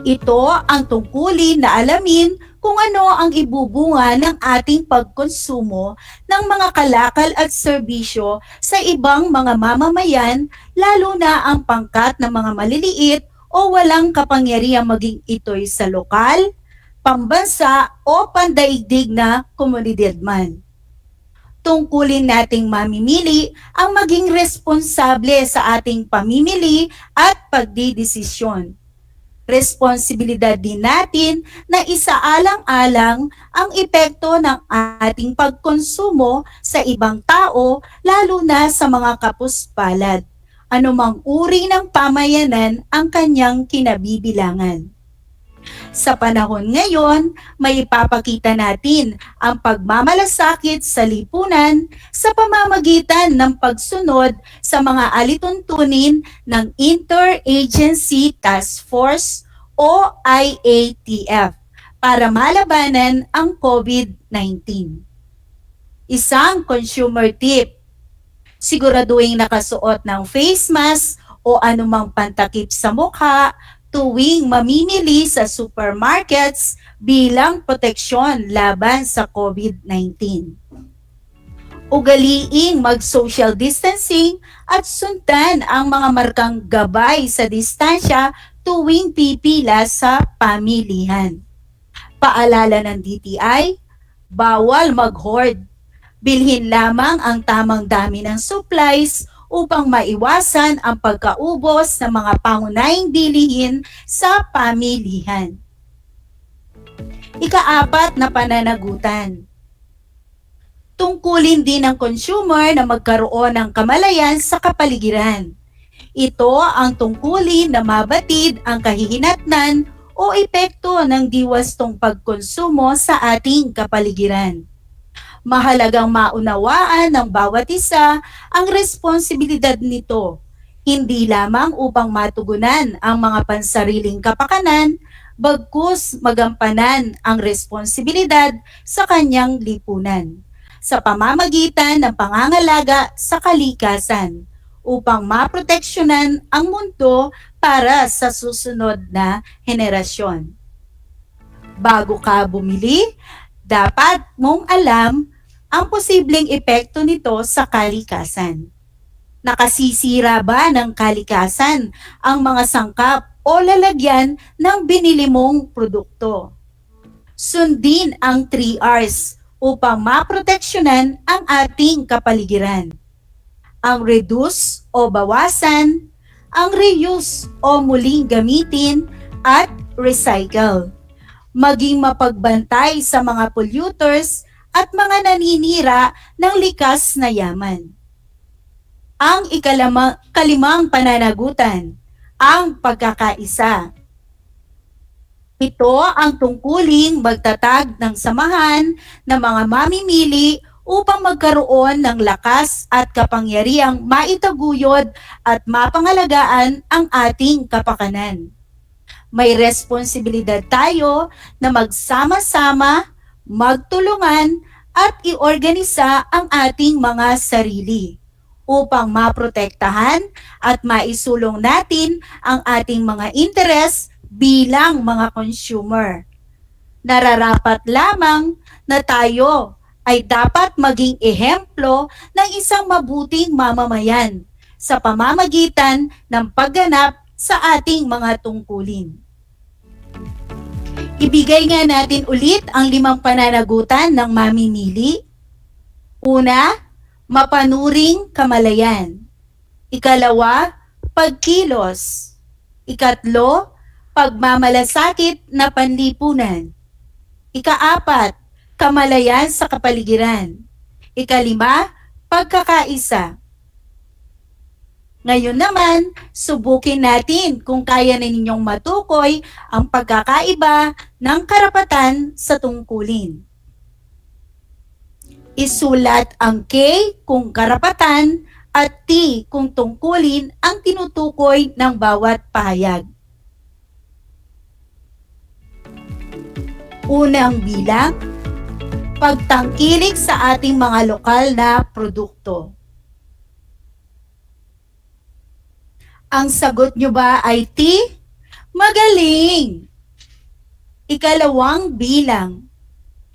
Ito ang tungkulin na alamin kung ano ang ibubunga ng ating pagkonsumo ng mga kalakal at serbisyo sa ibang mga mamamayan, lalo na ang pangkat ng mga maliliit o walang kapangyarihang maging ito'y sa lokal, pambansa o pandaigdig na komunidad man. Tungkulin nating mamimili ang maging responsable sa ating pamimili at pagdidesisyon. Responsibilidad din natin na isaalang-alang ang epekto ng ating pagkonsumo sa ibang tao, lalo na sa mga kapuspalad. Anumang uri ng pamayanan ang kanyang kinabibilangan. Sa panahon ngayon, may ipapakita natin ang pagmamalasakit sa lipunan sa pamamagitan ng pagsunod sa mga alituntunin ng Interagency Task Force o IATF para malabanan ang COVID-19. Isang consumer tip: siguraduhin nakasuot ng face mask o anumang pantakip sa mukha tuwing mamimili sa supermarkets bilang proteksyon laban sa COVID-19. Ugaliing mag-social distancing at sundan ang mga markang gabay sa distansya tuwing pipila sa pamilihan. Paalala ng DTI, bawal mag-hoard. Bilhin lamang ang tamang dami ng supplies upang maiwasan ang pagkaubos ng mga pangunahing bilihin sa pamilihan. Ika-4 na pananagutan. Tungkulin din ng consumer na magkaroon ng kamalayan sa kapaligiran. Ito ang tungkulin na mabatid ang kahihinatnan o epekto ng diwastong pagkonsumo sa ating kapaligiran. Mahalagang maunawaan ng bawat isa ang responsibilidad nito, hindi lamang upang matugunan ang mga pansariling kapakanan, bagkus magampanan ang responsibilidad sa kanyang lipunan, sa pamamagitan ng pangangalaga sa kalikasan, upang maproteksyonan ang mundo para sa susunod na henerasyon. Bago ka bumili, dapat mong alam ang posibleng epekto nito sa kalikasan. Nakasisira ba ng kalikasan ang mga sangkap o lalagyan ng binili mong produkto? Sundin ang 3 R's upang maproteksyonan ang ating kapaligiran. Ang reduce o bawasan, ang reuse o muling gamitin, at recycle. Maging mapagbantay sa mga polluters at mga naninira ng likas na yaman. Ang kalimang pananagutan, ang pagkakaisa. Ito ang tungkuling magtatag ng samahan ng mga mamimili upang magkaroon ng lakas at kapangyarihang maitaguyod at mapangalagaan ang ating kapakanan. May responsibilidad tayo na magsama-sama, magtulungan at iorganisa ang ating mga sarili upang maprotektahan at maisulong natin ang ating mga interes bilang mga consumer. Nararapat lamang na tayo ay dapat maging ehemplo ng isang mabuting mamamayan sa pamamagitan ng pagganap sa ating mga tungkulin. Ibigay nga natin ulit ang 5 pananagutan ng mamimili. Una, mapanuring kamalayan. Ikalawa, pagkilos. Ikatlo, pagmamalasakit na panlipunan. Ika-4, kamalayan sa kapaligiran. Ika-5, pagkakaisa. Ngayon naman, subukin natin kung kaya na ninyong matukoy ang pagkakaiba ng karapatan sa tungkulin. Isulat ang K kung karapatan at T kung tungkulin ang tinutukoy ng bawat pahayag. Unang bilang, pagtangkilik sa ating mga lokal na produkto. Ang sagot nyo ba ay T? Magaling! Ikalawang bilang,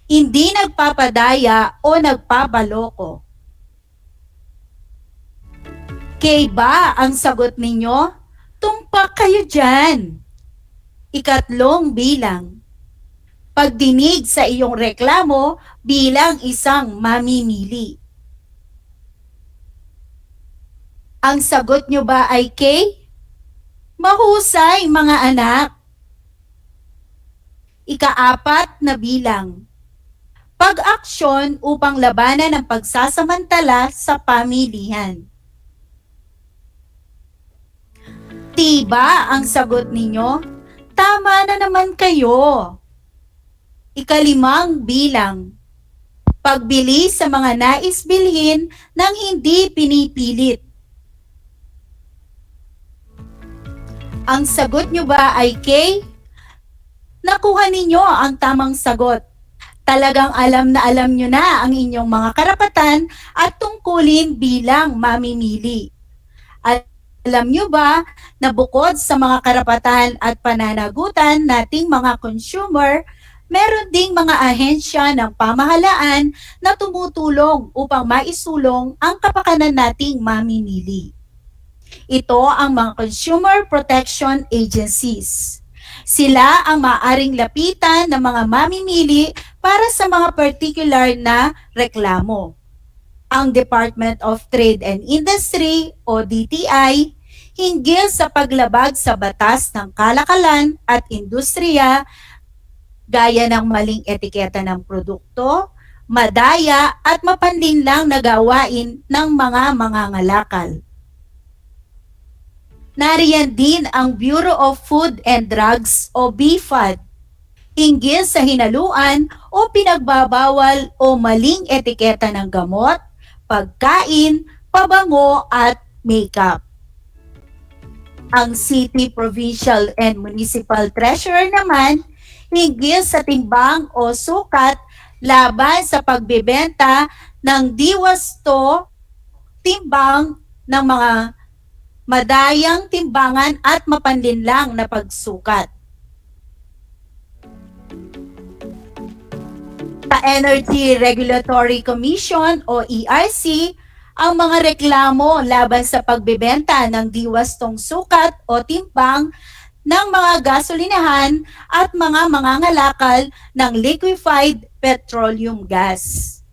hindi nagpapadaya o nagpabaloko. K ba ang sagot ninyo? Tumpak kayo dyan! Ikatlong bilang, pagdinig sa iyong reklamo bilang isang mamimili. Ang sagot nyo ba ay K? Mahusay, mga anak. Ika-4 na bilang, pag-aksyon upang labanan ang pagsasamantala sa pamilihan. T ba ang sagot ninyo? Tama na naman kayo. Ika-5 bilang, pagbili sa mga nais bilhin nang hindi pinipilit. Ang sagot nyo ba ay K? Nakuha ninyo ang tamang sagot. Talagang alam na alam nyo na ang inyong mga karapatan at tungkulin bilang mamimili. At alam nyo ba na bukod sa mga karapatan at pananagutan nating mga consumer, meron ding mga ahensya ng pamahalaan na tumutulong upang maisulong ang kapakanan nating mamimili. Ito ang mga Consumer Protection Agencies. Sila ang maaaring lapitan ng mga mamimili para sa mga particular na reklamo. Ang Department of Trade and Industry o DTI hinggil sa paglabag sa batas ng kalakalan at industriya gaya ng maling etiketa ng produkto, madaya at mapanlinlang na gawain ng mga mangangalakal. Nariyan din ang Bureau of Food and Drugs o BFAD, hinggil sa hinaluan o pinagbabawal o maling etiketa ng gamot, pagkain, pabango at makeup. Ang City, Provincial and Municipal Treasurer naman, hinggil sa timbang o sukat laban sa pagbebenta ng DEPED, timbang ng mga madayang timbangan at mapanlinlang na pagsukat. Sa Energy Regulatory Commission o ERC, ang mga reklamo laban sa pagbebenta ng diwastong sukat o timbang ng mga gasolinahan at mga mangangalakal ng liquefied petroleum gas.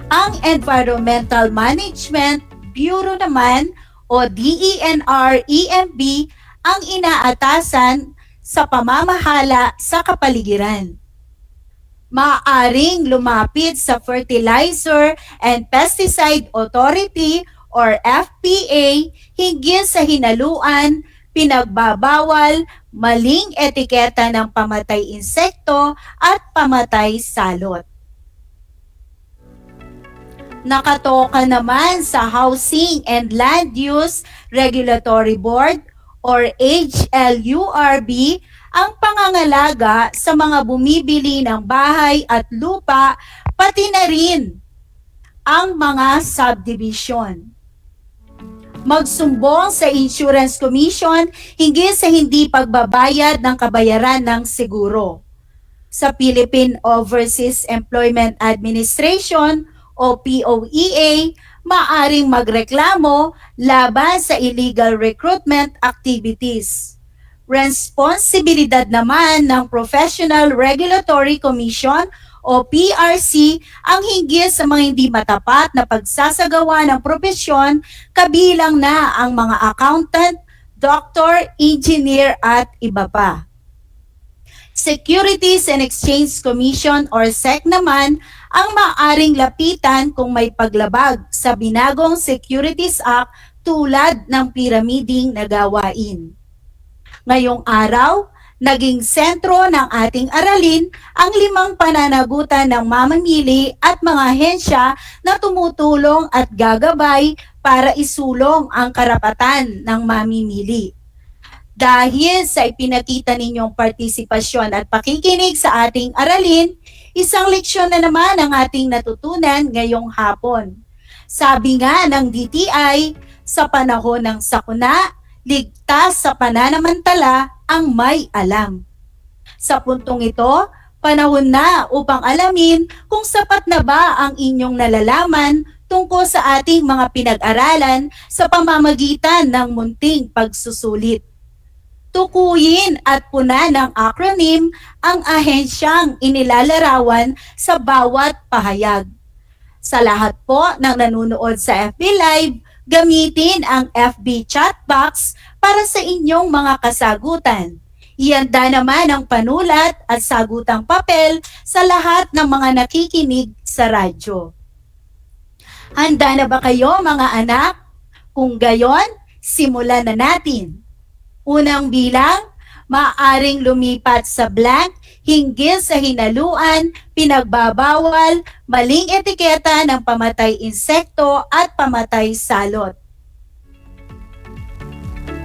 Ang Environmental Management Bureau naman o DENR-EMB ang inaatasan sa pamamahala sa kapaligiran. Maaaring lumapit sa Fertilizer and Pesticide Authority or FPA hinggil sa hinaluan, pinagbabawal, maling etiketa ng pamatay insekto at pamatay salot. Nakatoka naman sa Housing and Land Use Regulatory Board or HLURB ang pangangalaga sa mga bumibili ng bahay at lupa, pati na rin ang mga subdivision. Magsumbong sa Insurance Commission hinggil sa hindi pagbabayad ng kabayaran ng seguro. Sa Philippine Overseas Employment Administration o POEA, maaring magreklamo laban sa illegal recruitment activities. Responsibilidad naman ng Professional Regulatory Commission o PRC ang hinggil sa mga hindi matapat na pagsasagawa ng propesyon, kabilang na ang mga accountant, doctor, engineer at iba pa. Securities and Exchange Commission or SEC naman ang maaaring lapitan kung may paglabag sa binagong Securities Act tulad ng piramiding na gawain. Ngayong araw, naging sentro ng ating aralin ang 5 pananagutan ng mamamili at mga ahensya na tumutulong at gagabay para isulong ang karapatan ng mamimili. Dahil sa ipinakita ninyong partisipasyon at pakikinig sa ating aralin, isang leksyon na naman ang ating natutunan ngayong hapon. Sabi nga ng DTI, sa panahon ng sakuna, ligtas sa pananamantala ang may alam. Sa puntong ito, panahon na upang alamin kung sapat na ba ang inyong nalalaman tungkol sa ating mga pinag-aralan sa pamamagitan ng munting pagsusulit. Tukuyin at puna ng acronym ang ahensyang inilalarawan sa bawat pahayag. Sa lahat po ng nanonood sa FB Live, gamitin ang FB chat box para sa inyong mga kasagutan. Ihanda naman ang panulat at sagutang papel sa lahat ng mga nakikinig sa radyo. Handa na ba kayo mga anak? Kung gayon, simulan na natin. Unang bilang, maaaring lumipat sa blank, hinggil sa hinaluan, pinagbabawal, maling etiketa ng pamatay insekto at pamatay salot.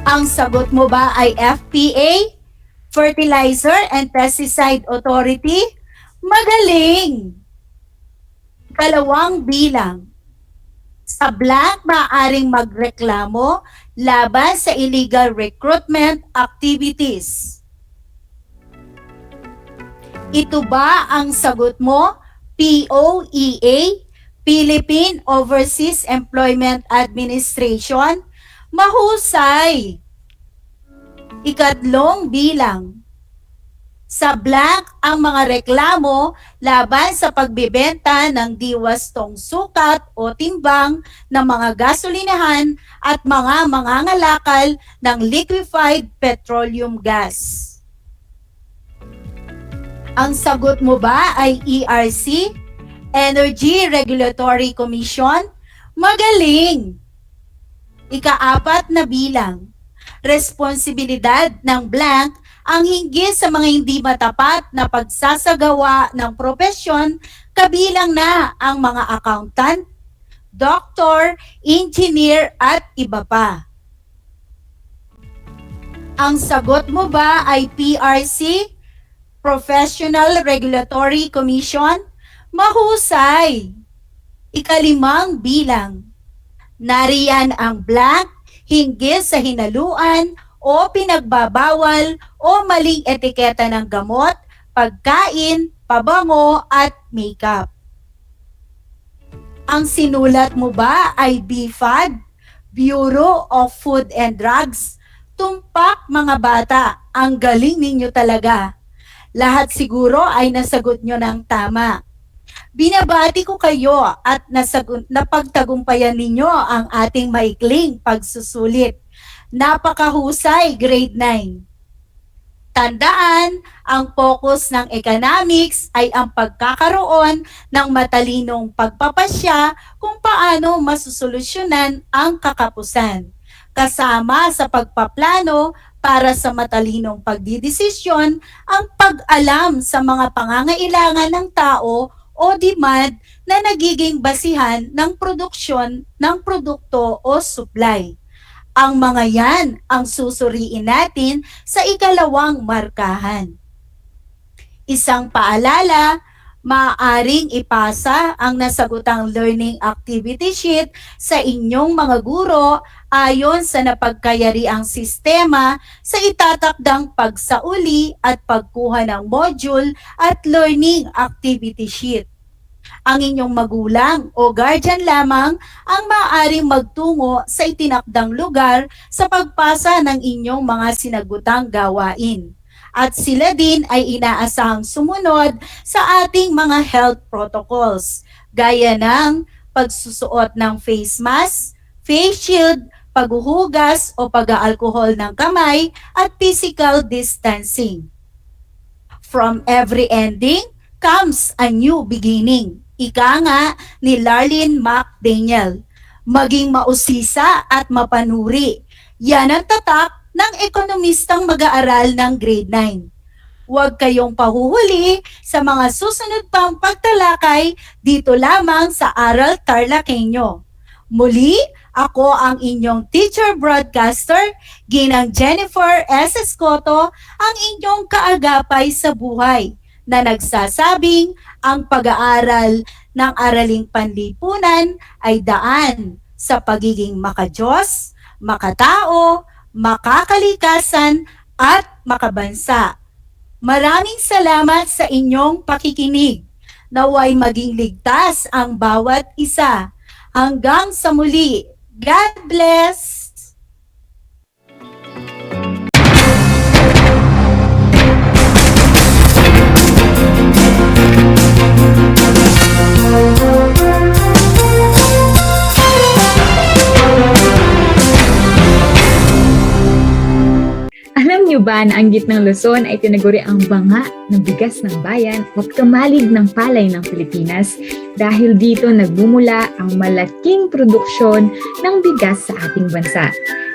Ang sagot mo ba ay FPA, Fertilizer and Pesticide Authority? Magaling! Kalawang bilang. Sa blank, maaaring magreklamo laban sa illegal recruitment activities. Ito ba ang sagot mo? POEA, Philippine Overseas Employment Administration? Mahusay! Ikatlong bilang. Sa blank, ang mga reklamo laban sa pagbebenta ng diwastong sukat o timbang ng mga gasolinahan at mga mangangalakal ng liquefied petroleum gas. Ang sagot mo ba ay ERC, Energy Regulatory Commission? Magaling! Ika-4 na bilang. Responsibilidad ng blank ang hinggil sa mga hindi matapat na pagsasagawa ng propesyon, kabilang na ang mga accountant, doctor, engineer at iba pa. Ang sagot mo ba ay PRC, Professional Regulatory Commission? Mahusay! Ika-5 bilang. Nariyan ang blank, hinggil sa hinaluan o pinagbabawal o maling etiketa ng gamot, pagkain, pabango at makeup. Ang sinulat mo ba ay BFAD, Bureau of Food and Drugs? Tumpak mga bata, ang galing ninyo talaga. Lahat siguro ay nasagot nyo ng tama. Binabati ko kayo at napagtagumpayan ninyo ang ating maikling pagsusulit. Napakahusay, grade 9. Tandaan, ang focus ng economics ay ang pagkakaroon ng matalinong pagpapasya kung paano masusolusyonan ang kakapusan. Kasama sa pagpaplano para sa matalinong pagdidesisyon ang pag-alam sa mga pangangailangan ng tao o demand na nagiging basihan ng produksyon ng produkto o supply. Ang mga yan ang susuriin natin sa ikalawang markahan. Isang paalala, maaaring ipasa ang nasagutang learning activity sheet sa inyong mga guro ayon sa napagkayariang sistema sa itatakdang pagsauli at pagkuha ng module at learning activity sheet. Ang inyong magulang o guardian lamang ang maaaring magtungo sa itinakdang lugar sa pagpasa ng inyong mga sinagutang gawain. At sila din ay inaasahang sumunod sa ating mga health protocols, gaya ng pagsusuot ng face mask, face shield, paghuhugas o pag-aalkohol ng kamay at physical distancing. From every ending comes a new beginning. Ika nga ni Larlene McDaniel. Maging mausisa at mapanuri. Yan ang tatak ng ekonomistang mag-aaral ng grade 9. Huwag kayong pahuhuli sa mga susunod pang pagtalakay dito lamang sa Aral TarlakHenyo. Muli, ako ang inyong teacher broadcaster, Ginang Jennifer S. Escoto, ang inyong kaagapay sa buhay, na nagsasabing ang pag-aaral ng araling panlipunan ay daan sa pagiging makadiyos, makatao, makakalikasan, at makabansa. Maraming salamat sa inyong pakikinig. Naway maging ligtas ang bawat isa. Hanggang sa muli. God bless! Alam niyo ba na ang gitnang Luzon ay tinaguri ang banga ng bigas ng bayan at kamalig ng palay ng Pilipinas dahil dito nagbumula ang malaking produksyon ng bigas sa ating bansa.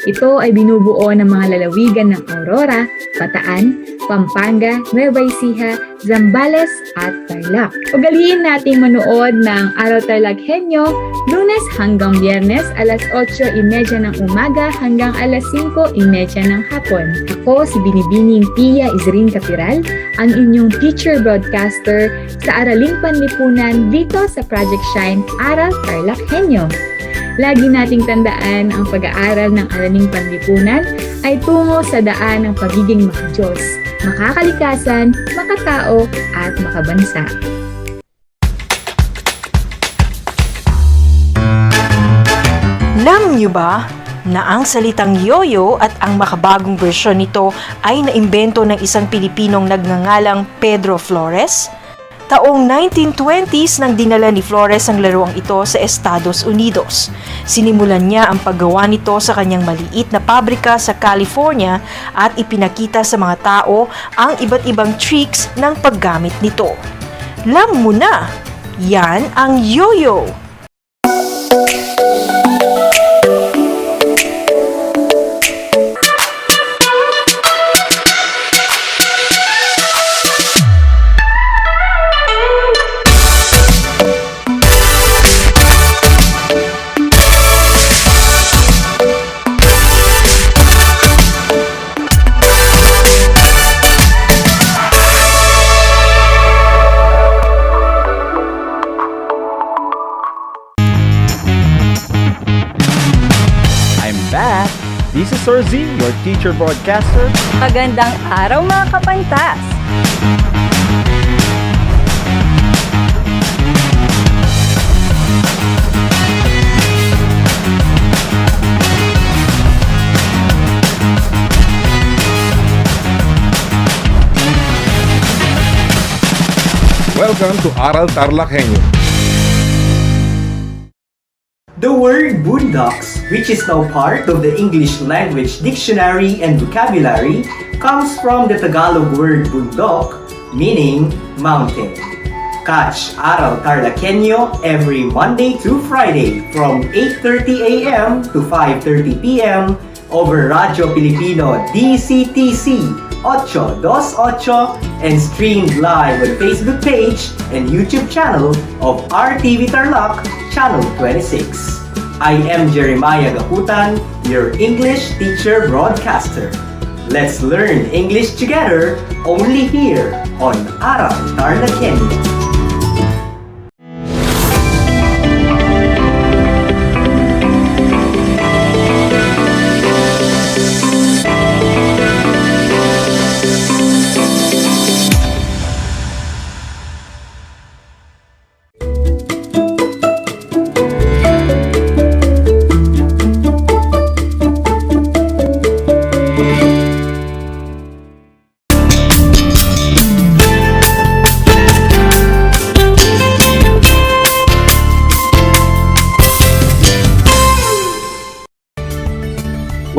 Ito ay binubuo ng mga lalawigan ng Aurora, Bataan, Pampanga, Nueva Ecija, Zambales at Tarlac. Ugaliin nating manood ng Aral TarlakHenyo Lunes hanggang Biyernes alas 8:30 ng umaga hanggang alas 5:30 ng hapon. Ako si Binibining Pia Izrin Capiral, ang inyong teacher broadcaster sa Araling Panlipunan dito sa Project Shine Aral TarlakHenyo. Lagi nating tandaan ang pag-aaral ng Araling Panlipunan ay tungo sa daan ng pagiging makadiyos, makakalikasan, makatao at makabansa. Alam niyo ba na ang salitang yoyo at ang makabagong bersyon nito ay naimbento ng isang Pilipinong nagngangalang Pedro Flores? Taong 1920s nang dinala ni Flores ang laruang ito sa Estados Unidos. Sinimulan niya ang paggawa nito sa kanyang maliit na pabrika sa California at ipinakita sa mga tao ang iba't ibang tricks ng paggamit nito. Alam mo na, yan ang yoyo! This is Sir Z, your teacher broadcaster. Magandang araw mga kapantas! Welcome to Aral TarlakHenyo. The word boondocks, which is now part of the English language dictionary and vocabulary, comes from the Tagalog word bundok, meaning mountain. Catch Aral TarlakHenyo every Monday through Friday from 8:30 a.m. to 5:30 p.m. over Radyo Pilipino DCTC 828 and streamed live on Facebook page and YouTube channel of RTV Tarlac, Channel 26. I am Jeremiah Gaputan, your English teacher broadcaster. Let's learn English together only here on Aral TarlakHenyo.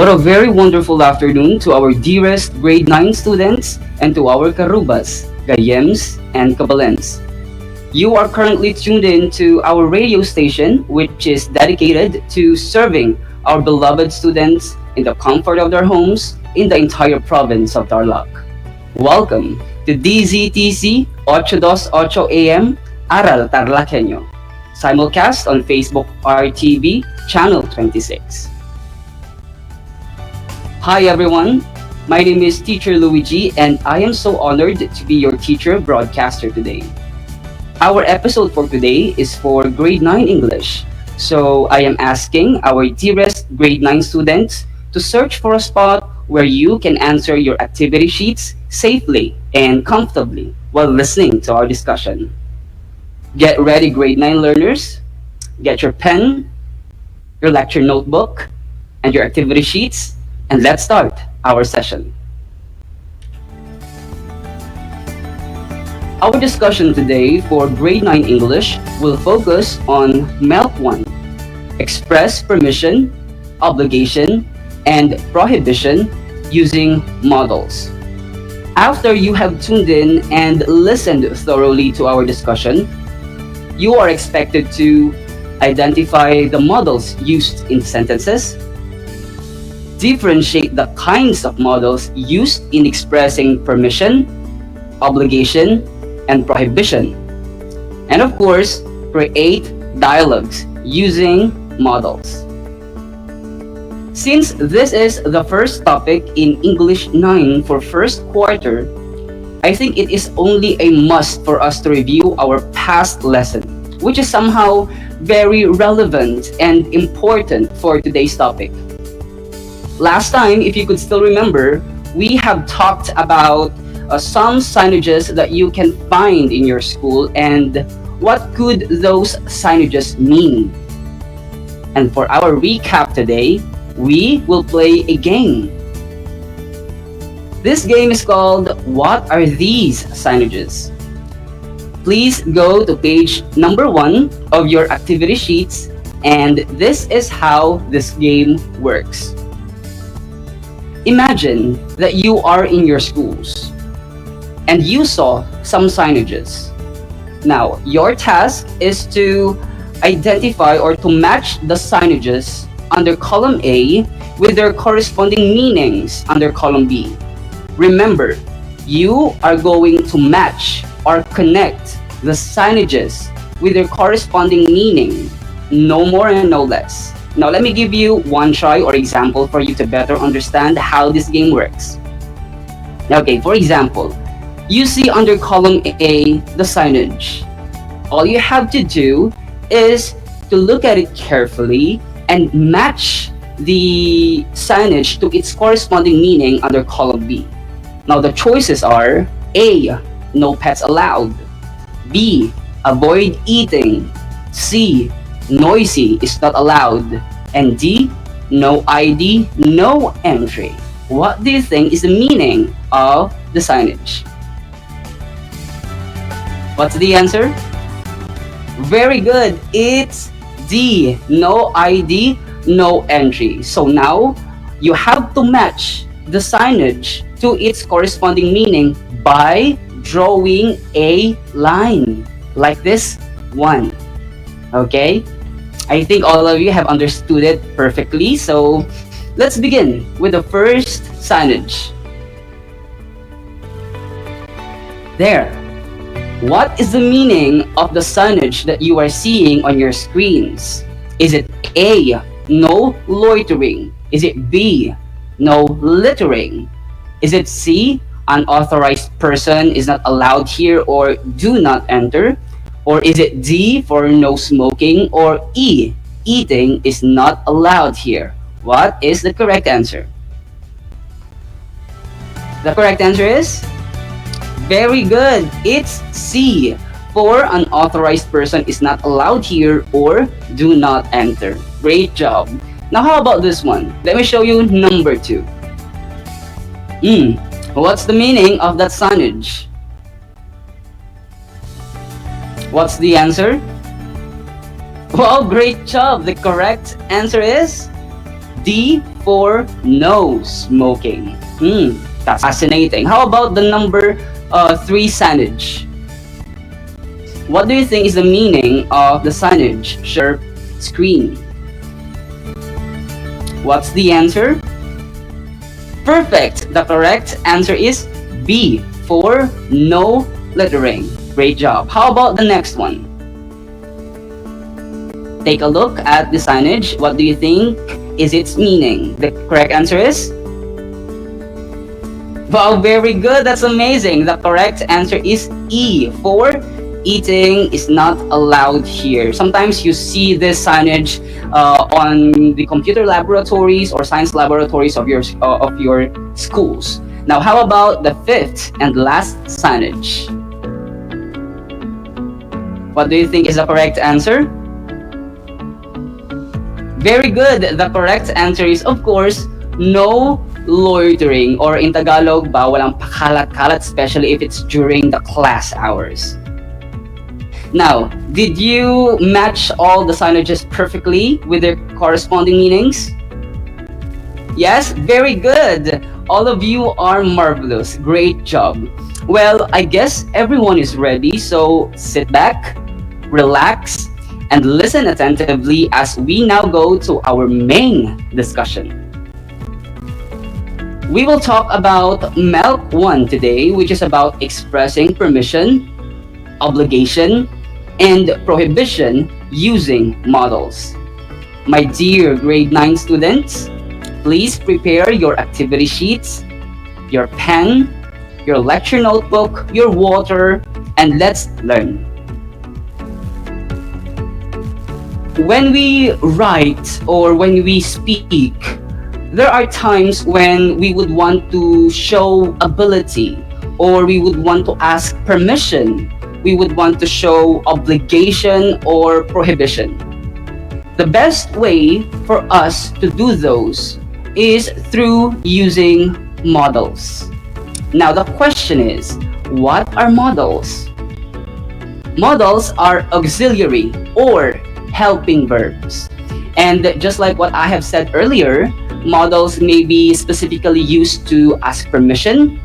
What a very wonderful afternoon to our dearest grade 9 students and to our karubas, gayems, and kabalens. You are currently tuned in to our radio station, which is dedicated to serving our beloved students in the comfort of their homes in the entire province of Tarlac. Welcome to DZTC 828 AM, Aral TarlakHenyo. Simulcast on Facebook RTV, Channel 26. Hi everyone, my name is Teacher Luigi and I am so honored to be your teacher broadcaster today. Our episode for today is for grade 9 English. So I am asking our dearest grade 9 students to search for a spot where you can answer your activity sheets safely and comfortably while listening to our discussion. Get ready, grade 9 learners. Get your pen, your lecture notebook, and your activity sheets, and let's start our session. Our discussion today for grade 9 English will focus on MELC 1, express permission, obligation, and prohibition using models. After you have tuned in and listened thoroughly to our discussion, you are expected to identify the models used in sentences, differentiate the kinds of models used in expressing permission, obligation, and prohibition, and of course, create dialogues using models. Since this is the first topic in English 9 for first quarter, I think it is only a must for us to review our past lesson, which is somehow very relevant and important for today's topic. Last time, if you could still remember, we have talked about some signages that you can find in your school and what could those signages mean. And for our recap today, we will play a game. This game is called What Are These Signages? Please go to page number 1 of your activity sheets, and this is how this game works. Imagine that you are in your schools and you saw some signages. Now, your task is to identify or to match the signages under column A with their corresponding meanings under column B. Remember, you are going to match or connect the signages with their corresponding meaning, no more and no less. Now, let me give you one try or example for you to better understand how this game works. Okay, for example, you see under column A the signage. All you have to do is to look at it carefully and match the signage to its corresponding meaning under column B. Now, the choices are A, no pets allowed; B, avoid eating; C, noisy is not allowed; and D, no ID, no entry. What do you think is the meaning of the signage? What's the answer? Very good. It's D, no ID, no entry. So now you have to match the signage to its corresponding meaning by drawing a line like this one. Okay? I think all of you have understood it perfectly. So let's begin with the first signage. There. What is the meaning of the signage that you are seeing on your screens? Is it A, no loitering? Is it B, no littering? Is it C, unauthorized person is not allowed here or do not enter? Or is it D for no smoking? Or E, eating is not allowed here? What is the correct answer? The correct answer is very good. It's C, for unauthorized person is not allowed here or do not enter. Great job. Now how about this one? Let me show you number 2. What's the meaning of that signage? What's the answer? Well, great job. The correct answer is D, for no smoking. That's fascinating. How about the number 3 signage? What do you think is the meaning of the signage? Share screen. What's the answer? Perfect. The correct answer is B, for no littering. Great job. How about the next one? Take a look at the signage. What do you think is its meaning? The correct answer is? Wow, very good. That's amazing. The correct answer is E, for eating is not allowed here. Sometimes you see this signage on the computer laboratories or science laboratories of your schools. Now, how about the 5th and last signage? What do you think is the correct answer? Very good. The correct answer is, of course, no loitering, or in Tagalog, bawal ang pakalat-kalat, especially if it's during the class hours. Now, did you match all the signages perfectly with their corresponding meanings? Yes, very good. All of you are marvelous. Great job. Well, I guess everyone is ready, so sit back, relax, and listen attentively as we now go to our main discussion. We will talk about MELC 1 today, which is about expressing permission, obligation, and prohibition using models. My dear grade 9 students, please prepare your activity sheets, your pen, your lecture notebook, your water, and let's learn. When we write or when we speak, there are times when we would want to show ability, or we would want to ask permission. We would want to show obligation or prohibition. The best way for us to do those is through using models. Now the question is, what are models? Models are auxiliary or helping verbs. And just like what I have said earlier, models may be specifically used to ask permission,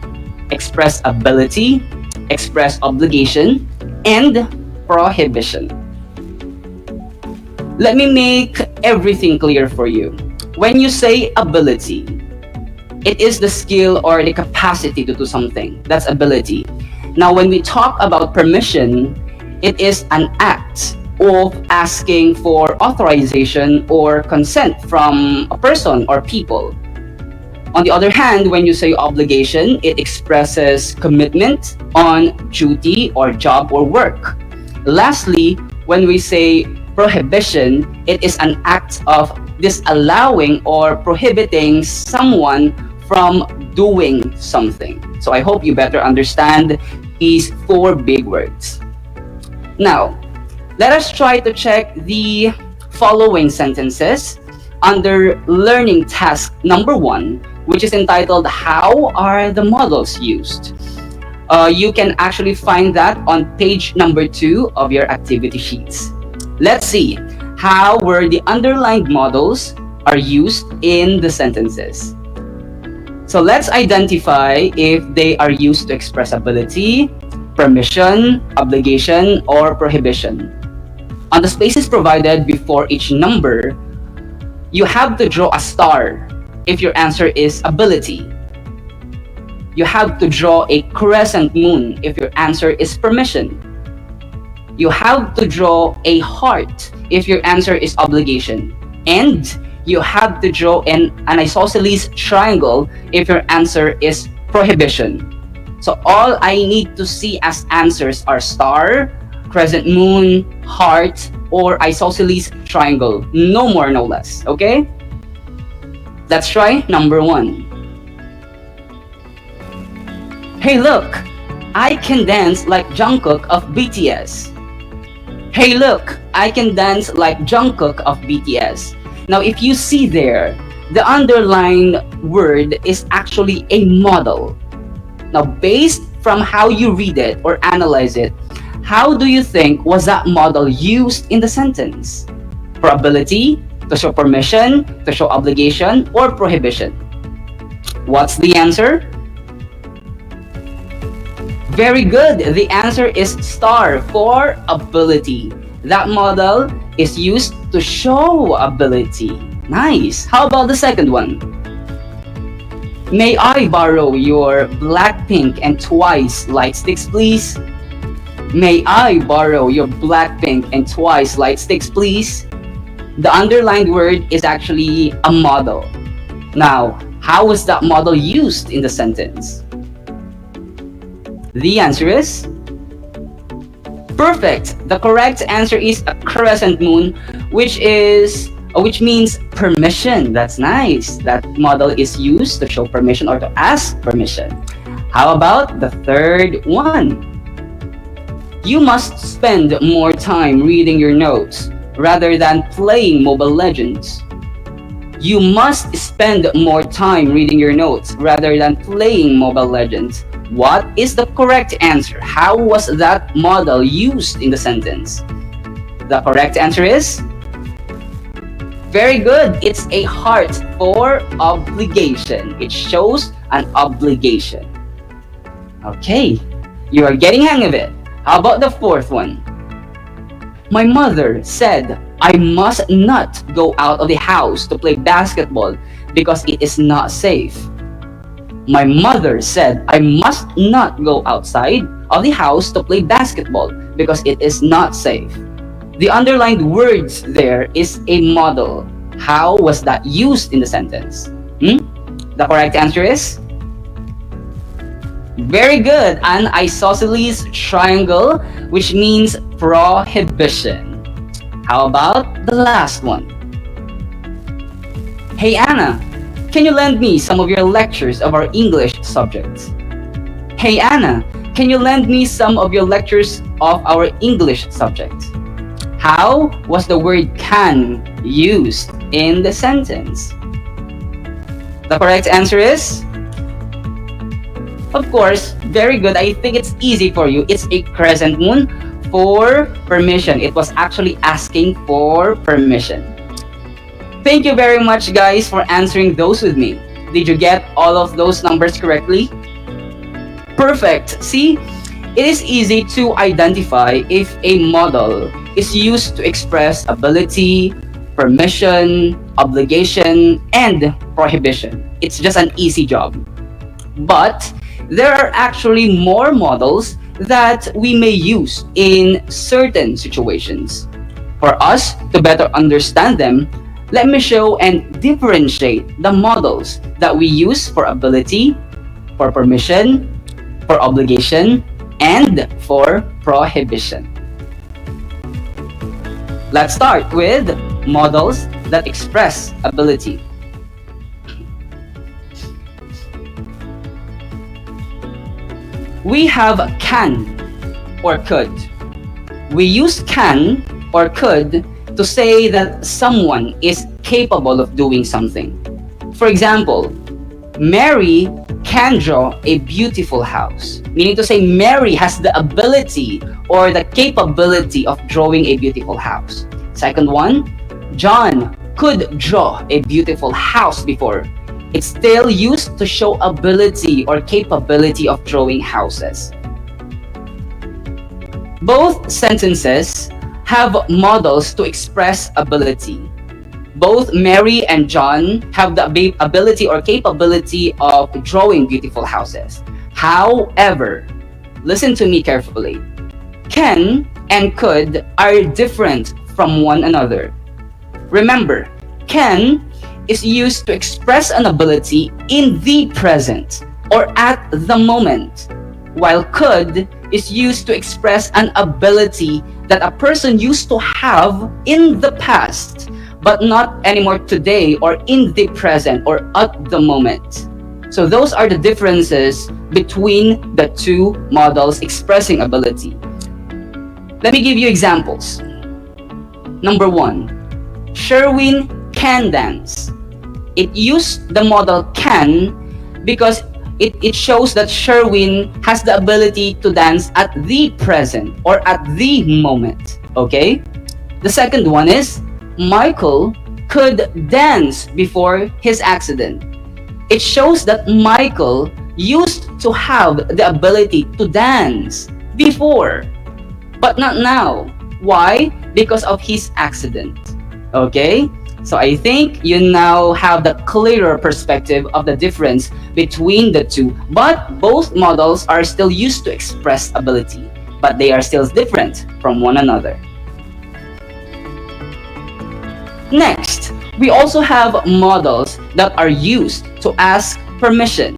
express ability, express obligation, and prohibition. Let me make everything clear for you. When you say ability, it is the skill or the capacity to do something. That's ability. Now, when we talk about permission, it is an act of asking for authorization or consent from a person or people. On the other hand, when you say obligation, it expresses commitment on duty or job or work. Lastly, when we say prohibition, it is an act of disallowing or prohibiting someone from doing something. So I hope you better understand these 4 big words. Now, let us try to check the following sentences under learning task number 1, which is entitled, How are the models used? You can actually find that on page number 2 of your activity sheets. Let's see, how were the underlined models are used in the sentences? So let's identify if they are used to express ability, permission, obligation, or prohibition. On the spaces provided before each number, you have to draw a star if your answer is ability. You have to draw a crescent moon if your answer is permission. You have to draw a heart if your answer is obligation. And you have to draw an isosceles triangle if your answer is prohibition. So all I need to see as answers are star, crescent moon, heart, or isosceles triangle. No more, no less. Okay? Let's try number 1. Hey look, I can dance like Jungkook of BTS. Hey look, I can dance like Jungkook of BTS. Now if you see there, the underlined word is actually a model. Now based from how you read it or analyze it, how do you think was that model used in the sentence? For ability, To show permission, to show obligation, or prohibition? What's the answer? Very good. The answer is star for ability. That model is used to show ability. Nice. How about the second one? May I borrow your black, pink, and twice light sticks, please? May I borrow your black, pink, and twice light sticks, please? The underlined word is actually a model. Now, how was that model used in the sentence? The answer is perfect. The correct answer is a crescent moon, which means permission. That's nice. That model is used to show permission or to ask permission. How about the third one? You must spend more time reading your notes rather than playing Mobile Legends. You must spend more time reading your notes rather than playing Mobile Legends. What is the correct answer? How was that model used in the sentence? The correct answer is very good. It's a heart for obligation. It shows an obligation. Okay, you are getting hang of it. How about the fourth one? My mother said I must not go out of the house to play basketball because it is not safe. My mother said I must not go outside of the house to play basketball because it is not safe. The underlined words there is a model. How was that used in the sentence? The correct answer is very good. An isosceles triangle, which means prohibition. How about the last one? Hey Anna, can you lend me some of your lectures of our English subjects? Hey Anna, can you lend me some of your lectures of our English subjects? How was the word can used in the sentence? The correct answer is, of course, very good. I think it's easy for you. It's a crescent moon for permission. It was actually asking for permission. Thank you very much, guys, for answering those with me. Did you get all of those numbers correctly? Perfect. See, it is easy to identify if a model is used to express ability, permission, obligation, and prohibition. It's just an easy job. But there are actually more models that we may use in certain situations. For us to better understand them, let me show and differentiate the models that we use for ability, for permission, for obligation, and for prohibition. Let's start with models that express ability. We have can or could. We use can or could to say that someone is capable of doing something. For example, Mary can draw a beautiful house, meaning to say Mary has the ability or the capability of drawing a beautiful house. Second one, John could draw a beautiful house before. It's still used to show ability or capability of drawing houses. Both sentences have models to express ability. Both Mary and John have the ability or capability of drawing beautiful houses. However, listen to me carefully. Can and could are different from one another. Remember, can is used to express an ability in the present or at the moment, while could is used to express an ability that a person used to have in the past, but not anymore today or in the present or at the moment. So those are the differences between the two models expressing ability. Let me give you examples. Number one, Sherwin can dance. It used the model can because it shows that Sherwin has the ability to dance at the present or at the moment. Okay? The second one is Michael could dance before his accident. It shows that Michael used to have the ability to dance before, but not now. Why? Because of his accident. Okay? So I think you now have the clearer perspective of the difference between the two. But both models are still used to express ability, but they are still different from one another. Next, we also have models that are used to ask permission.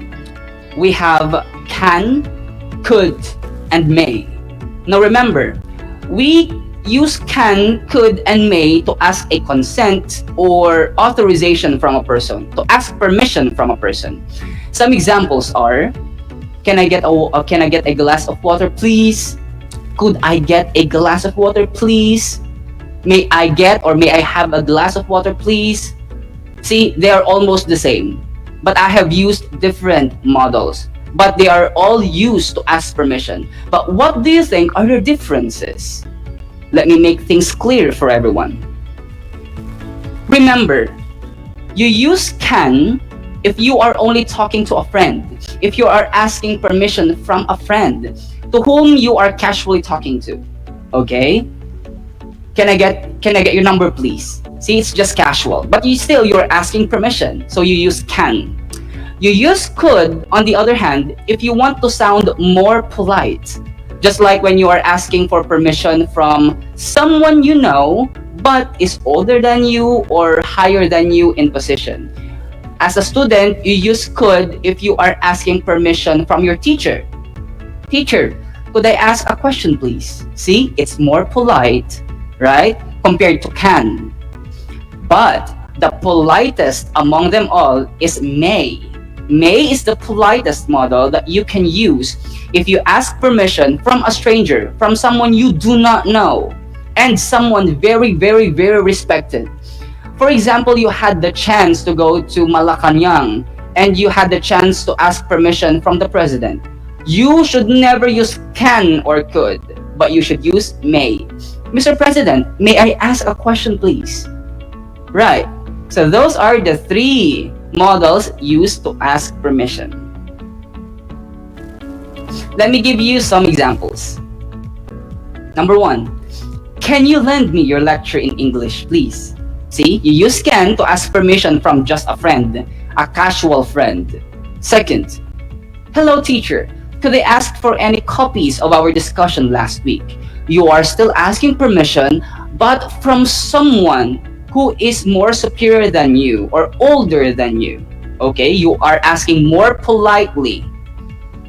We have can, could, and may. Now remember, we use can, could, and may to ask a consent or authorization from a person, to ask permission from a person. Some examples are, can I get a glass of water, please? Could I get a glass of water, please? May I get or may I have a glass of water, please? See, they are almost the same, but I have used different models, but they are all used to ask permission. But what do you think are the differences? Let me make things clear for everyone. Remember, you use can if you are only talking to a friend, if you are asking permission from a friend to whom you are casually talking to. Okay? Can I get your number, please? See, it's just casual, but you're asking permission, so you use can. You use could, on the other hand, if you want to sound more polite. Just like when you are asking for permission from someone you know, but is older than you or higher than you in position. As a student, you use could if you are asking permission from your teacher. Teacher, could I ask a question, please? See, it's more polite, right? Compared to can. But the politest among them all is may. May is the politest model that you can use if you ask permission from a stranger, from someone you do not know, and someone very, very, very respected. For example, you had the chance to go to Malacanang and you had the chance to ask permission from the president. You should never use can or could, but you should use may. Mr. President, may I ask a question, please? Right. So those are the three models used to ask permission. Let me give you some examples. Number one, can you lend me your lecture in English, please? See, you use can to ask permission from just a friend, a casual friend. Second, hello teacher, could I ask for any copies of our discussion last week? You are still asking permission, but from someone who is more superior than you or older than you. Okay, you are asking more politely.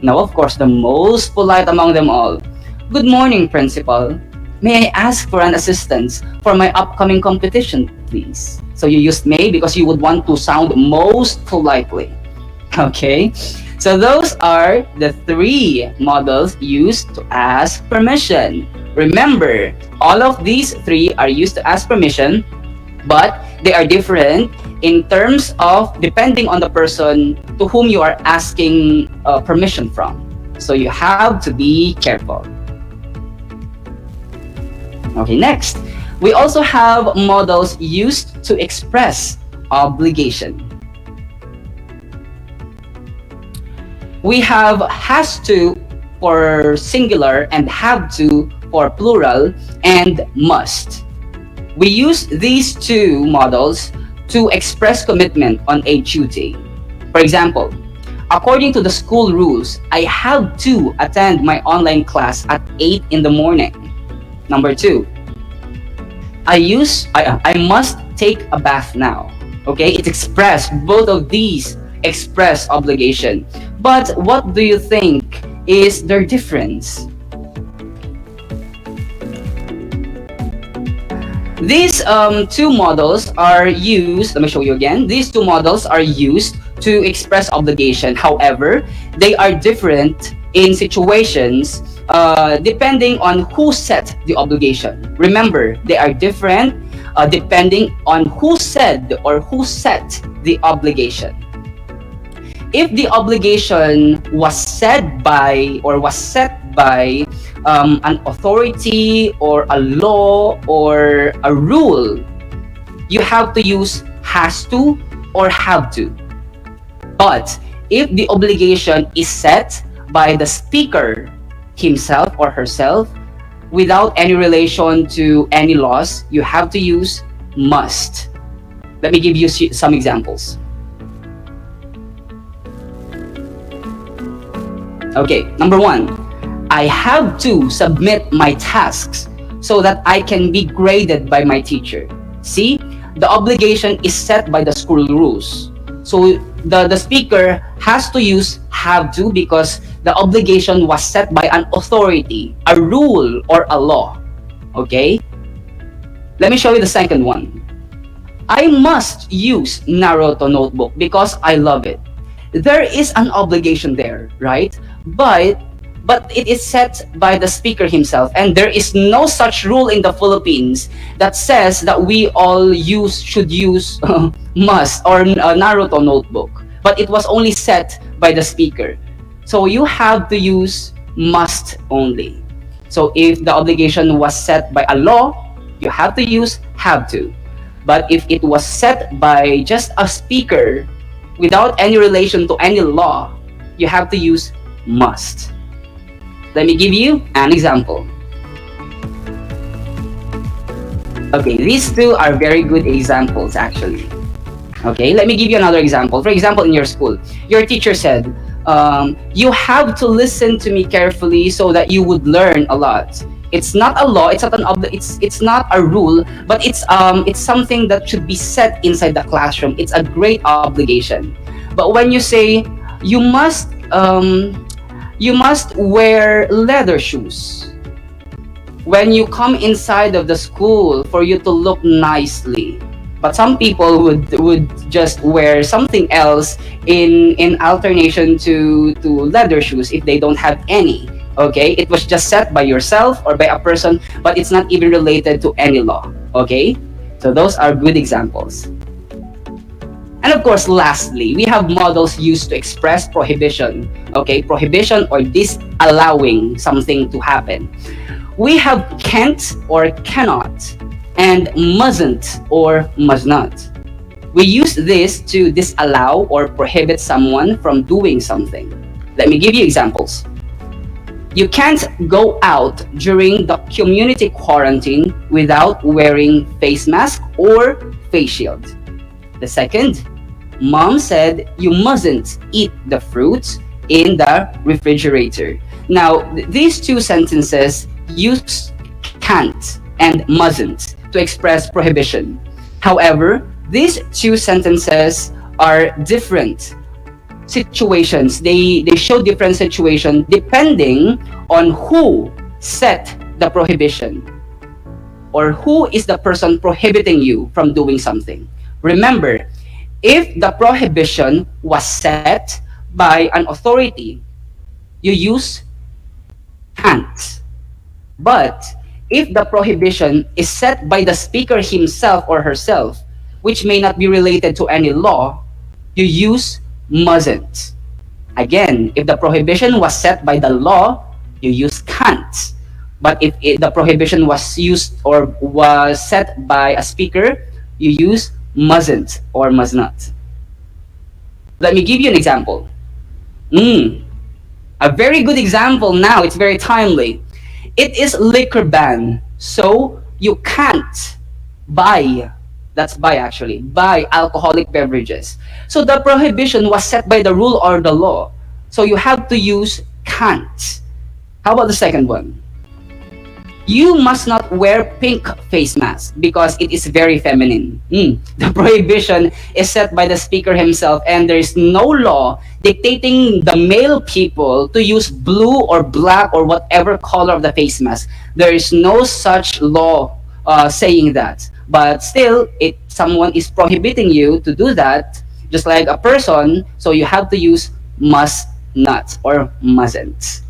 Now, of course, the most polite among them all. Good morning, principal. May I ask for an assistance for my upcoming competition, please? So you used may because you would want to sound most politely. Okay, so those are the three models used to ask permission. Remember, all of these three are used to ask permission, but they are different in terms of depending on the person to whom you are asking permission from. So you have to be careful. Okay, next, we also have models used to express obligation. We have has to for singular and have to for plural and must. We use these two models to express commitment on a duty. For example, according to the school rules, I have to attend my online class at 8 in the morning. Number two, I must take a bath now. Okay, it expressed, both of these express obligation. But what do you think is their difference? These two models are used, let me show you again. These two models are used to express obligation. However, they are different in situations depending on who set the obligation. Remember, they are different depending on who said or who set the obligation. If the obligation was said by or was set by an authority or a law or a rule, you have to use has to or have to. But if the obligation is set by the speaker himself or herself without any relation to any laws, you have to use must. Let me give you some examples. Okay, number one, I have to submit my tasks so that I can be graded by my teacher. See, the obligation is set by the school rules. So the speaker has to use have to because the obligation was set by an authority, a rule, or a law. Okay? Let me show you the second one. I must use Naruto notebook because I love it. There is an obligation there, right? But it is set by the speaker himself, and there is no such rule in the Philippines that says that we all should use must or Naruto notebook. But it was only set by the speaker. So you have to use must only. So if the obligation was set by a law, you have to use have to. But if it was set by just a speaker without any relation to any law, you have to use must. Let me give you an example. Okay, these two are very good examples actually. Okay, let me give you another example. For example, in your school, your teacher said, you have to listen to me carefully so that you would learn a lot. It's not a law, it's not a rule, but it's something that should be set inside the classroom. It's a great obligation. But when you say you must wear leather shoes when you come inside of the school for you to look nicely, but some people would just wear something else in alternation to leather shoes if they don't have any. Okay, it was just set by yourself or by a person, but it's not even related to any law. Okay, so those are good examples. And of course, lastly, we have models used to express prohibition. Okay, prohibition or disallowing something to happen. We have can't or cannot and mustn't or must not. We use this to disallow or prohibit someone from doing something. Let me give you examples. You can't go out during the community quarantine without wearing face mask or face shield. The second, Mom said you mustn't eat the fruits in the refrigerator. Now, these two sentences use can't and mustn't to express prohibition. However, these two sentences are different situations. They show different situations depending on who set the prohibition or who is the person prohibiting you from doing something. Remember, if the prohibition was set by an authority, you use can't. But if the prohibition is set by the speaker himself or herself, which may not be related to any law, you use mustn't. Again, if the prohibition was set by the law, you use can't. But if the prohibition was used or was set by a speaker, you use mustn't or must not. Let me give you an example. A very good example now, it's very timely. It is liquor ban, so you can't buy, that's buy actually, buy alcoholic beverages. So the prohibition was set by the rule or the law. So you have to use can't. How about the second one? You must not wear pink face mask because it is very feminine. The prohibition is set by the speaker himself, and there is no law dictating the male people to use blue or black or whatever color of the face mask. There is no such law saying that. But still, if someone is prohibiting you to do that, just like a person, so you have to use must not or mustn't.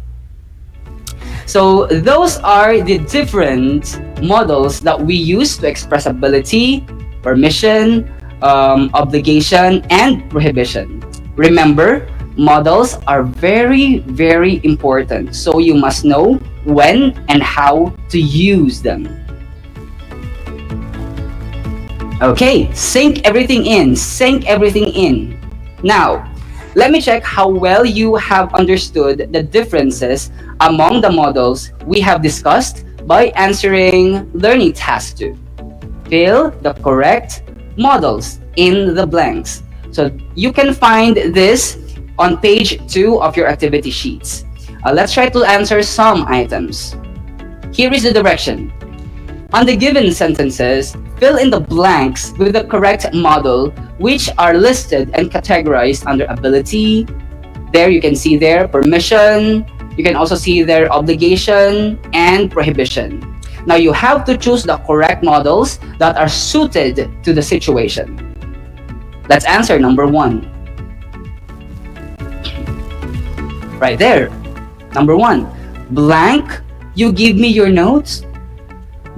So those are the different models that we use to express ability, permission, obligation, and prohibition. Remember, models are very, very important. So you must know when and how to use them. Okay, sink everything in. Sink everything in. Now, let me check how well you have understood the differences among the models we have discussed by answering learning task 2. Fill the correct models in the blanks. So you can find this on page 2 of your activity sheets. Let's try to answer some items. Here is the direction. On the given sentences, fill in the blanks with the correct model which are listed and categorized under ability. There you can see their permission. You can also see their obligation and prohibition. Now you have to choose the correct models that are suited to the situation. Let's answer number 1. Right there. Number 1. Blank, you give me your notes.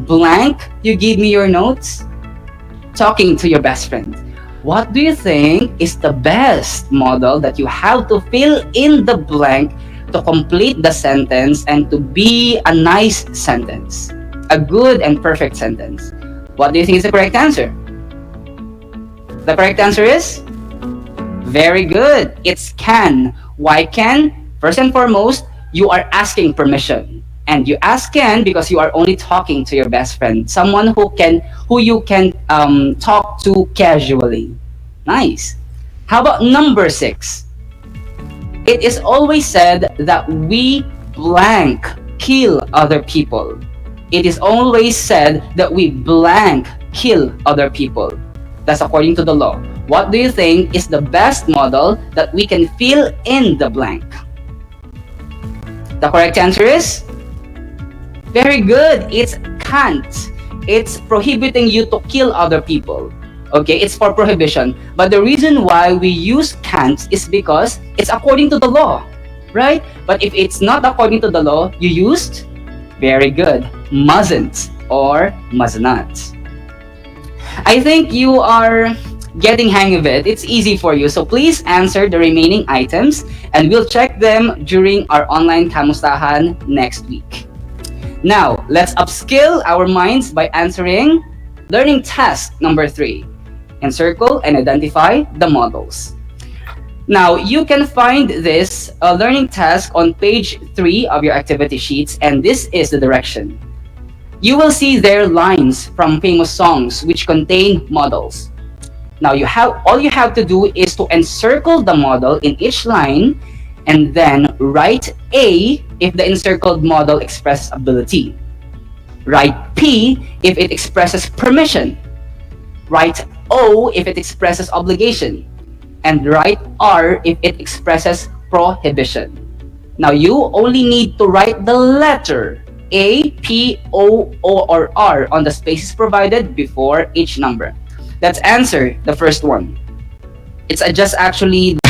Blank, you give me your notes. Talking to your best friend. What do you think is the best model that you have to fill in the blank to complete the sentence and to be a nice sentence? A good and perfect sentence. What do you think is the correct answer? The correct answer is? Very good. It's can. Why can? First and foremost, you are asking permission. And you ask can because you are only talking to your best friend, someone who you can talk to casually. Nice. How about number 6? It is always said that we blank kill other people. It is always said that we blank kill other people. That's according to the law. What do you think is the best model that we can fill in the blank? The correct answer is? Very good. It's can't. It's prohibiting you to kill other people. Okay, it's for prohibition. But the reason why we use can't is because it's according to the law, right? But if it's not according to the law, you used? Very good. Mustn't or must not. I think you are getting hang of it. It's easy for you. So please answer the remaining items and we'll check them during our online kamustahan next week. Now, let's upskill our minds by answering learning task number 3. Encircle and identify the models. Now, you can find this learning task on page 3 of your activity sheets, and this is the direction. You will see there lines from famous songs which contain models. Now, all you have to do is to encircle the model in each line and then write A if the encircled model expresses ability. Write P if it expresses permission. Write O if it expresses obligation. And write R if it expresses prohibition. Now you only need to write the letter A, P, O, or R on the spaces provided before each number. Let's answer the first one. It's just actually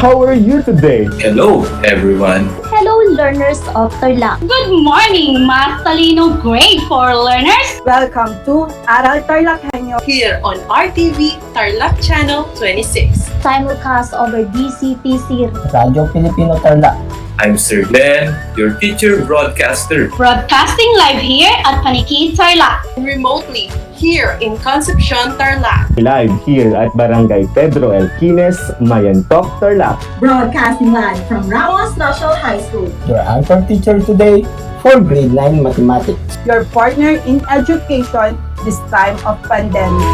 How are you today? Hello, everyone. Hello, learners of Tarlac. Good morning, Math Talino Grade 4 learners. Welcome to Aral TarlakHenyo here on RTV Tarlac Channel 26. Simulcast over DCTC Radio Filipino Tarlac. I'm Sir Glenn, your teacher broadcaster. Broadcasting live here at Paniki Tarlac. Remotely here in Concepcion, Tarlac. Live here at Barangay Pedro Elquines, Mayantok, Tarlac. Broadcasting live from Ramos National High School. Your anchor teacher today for grade 9 mathematics. Your partner in education this time of pandemic.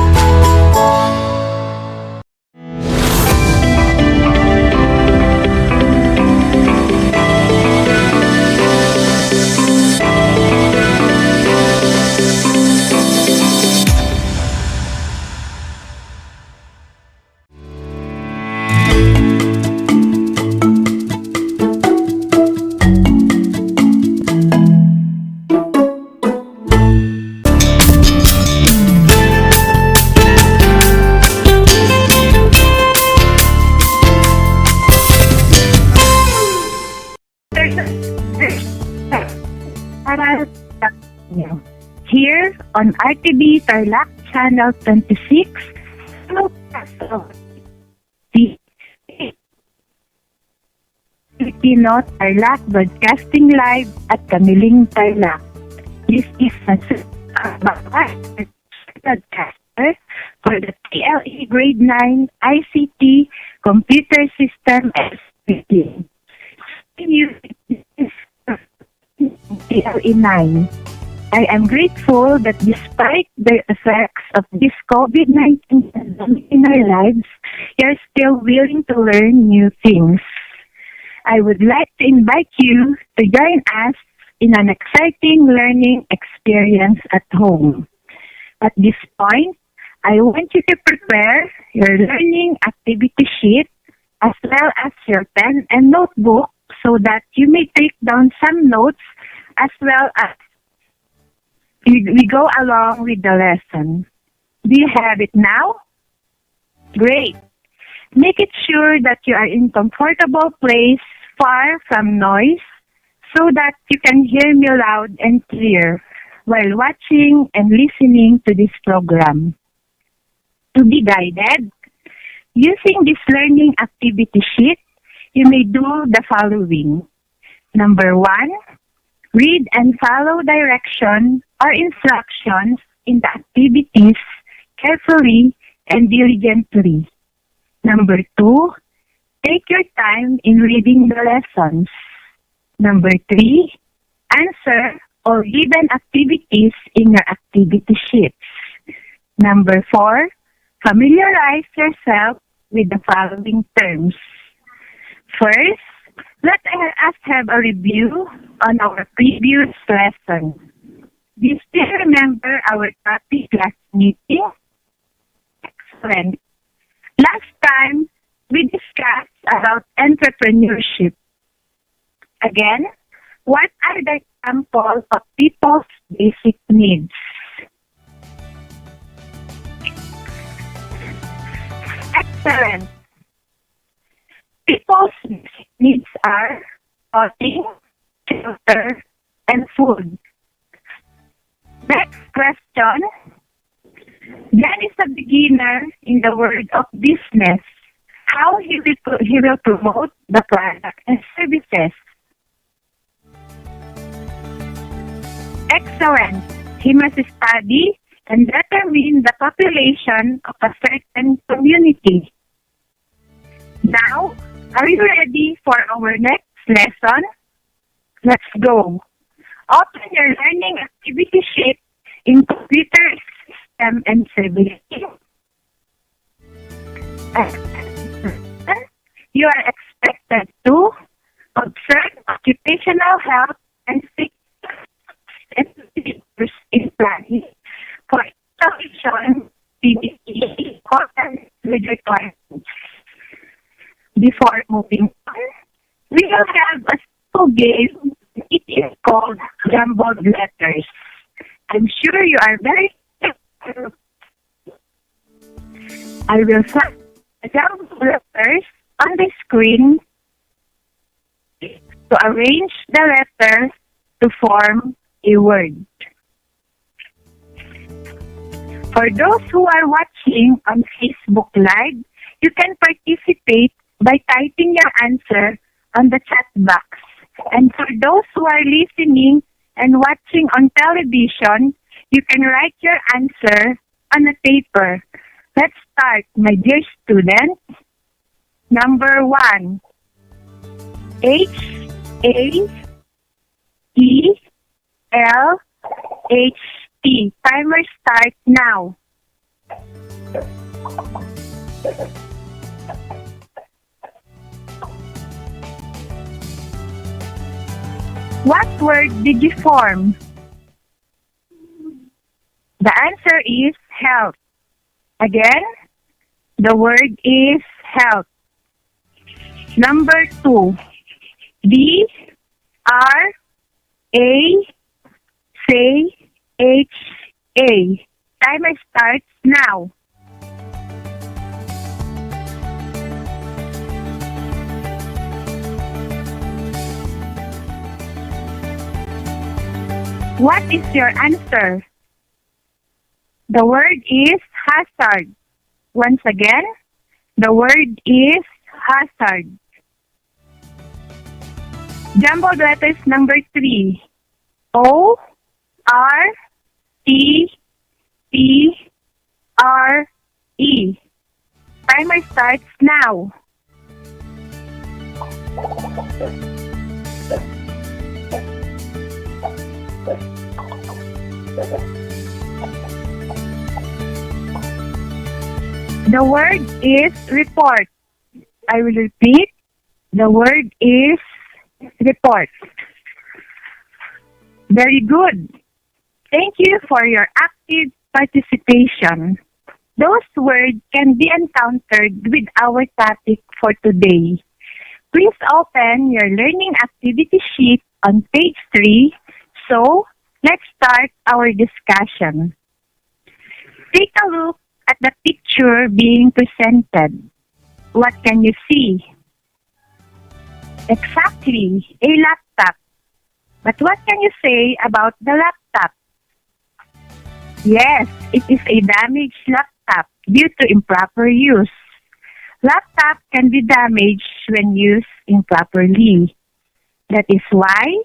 on RTV Tarlac Channel 26, simulcast of the Filipino Tarlac Broadcasting Live at Kamiling Tarlac. This is a broadcaster for the TLE Grade 9 ICT Computer System SPT. TLE 9. I am grateful that despite the effects of this COVID-19 pandemic in our lives, you're still willing to learn new things. I would like to invite you to join us in an exciting learning experience at home. At this point, I want you to prepare your learning activity sheet as well as your pen and notebook so that you may take down some notes as well as we go along with the lesson. Do you have it now? Great. Make it sure that you are in comfortable place far from noise so that you can hear me loud and clear while watching and listening to this program. To be guided, using this learning activity sheet, you may do the following. Number 1, read and follow direction or instructions in the activities carefully and diligently. Number 2, take your time in reading the lessons. Number 3, answer all given activities in your activity sheets. Number 4, familiarize yourself with the following terms. First, let us have a review on our previous lesson. Do you still remember our topic last meeting? Excellent. Last time, we discussed about entrepreneurship. Again, what are the examples of people's basic needs? Excellent. People's basic needs are clothing, shelter, and food. Next question. Dan is a beginner in the world of business. How he will promote the product and services? Excellent. He must study and determine the population of a certain community. Now, are you ready for our next lesson? Let's go. Open your learning activity sheet in computer system and civility. You are expected to observe occupational health and safety in planning for installation PVC cotton with requirements. Before moving on, we will have a simple game. It is called Jumbled Letters. I'm sure you are very I will set the jumbled letters on the screen to arrange the letters to form a word. For those who are watching on Facebook Live, you can participate by typing your answer on the chat box. And for those who are listening and watching on television, you can write your answer on a paper. Let's start, my dear students. Number 1. H-A-E-L-H-T. Timer starts now. What word did you form? The answer is health. Again, the word is health. Number 2. D-R-A-C-H-A. Timer starts now. What is your answer? The word is hazard. Once again, the word is hazard. Jumbled letters number 3. O, R, T, P, R, E. Timer starts now. The word is report. I will repeat. The word is report. Very good. Thank you for your active participation. Those words can be encountered with our topic for today. Please open your learning activity sheet on page 3. So, let's start our discussion. Take a look at the picture being presented. What can you see? Exactly, a laptop. But what can you say about the laptop? Yes, it is a damaged laptop due to improper use. Laptop can be damaged when used improperly. That is why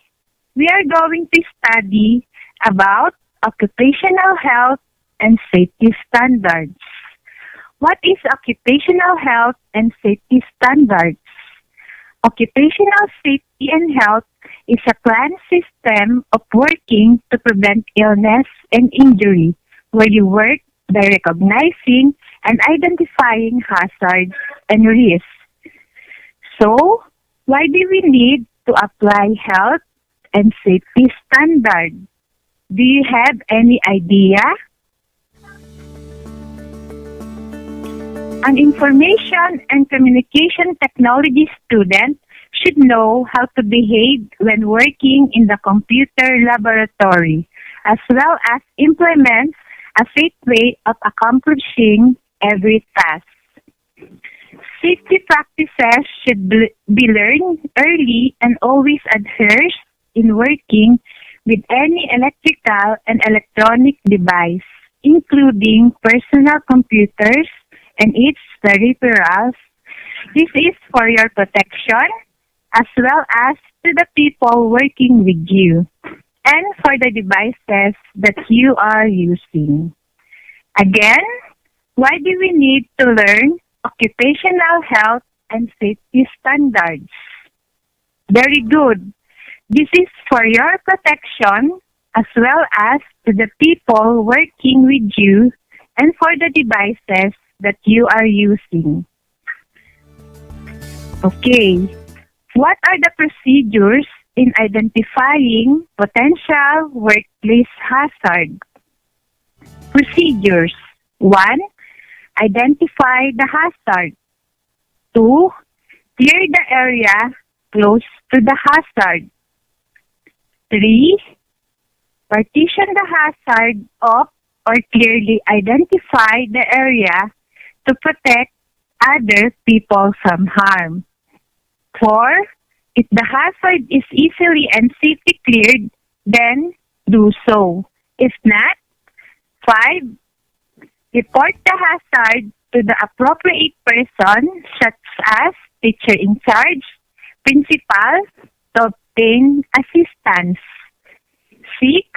we are going to study about occupational health and safety standards. What is occupational health and safety standards? Occupational safety and health is a planned system of working to prevent illness and injury where you work by recognizing and identifying hazards and risks. So, why do we need to apply health and safety standards? Do you have any idea? An information and communication technology student should know how to behave when working in the computer laboratory, as well as implement a safe way of accomplishing every task. Safety practices should be learned early and always adhered in working with any electrical and electronic device, including personal computers and its peripherals. This is for your protection as well as to the people working with you and for the devices that you are using. Again, why do we need to learn occupational health and safety standards? Very good. This is for your protection as well as to the people working with you and for the devices that you are using. Okay, what are the procedures in identifying potential workplace hazard? Procedures. 1. Identify the hazard. 2. Clear the area close to the hazard. 3. Partition the hazard off or clearly identify the area to protect other people from harm. 4. If the hazard is easily and safely cleared, then do so. If not, 5. Report the hazard to the appropriate person, such as teacher in charge, principal, to obtain assistance. 6.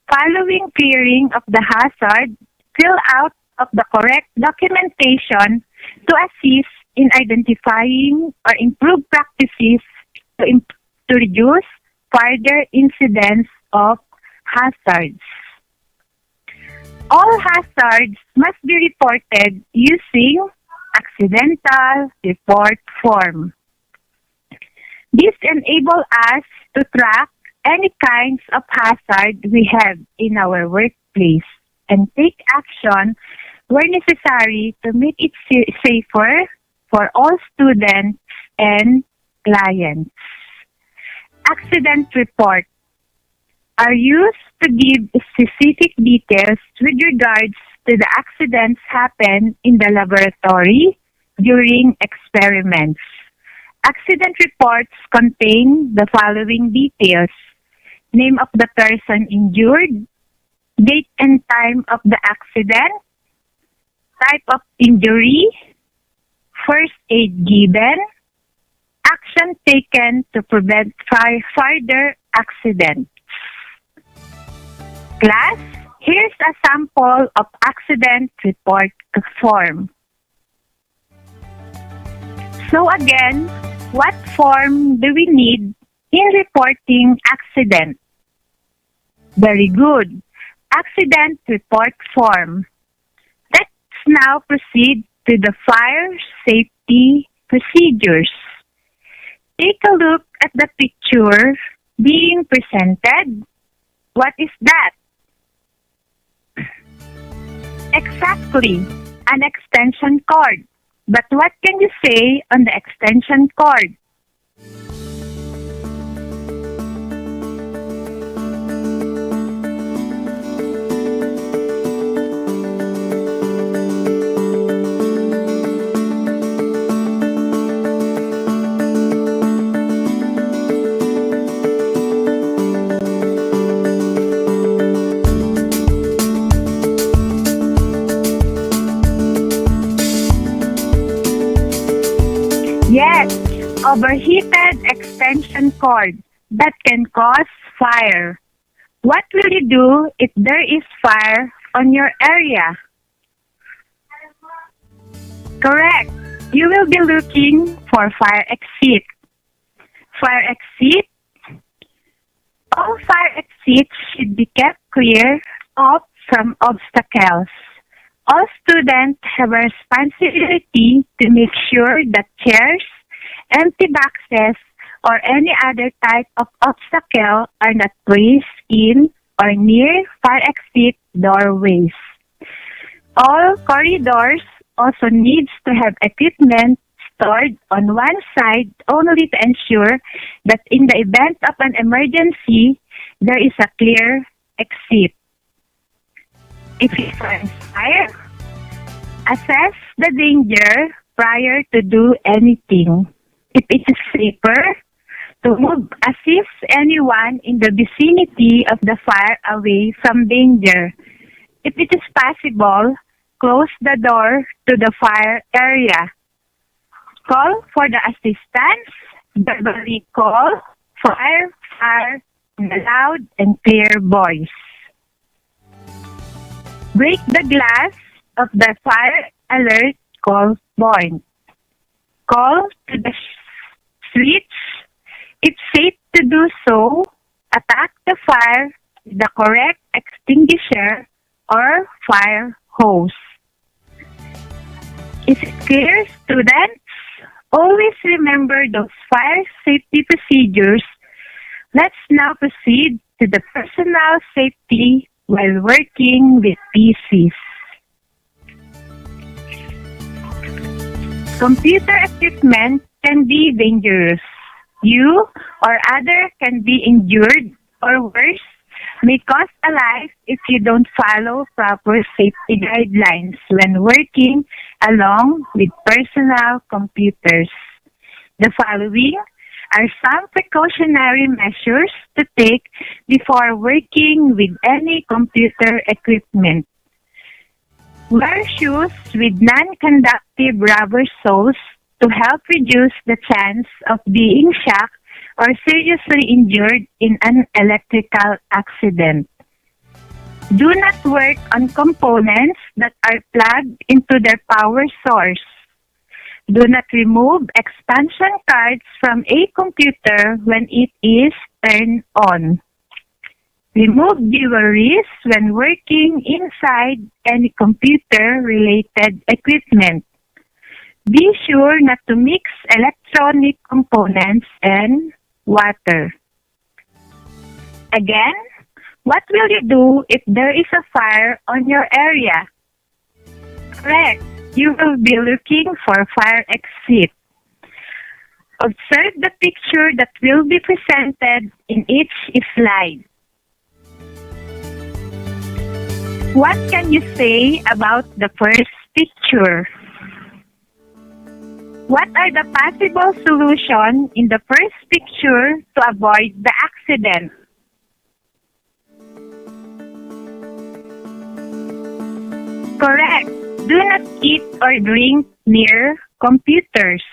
Following clearing of the hazard, fill out of the correct documentation to assist in identifying or improve practices to reduce further incidents of hazards. All hazards must be reported using accidental report form. This enables us to track any kinds of hazard we have in our workplace and take action where necessary to make it safer for all students and clients. Accident report are used to give specific details with regards to the accidents happen in the laboratory during experiments. Accident reports contain the following details: name of the person injured, date and time of the accident, type of injury, first aid given, action taken to prevent further accidents. Class, here's a sample of accident report form. So again, what form do we need in reporting accident? Very good. Accident report form. Let's now proceed to the fire safety procedures. Take a look at the picture being presented. What is that? Exactly, an extension cord. But what can you say on the extension cord? Yes, overheated extension cord that can cause fire. What will you do if there is fire on your area? Correct. You will be looking for fire exit. Fire exit. All fire exits should be kept clear of from obstacles. All students have a responsibility to make sure that chairs, empty boxes, or any other type of obstacle are not placed in or near fire exit doorways. All corridors also needs to have equipment stored on one side only to ensure that in the event of an emergency, there is a clear exit. If you find fire, assess the danger prior to do anything. If it is safer to move, assist anyone in the vicinity of the fire away from danger. If it is possible, close the door to the fire area. Call for the assistance. Verbally call fire in a loud and clear voice. Break the glass of the fire alert call point. Call to the switch. If safe to do so, attack the fire with the correct extinguisher or fire hose. Is it clear, students? Always remember those fire safety procedures. Let's now proceed to the personal safety while working with PCs. Computer equipment can be dangerous. You or other can be injured or worse, may cost a life if you don't follow proper safety guidelines when working along with personal computers. The following are some precautionary measures to take before working with any computer equipment. Wear shoes with non-conductive rubber soles to help reduce the chance of being shocked or seriously injured in an electrical accident. Do not work on components that are plugged into their power source. Do not remove expansion cards from a computer when it is turned on. Remove jewelry when working inside any computer-related equipment. Be sure not to mix electronic components and water. Again, what will you do if there is a fire on your area? Correct. You will be looking for fire exit. Observe the picture that will be presented in each slide. What can you say about the first picture? What are the possible solutions in the first picture to avoid the accident? Correct. Do not eat or drink near computers.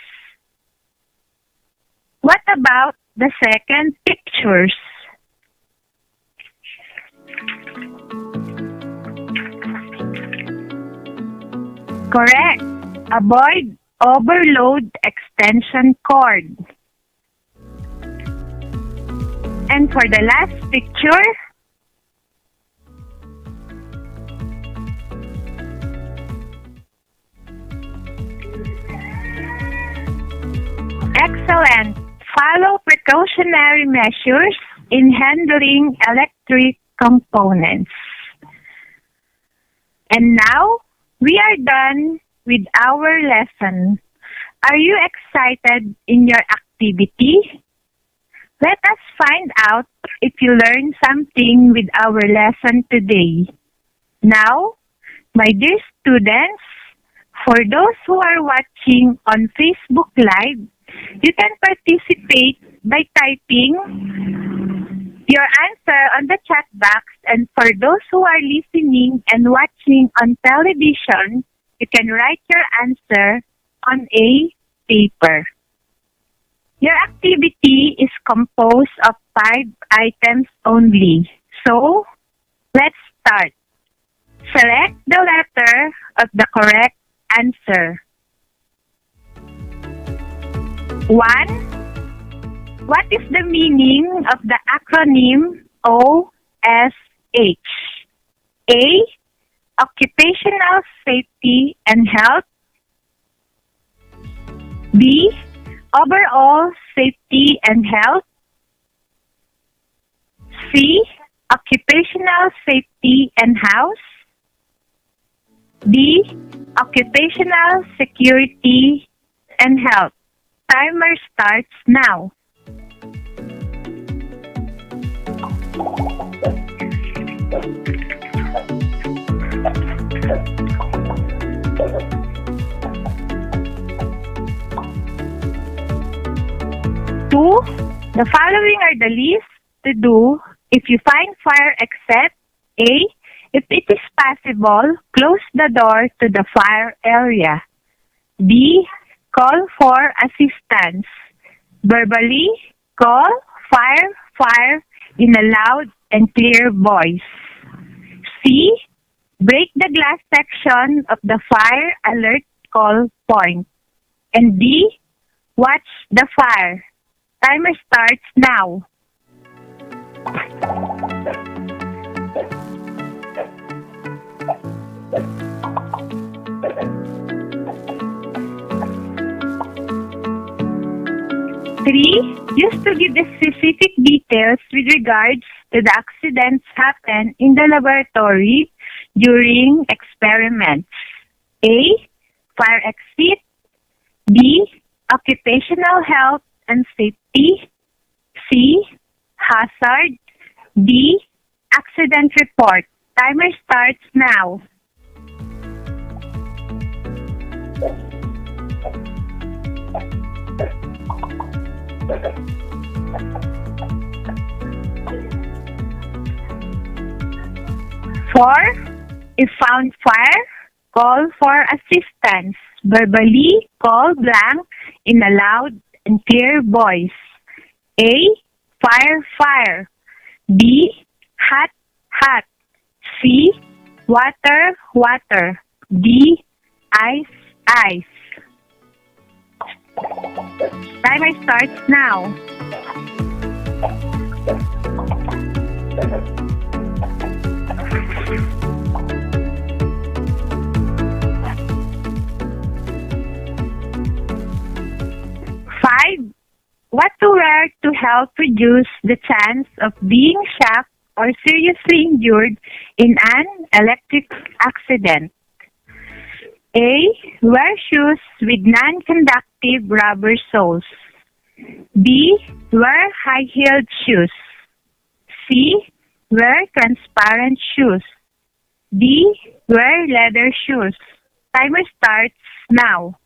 What about the second pictures? Correct. Avoid overload extension cord. And for the last picture, excellent. Follow precautionary measures in handling electric components. And now, we are done with our lesson. Are you excited in your activity? Let us find out if you learned something with our lesson today. Now, my dear students, for those who are watching on Facebook Live, you can participate by typing your answer on the chat box, and for those who are listening and watching on television, you can write your answer on a paper. Your activity is composed of 5 items only. So, let's start. Select the letter of the correct answer. 1. What is the meaning of the acronym OSH? A. Occupational Safety and Health. B. Overall Safety and Health. C. Occupational Safety and House. D. Occupational Security and Health. Timer starts now. Two, the following are the list to do if you find fire exit. A, if it is possible, close the door to the fire area. B, call for assistance. Verbally, call fire, fire in a loud and clear voice. C, break the glass section of the fire alert call point. And D, watch the fire. Timer starts now. Three, used to give the specific details with regards to the accidents happen in the laboratory during experiments. A, fire exit. B, occupational health and safety. C, hazard. D, accident report. Timer starts now. Four, if found fire, call for assistance. Verbally, call blank in a loud and clear voice. A, fire, fire. B, hot, hot. C, water, water. D, ice, ice. Timer starts now. Five, what to wear to help reduce the chance of being shocked or seriously injured in an electric accident. A, wear shoes with non-conductive rubber soles. B, wear high-heeled shoes. C, wear transparent shoes. D, wear leather shoes. Timer starts now.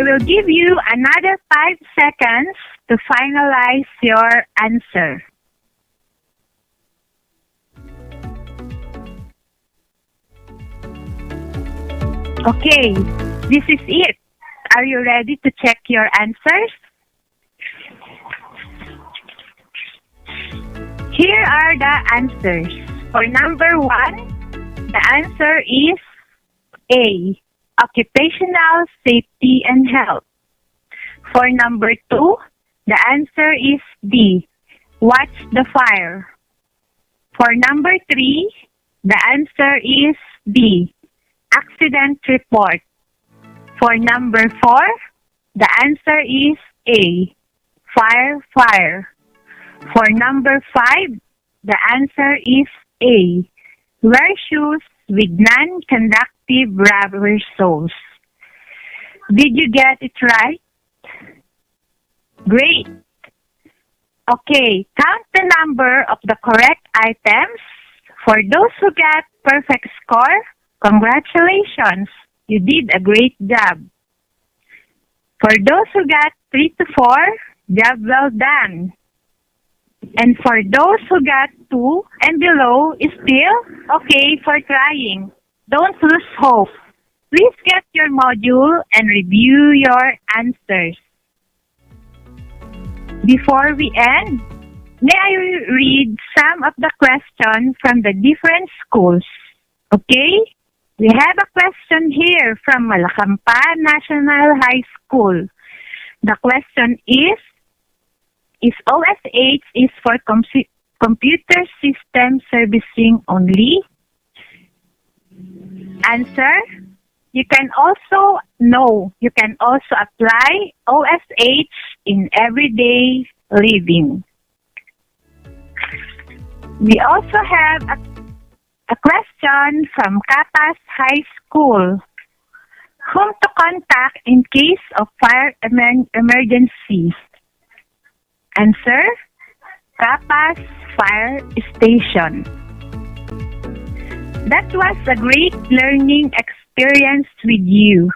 I will give you another 5 seconds to finalize your answer. Okay, this is it. Are you ready to check your answers? Here are the answers. For number 1, the answer is A, occupational safety and health. For number 2, the answer is D, watch the fire. For number 3, the answer is D, accident report. For number 4, the answer is A, fire. For number 5, the answer is A, wear shoes with non-conductive rubber soles. Did you get it right? Great. Okay, count the number of the correct items. For those who got perfect score, congratulations. You did a great job. For those who got 3 to 4, job well done. And for those who got 2 and below, is still okay for trying. Don't lose hope. Please get your module and review your answers. Before we end, may I read some of the questions from the different schools? Okay? We have a question here from Malacampa National High School. The question is OSH is for computer system servicing only? Answer, you can also apply OSH in everyday living. We also have a question from Capas High School. Whom to contact in case of fire emergencies? Answer, Capas Fire Station. That was a great learning experience with you.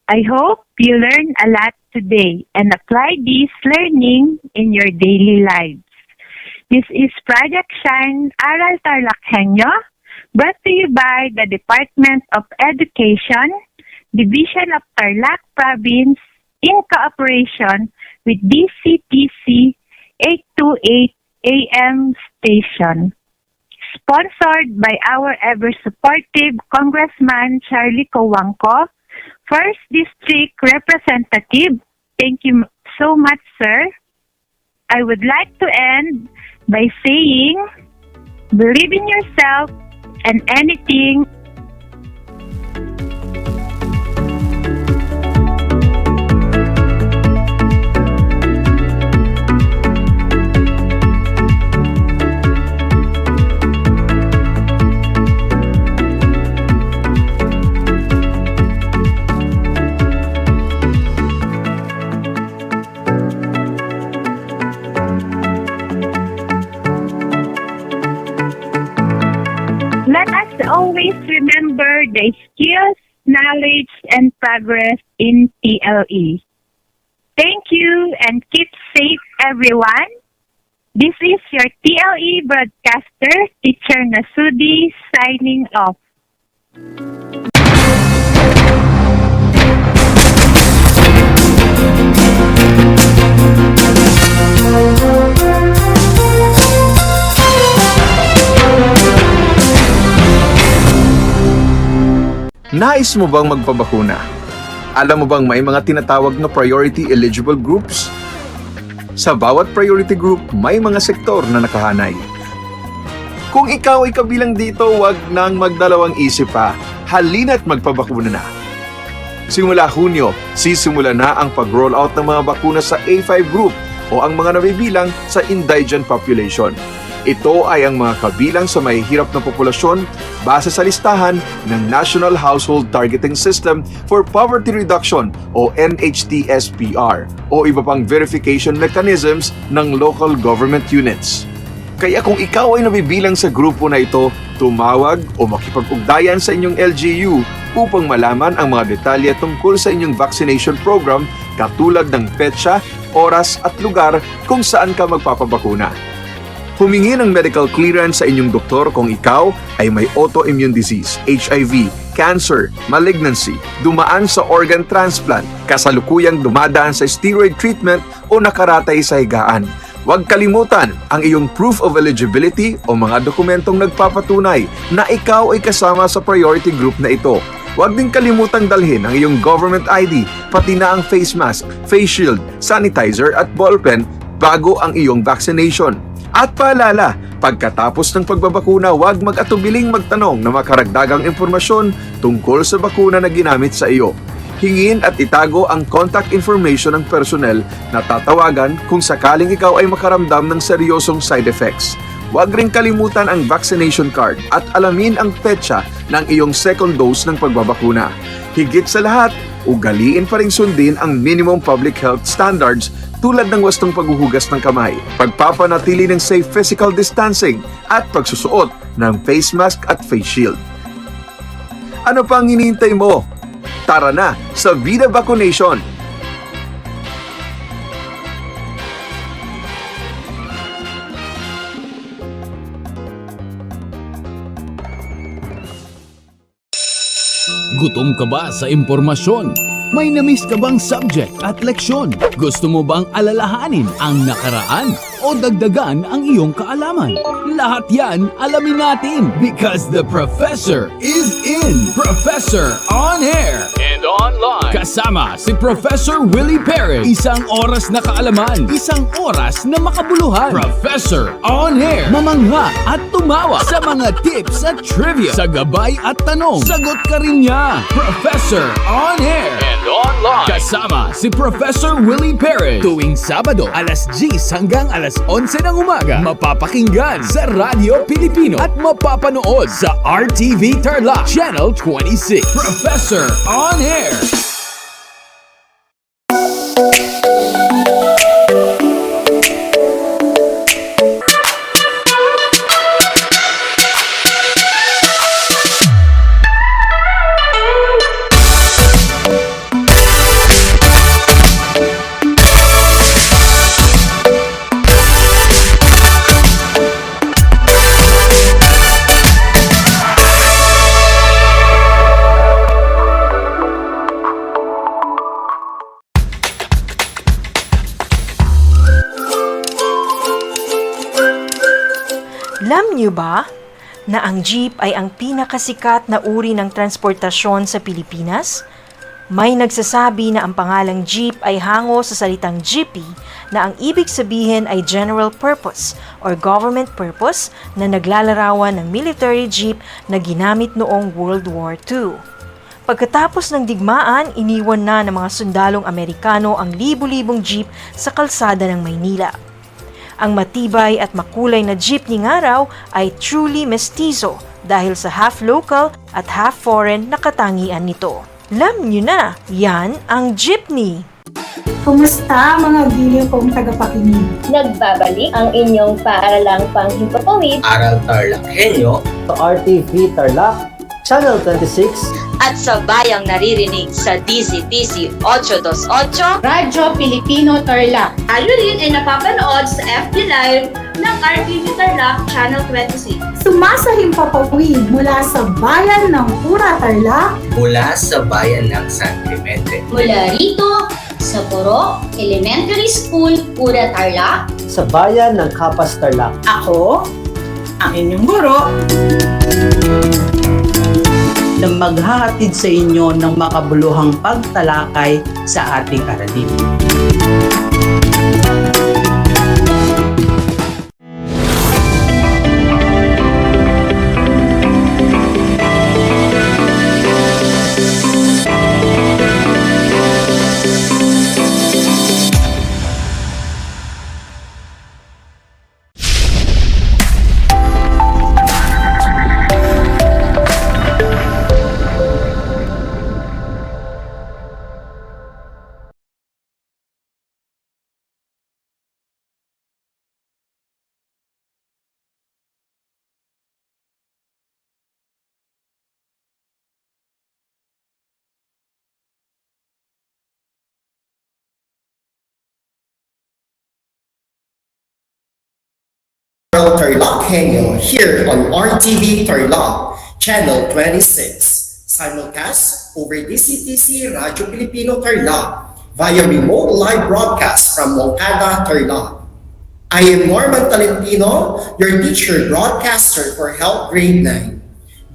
I hope you learned a lot today and apply this learning in your daily lives. This is Project Shine Aral TarlakHenyo, brought to you by the Department of Education, Division of Tarlac Province, in cooperation with DCPC 828 AM station. Sponsored by our ever-supportive Congressman Charlie Cojuangco, 1st District Representative. Thank you so much, sir. I would like to end by saying, believe in yourself and anything. Let us always remember the skills, knowledge, and progress in TLE. Thank you and keep safe, everyone. This is your TLE broadcaster, Teacher Nasudi, signing off. Nais mo bang magpabakuna? Alam mo bang may mga tinatawag na priority eligible groups? Sa bawat priority group, may mga sektor na nakahanay. Kung ikaw ay kabilang dito, wag nang magdalawang isip pa. Halina't magpabakuna na. Simula Hunyo, sisimula na ang pag-roll out ng mga bakuna sa A5 group o ang mga nabibilang sa indigent population. Ito ay ang mga kabilang sa mahihirap na populasyon base sa listahan ng National Household Targeting System for Poverty Reduction o NHTSPR o iba pang verification mechanisms ng local government units. Kaya kung ikaw ay nabibilang sa grupo na ito, tumawag o makipag-ugnayan sa inyong LGU upang malaman ang mga detalye tungkol sa inyong vaccination program katulad ng petsa, oras at lugar kung saan ka magpapabakuna. Humingi ng medical clearance sa inyong doktor kung ikaw ay may autoimmune disease, HIV, cancer, malignancy, dumaan sa organ transplant, kasalukuyang dumadaan sa steroid treatment o nakaratay sa higaan. Huwag kalimutan ang iyong proof of eligibility o mga dokumentong nagpapatunay na ikaw ay kasama sa priority group na ito. Huwag din kalimutang dalhin ang iyong government ID, pati na ang face mask, face shield, sanitizer at ballpen bago ang iyong vaccination. At paalala, pagkatapos ng pagbabakuna, huwag mag-atubiling magtanong na makaragdagang impormasyon tungkol sa bakuna na ginamit sa iyo. Hingin at itago ang contact information ng personnel na tatawagan kung sakaling ikaw ay makaramdam ng seryosong side effects. Huwag ring kalimutan ang vaccination card at alamin ang petsa ng iyong second dose ng pagbabakuna. Higit sa lahat, ugaliin pa ring sundin ang minimum public health standards tulad ng wastong paghuhugas ng kamay, pagpapanatili ng safe physical distancing at pagsusuot ng face mask at face shield. Ano pang hinihintay mo? Tara na sa Vida Vaccination! Gutom ka ba sa impormasyon? May na-miss ka bang subject at leksyon? Gusto mo bang alalahanin ang nakaraan o dagdagan ang iyong kaalaman? Lahat yan alamin natin because the professor is in. Professor on air and online. Kasama si Professor Willie Perez. Isang oras na kaalaman, isang oras na makabuluhan. Professor on air. Mamangha at tumawa sa mga tips at trivia. Sa gabay at tanong, sagot ka rin niya. Professor on air and online. Kasama si Professor Willie Perez. Tuwing Sabado, alas 10 hanggang alas 11 ng umaga. Mapapakinggan sa Radyo Pilipino at mapapanood sa RTV Tarlac Channel 26. Professor on air. Alam niyo ba na ang jeep ay ang pinakasikat na uri ng transportasyon sa Pilipinas? May nagsasabi na ang pangalang jeep ay hango sa salitang jeepy na ang ibig sabihin ay general purpose or government purpose na naglalarawan ng military jeep na ginamit noong World War II. Pagkatapos ng digmaan, iniwan na ng mga sundalong Amerikano ang libu-libong jeep sa kalsada ng Maynila. Ang matibay at makulay na jeepney nga raw ay truly mestizo dahil sa half local at half foreign na katangian nito. Alam nyo na, yan ang jeepney! Kumusta mga giliw kong tagapakinig? Nagbabalik ang inyong paaralang panghimpapawid Aral TarlakHenyo Sa RTV Tarlac, Channel 26 at sa bayang naririnig sa DZTC 828 Radyo Pilipino Tarlac. Tayo rin ay napapanood sa FB Live ng RTV Tarlac Channel 26. Sumasahimpapawid mula sa bayan ng Pura Tarlac, mula sa bayan ng San Clemente, mula rito sa Puro Elementary School, Pura Tarlac, sa bayan ng Kapas Tarlac. Ako, ang inyong guro, na maghahatid sa inyo ng makabuluhang pagtalakay sa ating aralin. Aral TarlakHenyo here on RTV Tarlac, Channel 26, simulcast over DCTC Radio Filipino Tarlac via remote live broadcast from Moncada, Tarlac. I am Norman Talentino, your teacher broadcaster for Health Grade 9.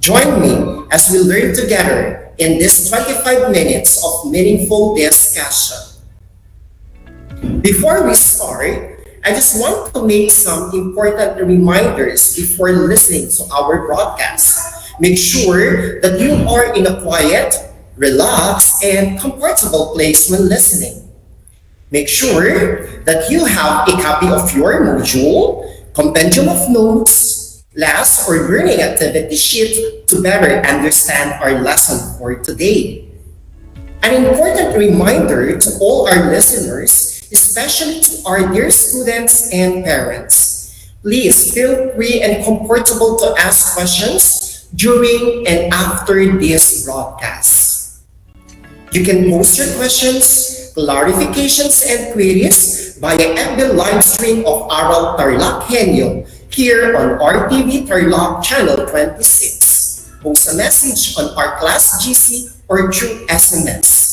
Join me as we learn together in this 25 minutes of meaningful discussion. Before we start, I just want to make some important reminders before listening to our broadcast. Make sure that you are in a quiet, relaxed, and comfortable place when listening. Make sure that you have a copy of your module, compendium of notes, last or learning activity sheet to better understand our lesson for today. An important reminder to all our listeners, especially to our dear students and parents. Please feel free and comfortable to ask questions during and after this broadcast. You can post your questions, clarifications, and queries via FB live stream of Aral TarlakHenyo here on RTV Tarlac Channel 26. Post a message on our class GC or through SMS.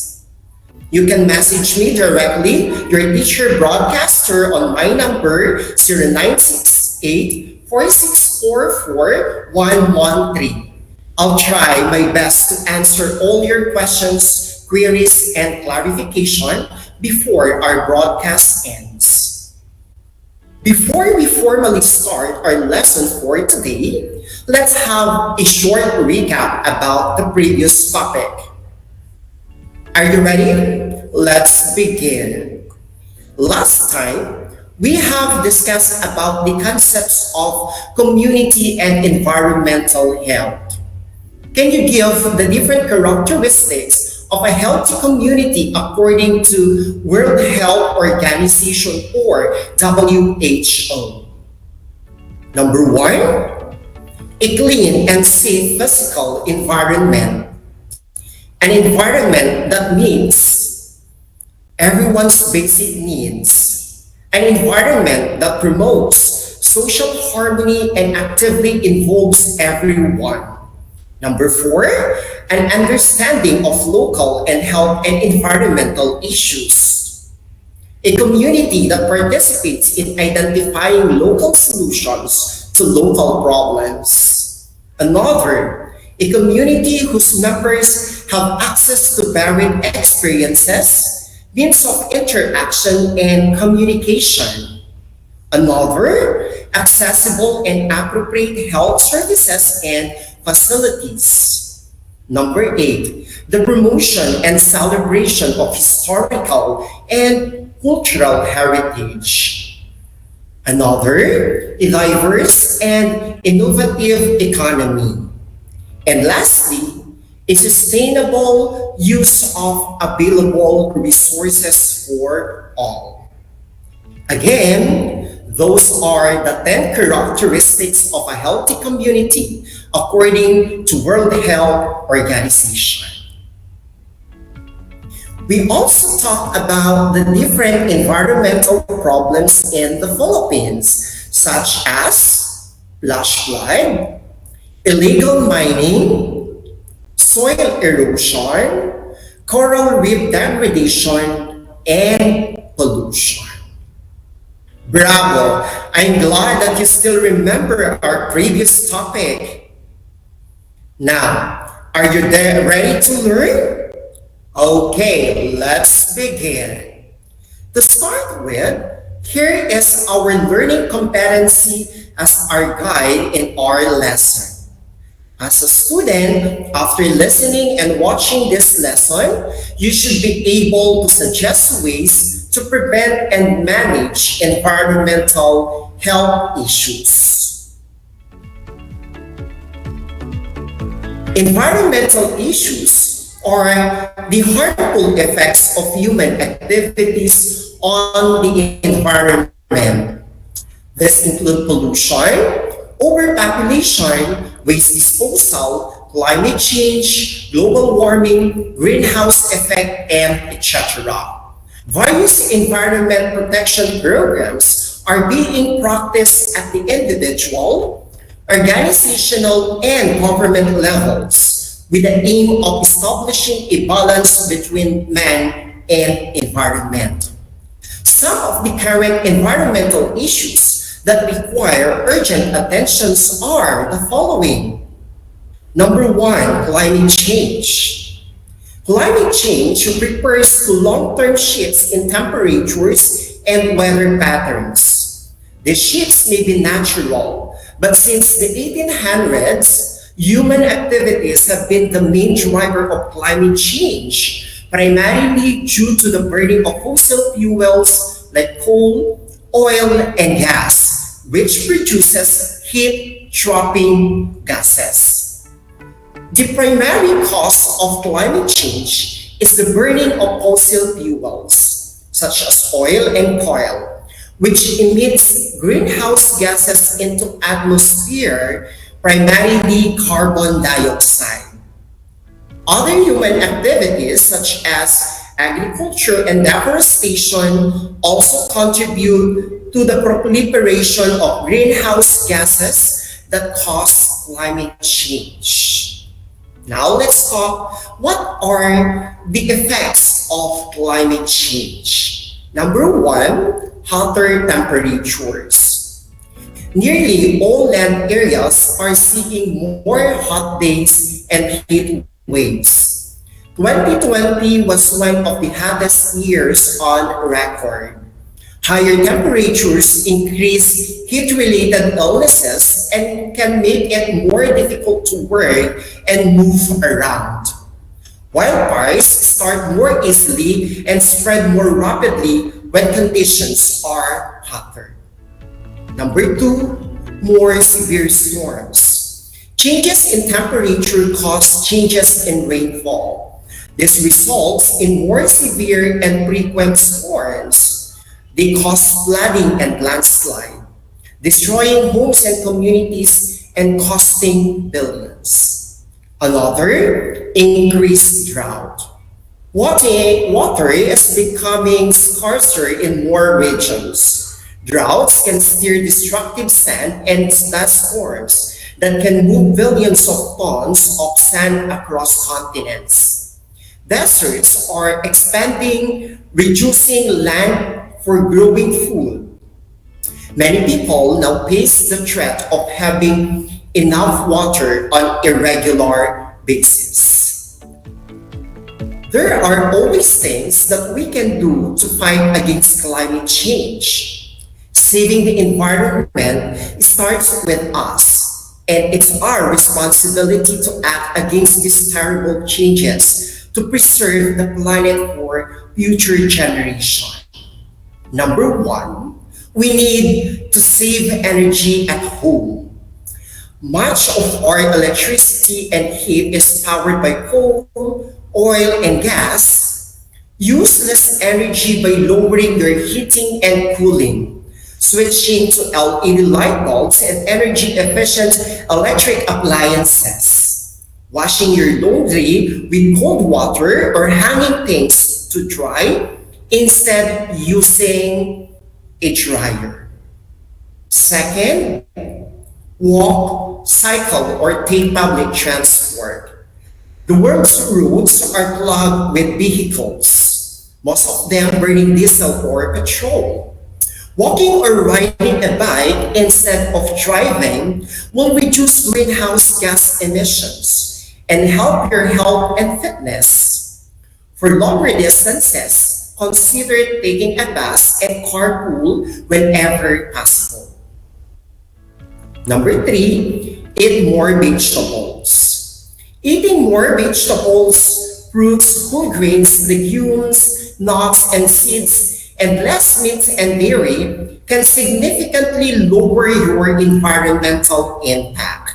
You can message me directly, your teacher broadcaster, on my number 0968-4644-113. I'll try my best to answer all your questions, queries, and clarification before our broadcast ends. Before we formally start our lesson for today, let's have a short recap about the previous topic. Are you ready? Let's begin. Last time, we have discussed about the concepts of community and environmental health. Can you give the different characteristics of a healthy community according to World Health Organization or WHO? Number 1, a clean and safe physical environment. An environment that meets everyone's basic needs. An environment that promotes social harmony and actively involves everyone. Number 4, an understanding of local and health and environmental issues. A community that participates in identifying local solutions to local problems. Another, a community whose members have access to varied experiences, means of interaction and communication. Another, accessible and appropriate health services and facilities. Number 8, the promotion and celebration of historical and cultural heritage. Another, a diverse and innovative economy. And lastly, a sustainable use of available resources for all. Again, those are the 10 characteristics of a healthy community according to World Health Organization. We also talked about the different environmental problems in the Philippines, such as flash flood, illegal mining, soil erosion, coral reef degradation, and pollution. Bravo! I'm glad that you still remember our previous topic. Now, are you there ready to learn? Okay, let's begin. To start with, here is our learning competency as our guide in our lesson. As a student, after listening and watching this lesson, you should be able to suggest ways to prevent and manage environmental health issues. Environmental issues are the harmful effects of human activities on the environment. This include pollution, overpopulation, waste disposal, climate change, global warming, greenhouse effect, and etc. Various environment protection programs are being practiced at the individual, organizational, and government levels with the aim of establishing a balance between man and environment. Some of the current environmental issues that require urgent attentions are the following. Number one, climate change. Climate change refers to long-term shifts in temperatures and weather patterns. The shifts may be natural, but since the 1800s, human activities have been the main driver of climate change, primarily due to the burning of fossil fuels like coal, oil, and gas, which produces heat-trapping gases. The primary cause of climate change is the burning of fossil fuels, such as oil and coal, which emits greenhouse gases into atmosphere, primarily carbon dioxide. Other human activities such as agriculture and deforestation also contribute to the proliferation of greenhouse gases that cause climate change. Now let's talk, what are the effects of climate change? Number one, hotter temperatures. Nearly all land areas are seeing more hot days and heat waves. 2020 was one of the hottest years on record. Higher temperatures increase heat-related illnesses and can make it more difficult to work and move around. Wildfires start more easily and spread more rapidly when conditions are hotter. Number two, more severe storms. Changes in temperature cause changes in rainfall. This results in more severe and frequent storms. They cause flooding and landslide, destroying homes and communities and costing billions. Another, increased drought. Water is becoming scarcer in more regions. Droughts can stir destructive sand and dust storms that can move billions of tons of sand across continents. Deserts are expanding, reducing land for growing food. Many people now face the threat of having enough water on a regular basis. There are always things that we can do to fight against climate change. Saving the environment starts with us, and it's our responsibility to act against these terrible changes to preserve the planet for future generations. Number one, we need to save energy at home. Much of our electricity and heat is powered by coal, oil, and gas. Use less energy by lowering your heating and cooling, switching to LED light bulbs and energy-efficient electric appliances, washing your laundry with cold water or hanging things to dry instead using a dryer. Second, walk, cycle, or take public transport. The world's roads are clogged with vehicles, most of them burning diesel or petrol. Walking or riding a bike instead of driving will reduce greenhouse gas emissions and help your health and fitness. For longer distances, consider taking a bus and carpool whenever possible. Number three, eat more vegetables. Eating more vegetables, fruits, whole grains, legumes, nuts, and seeds, and less meat and dairy can significantly lower your environmental impact.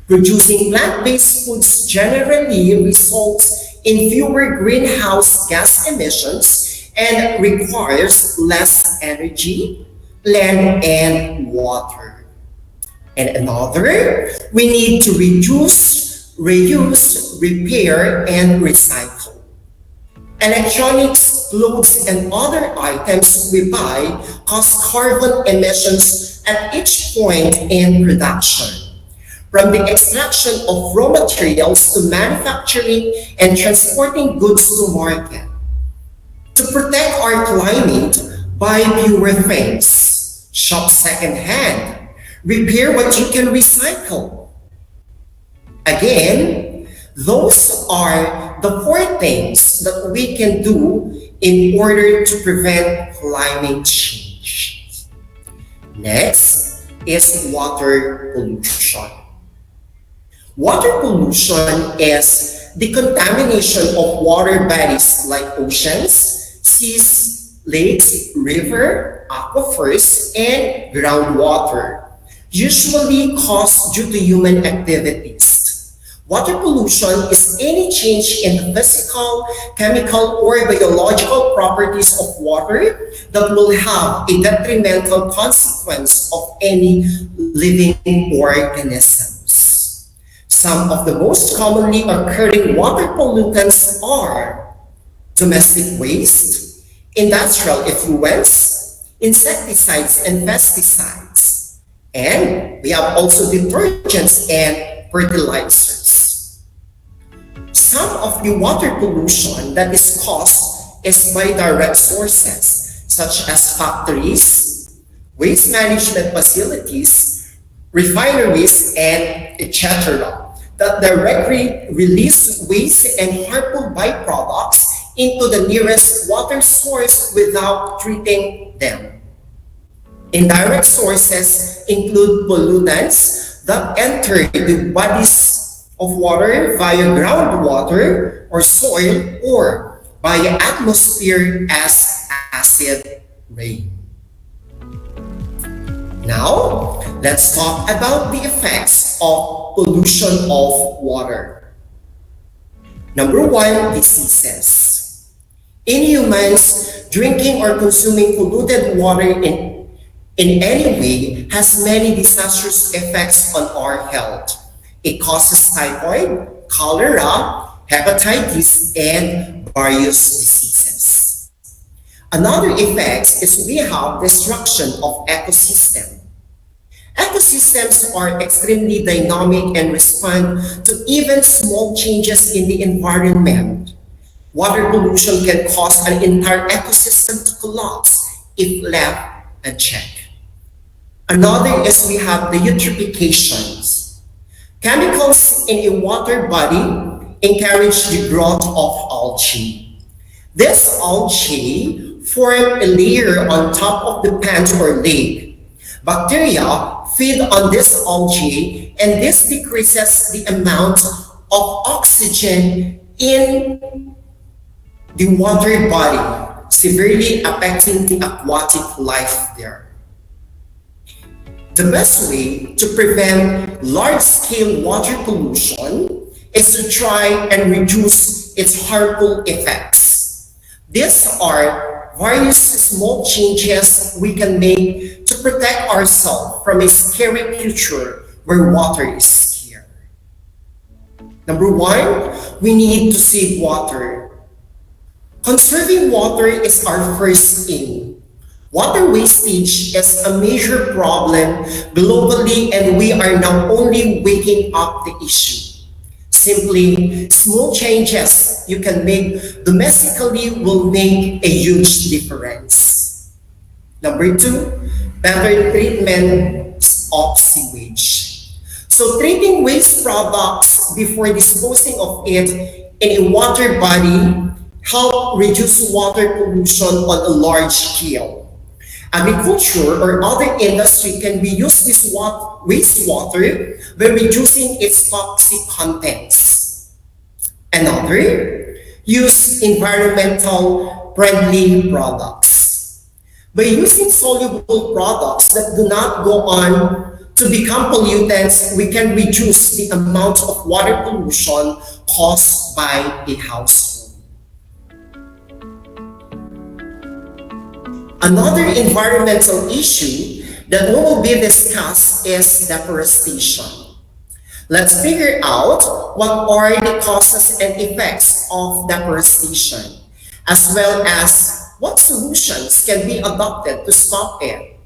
Producing plant-based foods generally results in fewer greenhouse gas emissions and requires less energy, land, and water. And another, we need to reduce, reuse, repair, and recycle. Electronics clothes, and other items we buy cause carbon emissions at each point in production. From the extraction of raw materials to manufacturing and transporting goods to market. To protect our climate, buy fewer things, shop secondhand, repair what you can recycle. Again, those are the 4 things that we can do in order to prevent climate change. Next is water pollution. Water pollution is the contamination of water bodies like oceans, seas, lakes, river, aquifers, and groundwater, usually caused due to human activities. Water pollution is any change in the physical, chemical, or biological properties of water that will have a detrimental consequence of any living organisms. Some of the most commonly occurring water pollutants are domestic waste, industrial effluents, insecticides and pesticides, and we have also detergents and fertilizers. Some of the water pollution that is caused is by direct sources such as factories, waste management facilities, refineries, and etc. that directly release waste and harmful byproducts into the nearest water source without treating them. Indirect sources include pollutants that enter the bodies of water via groundwater or soil or via atmosphere as acid rain. Now, let's talk about the effects of pollution of water. Number 1, diseases. In humans, drinking or consuming polluted water in any way has many disastrous effects on our health. It causes typhoid, cholera, hepatitis, and various diseases. Another effect is we have destruction of ecosystem. Ecosystems are extremely dynamic and respond to even small changes in the environment. Water pollution can cause an entire ecosystem to collapse if left unchecked. Another is we have the eutrophications. Chemicals in a water body encourage the growth of algae. This algae form a layer on top of the pond or lake. Bacteria feed on this algae, and this decreases the amount of oxygen in the water body, severely affecting the aquatic life there. The best way to prevent large-scale water pollution is to try and reduce its harmful effects. These are various small changes we can make to protect ourselves from a scary future where water is scarce. Number 1, we need to save water. Conserving water is our first aim. Water wastage is a major problem globally, and we are now only waking up the issue. Simply, small changes you can make domestically will make a huge difference. Number 2, better treatment of sewage. So treating waste products before disposing of it in a water body help reduce water pollution on a large scale. Agriculture or other industry can reuse this wastewater by reducing its toxic contents. Another, use environmental friendly products. By using soluble products that do not go on to become pollutants, we can reduce the amount of water pollution caused by a household. Another environmental issue that will be discussed is deforestation. Let's figure out what are the causes and effects of deforestation. as well as what solutions can be adopted to stop it.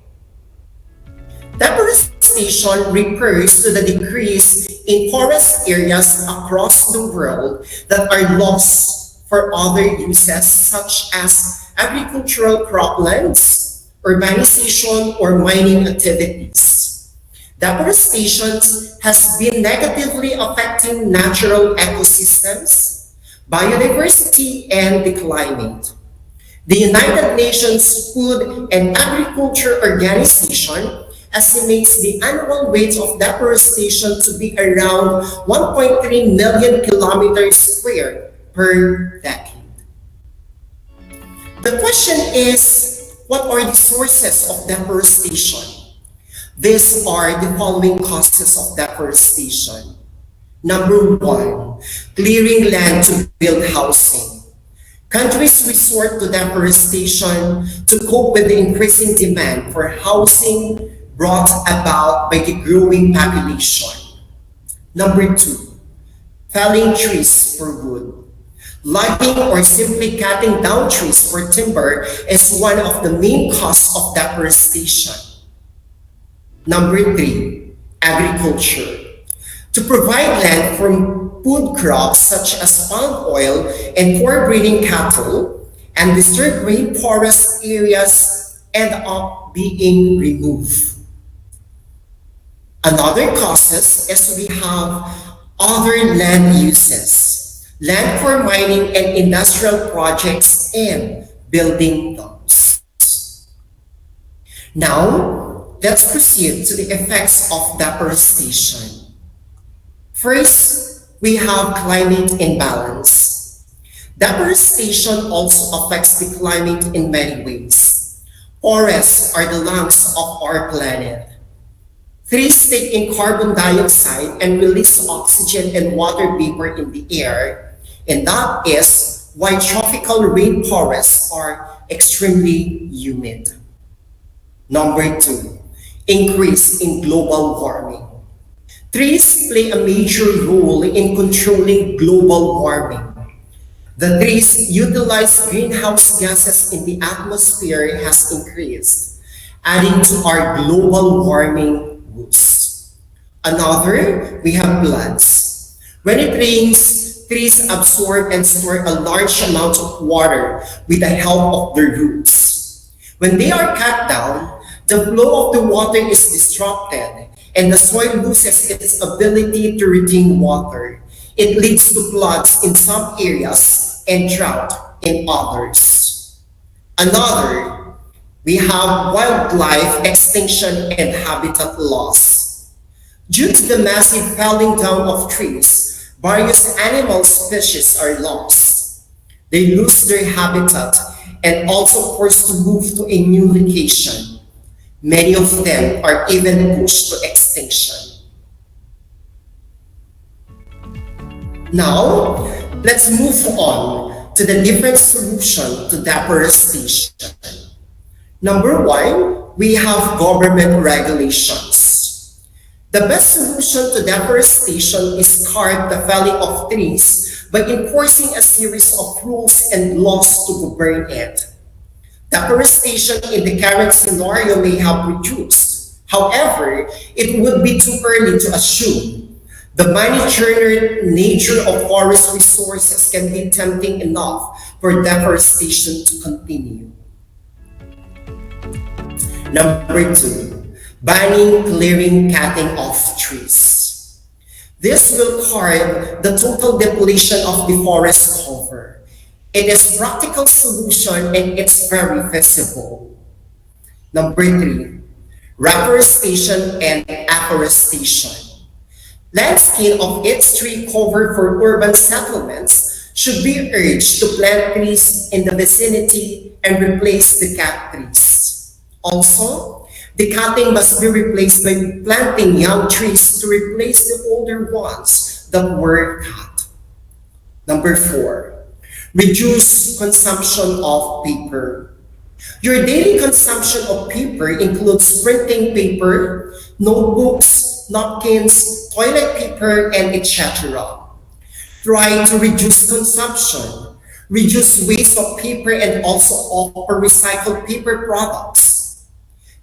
Deforestation refers to the decrease in forest areas across the world that are lost for other uses such as agricultural croplands, urbanization, or mining activities. Deforestation has been negatively affecting natural ecosystems, biodiversity, and the climate. The United Nations Food and Agriculture Organization estimates the annual rate of deforestation to be around 1.3 million kilometers square per decade. The question is, what are the sources of deforestation? These are the following causes of deforestation. Number one, clearing land to build housing. Countries resort to deforestation to cope with the increasing demand for housing brought about by the growing population. Number two, felling trees for wood. Logging or simply cutting down trees for timber is one of the main causes of deforestation. Number three, agriculture. To provide land for food crops such as palm oil and for breeding cattle, and disturb rainforest areas end up being removed. Another causes is we have other land uses, land for mining and industrial projects and building those. Now, let's proceed to the effects of deforestation. First, we have climate imbalance. Deforestation also affects the climate in many ways. Forests are the lungs of our planet. Trees take in carbon dioxide and release oxygen and water vapor in the air, and that is why tropical rainforests are extremely humid. Number two, increase in global warming. Trees play a major role in controlling global warming. The trees utilize greenhouse gases in the atmosphere has increased, adding to our global warming woes. Another, we have floods. When it rains, trees absorb and store a large amount of water with the help of their roots. When they are cut down, the flow of the water is disrupted and the soil loses its ability to retain water. It leads to floods in some areas and drought in others. Another, we have wildlife extinction and habitat loss. Due to the massive felling down of trees, various animal species are lost. They lose their habitat and also forced to move to a new location. Many of them are even pushed to extinction. Now, let's move on to the different solutions to deforestation. Number one, we have government regulations. The best solution to deforestation is curb the felling of trees by enforcing a series of rules and laws to govern it. Deforestation in the current scenario may have reduced. However, it would be too early to assume. The money-churner nature of forest resources can be tempting enough for deforestation to continue. Number two, banning, clearing, cutting off trees. This will curb the total depletion of the forest cover. It is a practical solution and it's very feasible. Number three, reforestation and afforestation. Land scale of its tree cover for urban settlements should be urged to plant trees in the vicinity and replace the cut trees. Also, the cutting must be replaced by planting young trees to replace the older ones that were cut. Number four, reduce consumption of paper. Your daily consumption of paper includes printing paper, notebooks, napkins, toilet paper, and etc. Try to reduce consumption. reduce waste of paper, and also offer recycled paper products.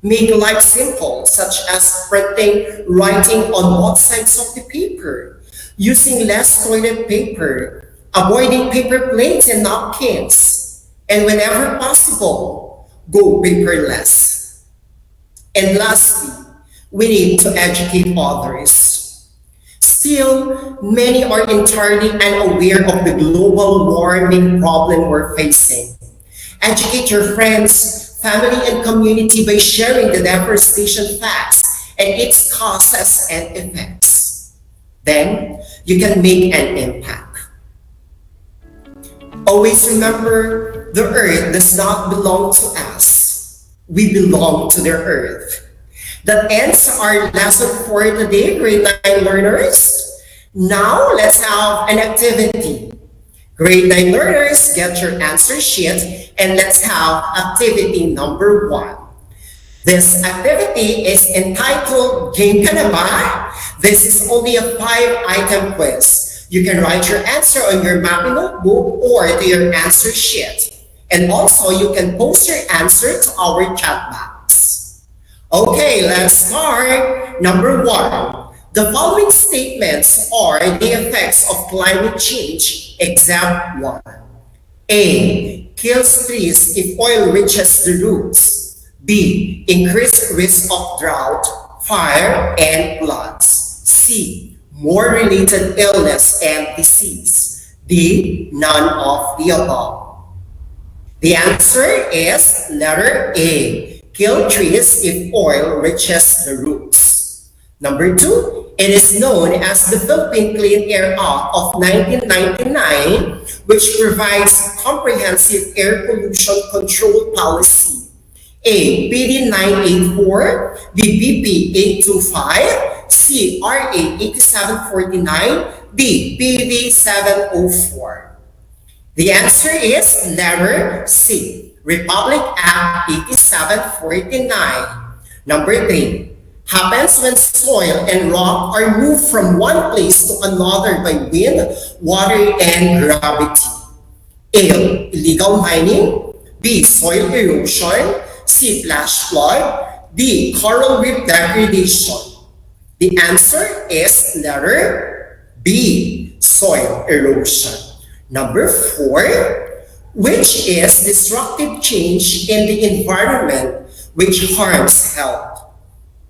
Make life simple, such as printing, writing on both sides of the paper, using less toilet paper, avoiding paper plates and napkins, and whenever possible, go paperless. And lastly, we need to educate others. Still, many are entirely unaware of the global warming problem we're facing. Educate your friends, family, and community by sharing the deforestation facts and its causes and effects. Then, you can make an impact. Always remember, the earth does not belong to us. We belong to the earth. That ends our lesson for today, grade 9 learners. Now, let's have an activity. Grade 9 learners, get your answer sheet and let's have activity number 1. This activity is entitled Game Ka Na Ba? This is only a 5-item quiz. You can write your answer on your mapping notebook or to your answer sheet. And also, you can post your answer to our chat box. Okay, let's start. Number 1. The following statements are the effects of climate change, example 1. A. Kills trees if oil reaches the roots. B. Increased risk of drought, fire, and floods. C. More related illness and disease. D. None of the above. The answer is letter A. Kill trees if oil reaches the roots. Number 2, it is known as the Philippine Clean Air Act of 1999, which provides comprehensive air pollution control policy. A. PD 984, B. BP 825, C. RA 8749, D. PV 704. The answer is letter C. Republic Act 8749. Number 3. Happens when soil and rock are moved from one place to another by wind, water, and gravity. A. Illegal mining. B. Soil erosion. C. Flash flood. D. Coral reef degradation. The answer is letter B. Soil erosion. Number 4. Which is destructive change in the environment which harms health?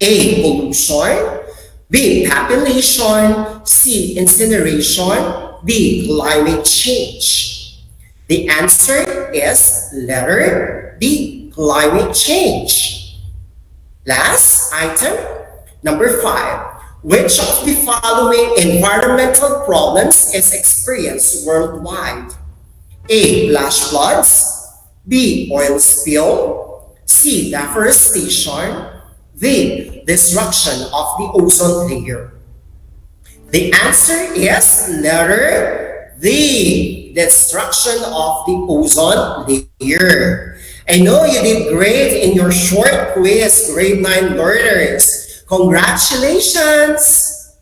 A. Pollution. B. Population. C. Incineration. D. Climate change. The answer is letter D. Climate change. Last item, number 5. Which of the following environmental problems is experienced worldwide? A. Flash floods. B. Oil spill. C. Deforestation. D. Destruction of the ozone layer. The answer is letter D. Destruction of the ozone layer. I know you did great in your short quiz, grade 9 learners. Congratulations!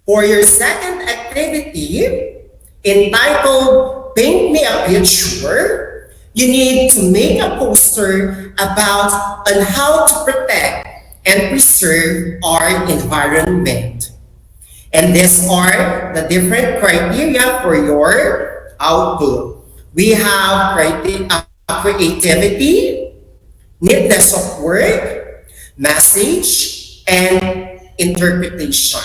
For your second activity, entitled Paint Me a Picture, you need to make a poster about on how to protect and preserve our environment. And these are the different criteria for your output. We have creativity, neatness of work, message, and interpretation.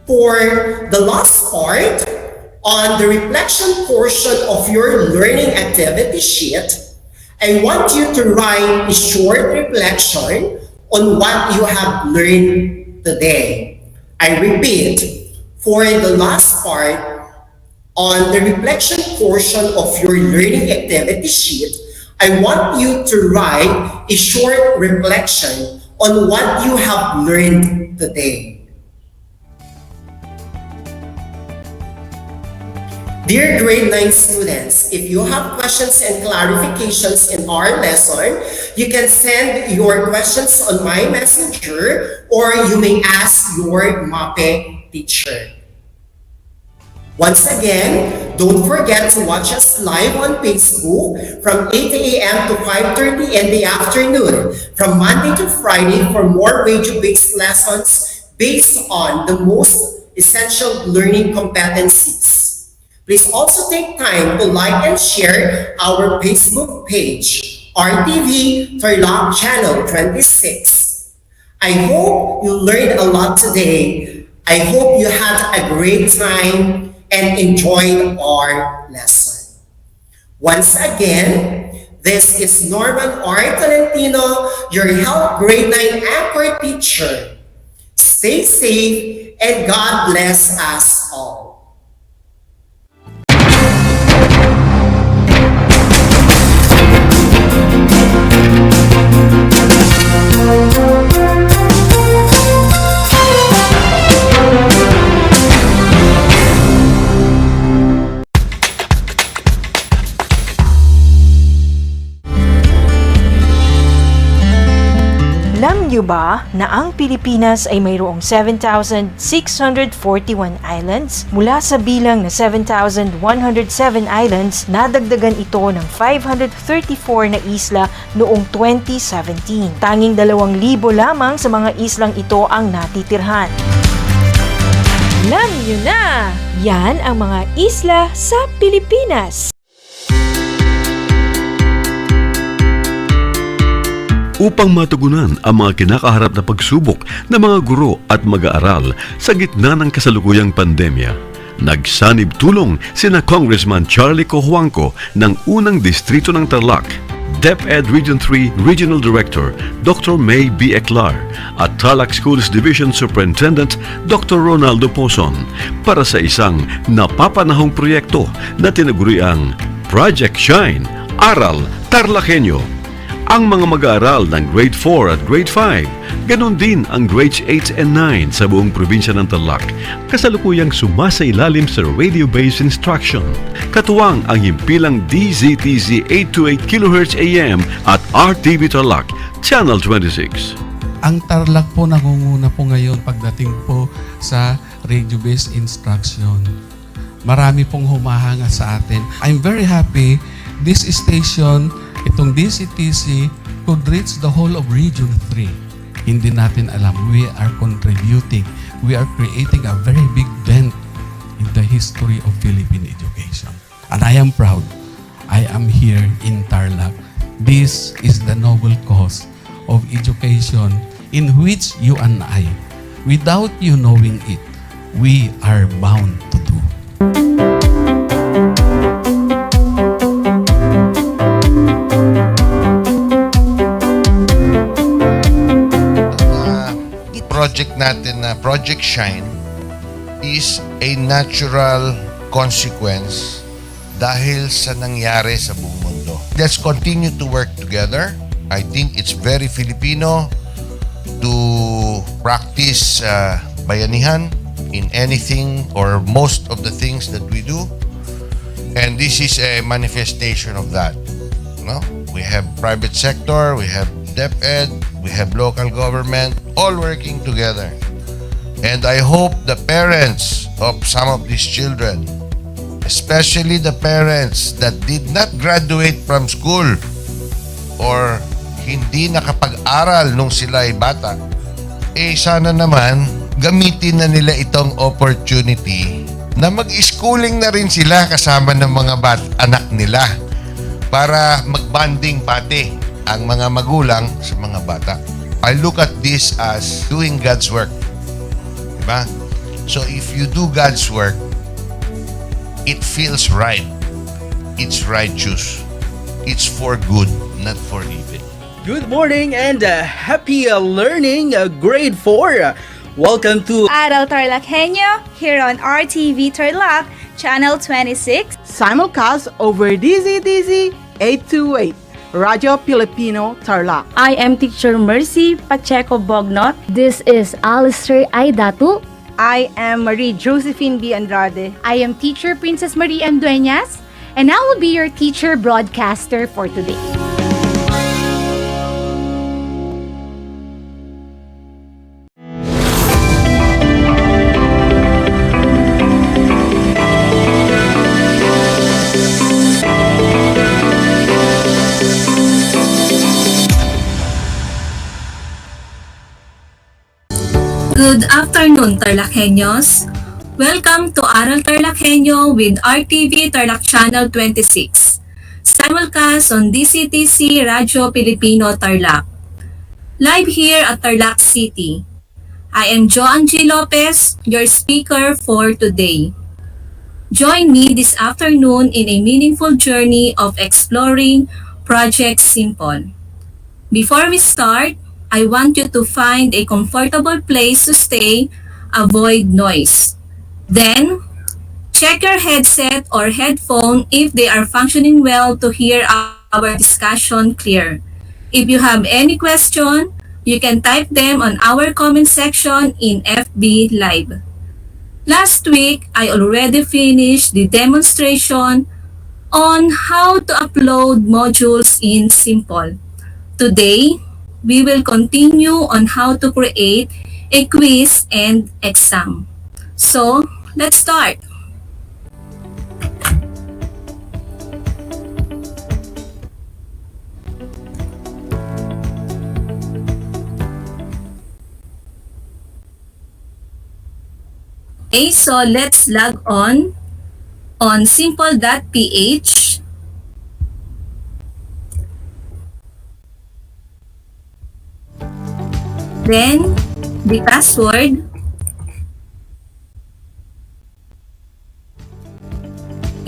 For the last part, on the reflection portion of your learning activity sheet, I want you to write a short reflection on what you have learned today. I repeat, for the last part, on the reflection portion of your learning activity sheet, I want you to write a short reflection on what you have learned today. Dear grade 9 students, if you have questions and clarifications in our lesson, you can send your questions on my messenger or you may ask your MAPE teacher. Once again, don't forget to watch us live on Facebook from 8 a.m. to 5:30 in the afternoon, from Monday to Friday for more radio-based lessons based on the most essential learning competencies. Please also take time to like and share our Facebook page, RTV Tarlac Channel 26. I hope you learned a lot today. I hope you had a great time and enjoyed our lesson. Once again, this is Norman R. Tolentino, your Health Grade 9 Anchor teacher. Stay safe and God bless us all. Alam niyo ba na ang Pilipinas ay mayroong 7,641 islands? Mula sa bilang na 7,107 islands, nadagdagan ito ng 534 na isla noong 2017. Tanging 2,000 lamang sa mga islang ito ang natitirhan. Alam niyo na! Yan ang mga isla sa Pilipinas. Upang matugunan ang mga kinakaharap na pagsubok ng mga guro at mag-aaral sa gitna ng kasalukuyang pandemya, nagsanib tulong sina Congressman Charlie Cojuangco ng unang distrito ng Tarlac, DEPED Region 3 Regional Director Dr. May B. Eclar at Tarlac Schools Division Superintendent Dr. Ronaldo Pozon para sa isang napapanahong proyekto na tinaguriang Project Shine, Aral TarlakHenyo. Ang mga mag-aaral ng Grade 4 at Grade 5, ganon din ang Grades 8 and 9 sa buong probinsya ng Tarlac, kasalukuyang sumasailalim sa radio-based instruction. Katuwang ang himpilang DZTZ 828 kHz AM at RTV Tarlac, Channel 26. Ang Tarlac po nangunguna po ngayon pagdating po sa radio-based instruction. Marami pong humahanga sa atin. I'm very happy this station, itong DCTC, could reach the whole of Region 3. Hindi natin alam, we are contributing. We are creating a very big dent in the history of Philippine education. And I am proud. I am here in Tarlac. This is the noble cause of education in which you and I, without you knowing it, we are bound to do. Project natin na Project Shine is a natural consequence dahil sa nangyari sa buong mundo. Let's continue to work together. I think it's very Filipino to practice bayanihan in anything or most of the things that we do. And this is a manifestation of that. No? We have private sector, we have DEPED, we have local government, all working together. And I hope the parents of some of these children, especially the parents that did not graduate from school or hindi nakapag-aral nung sila ay bata, sana naman gamitin na nila itong opportunity na mag-schooling na rin sila kasama ng mga anak nila para mag-bonding pati ang mga magulang sa mga bata. I look at this as doing God's work. Diba? So if you do God's work, it feels right. It's righteous. It's for good, not for evil. Good morning and happy learning, grade 4. Welcome to Aral TarlakHenyo here on RTV Tarlac, Channel 26. Simulcast over DZTZ 828. Radyo Pilipino Tarlac. I am Teacher Mercy Pacheco Bognot. This is Alistair Aidatu. I am Marie Josephine B. Andrade. I am Teacher Princess Marie M. Dueñas, and I will be your teacher broadcaster for today. Good afternoon, TarlakHenyos. Welcome to Aral TarlakHenyo with RTV Tarlac Channel 26. Simulcast on DCTC Radio Filipino Tarlac. Live here at Tarlac City. I am Joan G. Lopez, your speaker for today. Join me this afternoon in a meaningful journey of exploring Project Simple. Before we start, I want you to find a comfortable place to stay, avoid noise. Then, check your headset or headphone if they are functioning well to hear our discussion clear. If you have any question, you can type them on our comment section in FB Live. Last week, I already finished the demonstration on how to upload modules in Simple. Today, we will continue on how to create a quiz and exam. So, let's start. Okay, so let's log on simple.ph. Then, the password.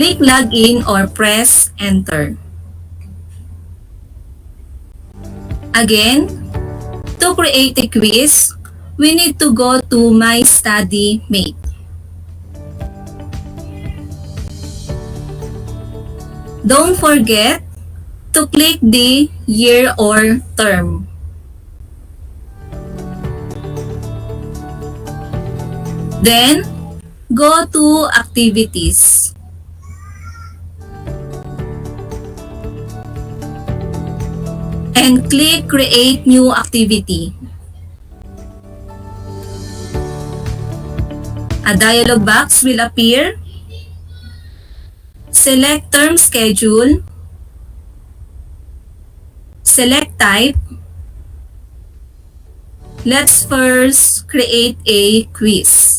Click login or press enter. Again, to create a quiz, we need to go to My Study Mate. Don't forget to click the year or term. Then, go to Activities. And click Create New Activity. A dialog box will appear. Select Term Schedule. Select Type. Let's first create a quiz.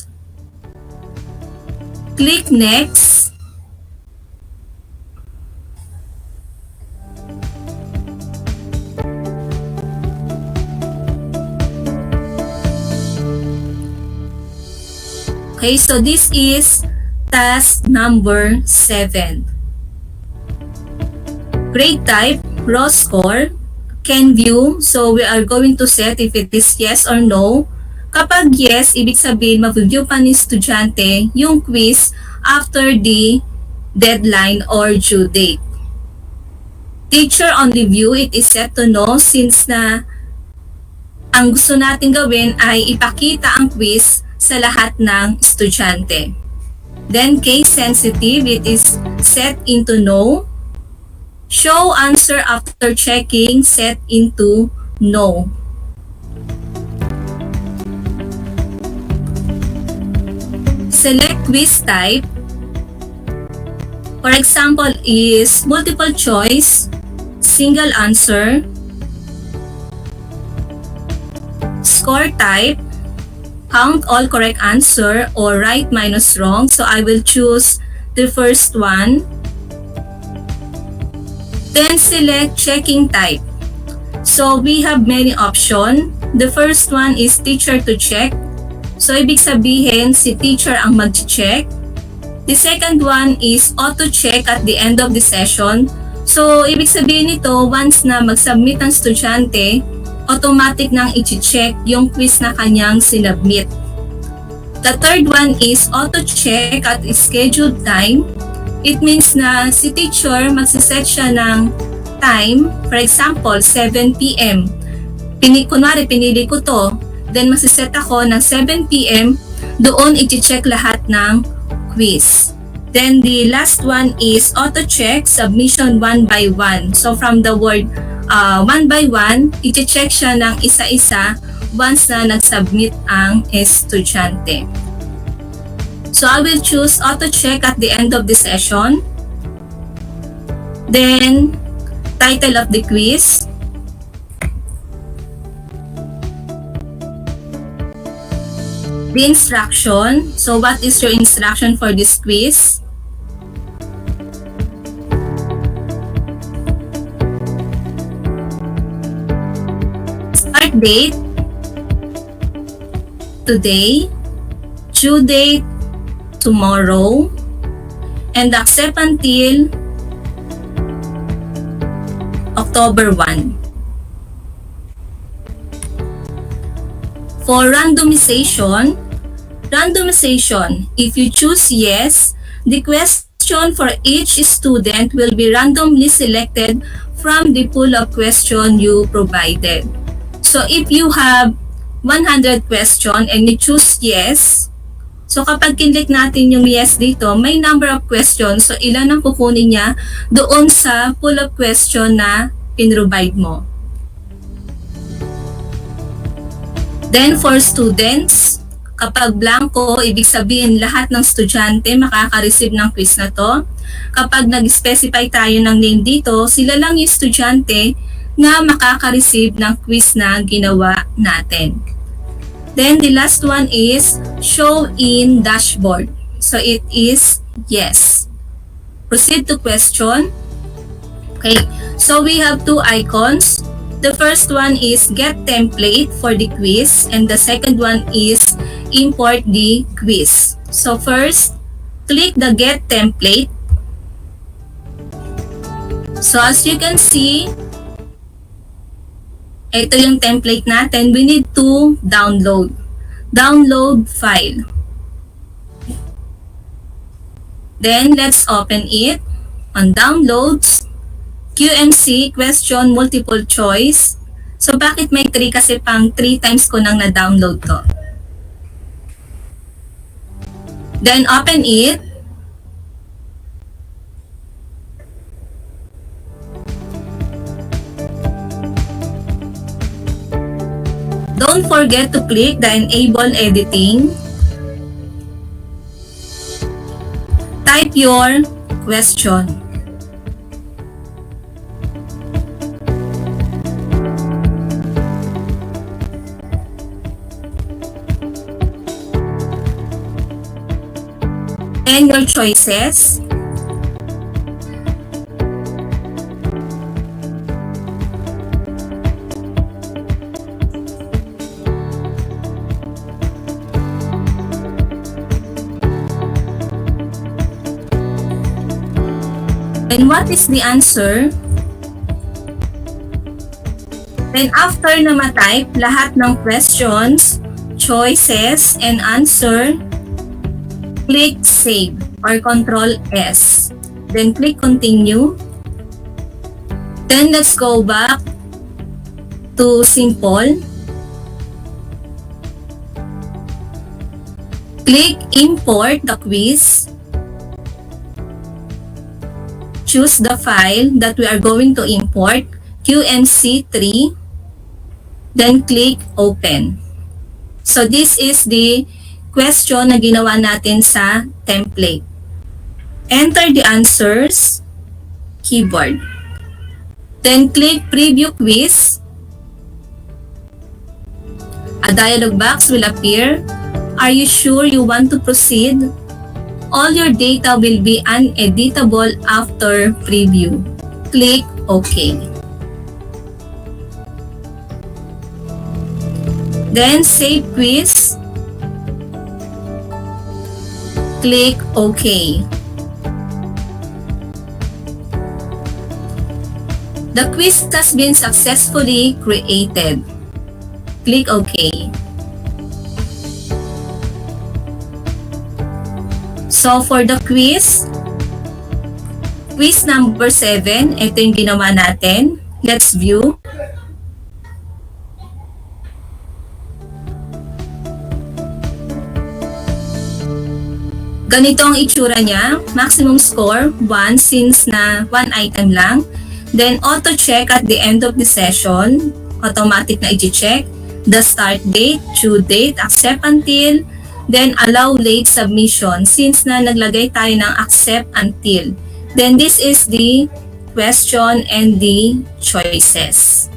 Click Next. Okay, so this is task number 7. Grade type, raw score, can view. So we are going to set if it is yes or no. Kapag yes, ibig sabihin mag-view pa ni estudyante yung quiz after the deadline or due date. Teacher only view, it is set to no since na ang gusto natin gawin ay ipakita ang quiz sa lahat ng estudyante. Then case sensitive, it is set into no. Show answer after checking, set into no. Select quiz type. For example is multiple choice, single answer, score type, count all correct answer or right minus wrong. So I will choose the first one. Then select checking type. So we have many options. The first one is teacher to check. So ibig sabihin si teacher ang mag-check. The second one is auto check at the end of the session. So ibig sabihin nito once na mag-submit ang estudyante, automatic nang i-check yung quiz na kanyang sinubmit. The third one is auto check at scheduled time. It means na si teacher magsiset siya ng time, for example, 7 p.m. Kunwari, pinili ko to, then magsiset ako ng 7 p.m. Doon i-check lahat ng quiz. Then the last one is auto check submission 1 by 1. So from the word 1 by 1, i-check siya ng isa-isa once na nag-submit ang estudyante. So I will choose auto check at the end of the session. Then title of the quiz. The instruction. So what is your instruction for this quiz? Start date, today, due date, tomorrow, and accept until October 1. For randomization, if you choose yes, the question for each student will be randomly selected from the pool of question you provided. So if you have 100 question and you choose yes, so kapag kinlik natin yung yes dito, may number of questions. So ilan ang kukunin niya doon sa pool of question na pinrovide mo. Then for students, kapag blanco, ibig sabihin lahat ng estudyante makaka-receive ng quiz na to. Kapag nag-specify tayo ng name dito, sila lang yung estudyante na makaka-receive ng quiz na ginawa natin. Then the last one is show in dashboard. So it is yes. Proceed to question. Okay, so we have two icons. The first one is get template for the quiz and the second one is import the quiz. So first, click the get template. So as you can see, ito yung template natin. We need to download. Download file. Then let's open it. On downloads, QMC, question multiple choice. So bakit may 3? Kasi pang 3 times ko nang na-download to. Then open it. Don't forget to click the enable editing. Type your question. And your choices. And what is the answer? Then after na ma-type lahat ng questions, choices, and answer, click Save or Control S. Then click Continue. Then let's go back to Simple. Click Import the quiz. Choose the file that we are going to import, QMC3. Then click Open. So this is the question na ginawa natin sa template. Enter the answers, keyboard. Then click Preview Quiz. A dialog box will appear. Are you sure you want to proceed? All your data will be uneditable after preview. Click OK. Then save quiz. Click OK. The quiz has been successfully created. Click OK. So for the quiz number 7, ito yung ginawa natin. Let's view. Ganito ang itsura niya. Maximum score, 1 since na 1 item lang. Then auto-check at the end of the session. Automatic na i-check. The start date, due date, accept until, then allow late submission since na naglagay tayo ng accept until. Then this is the question and the choices.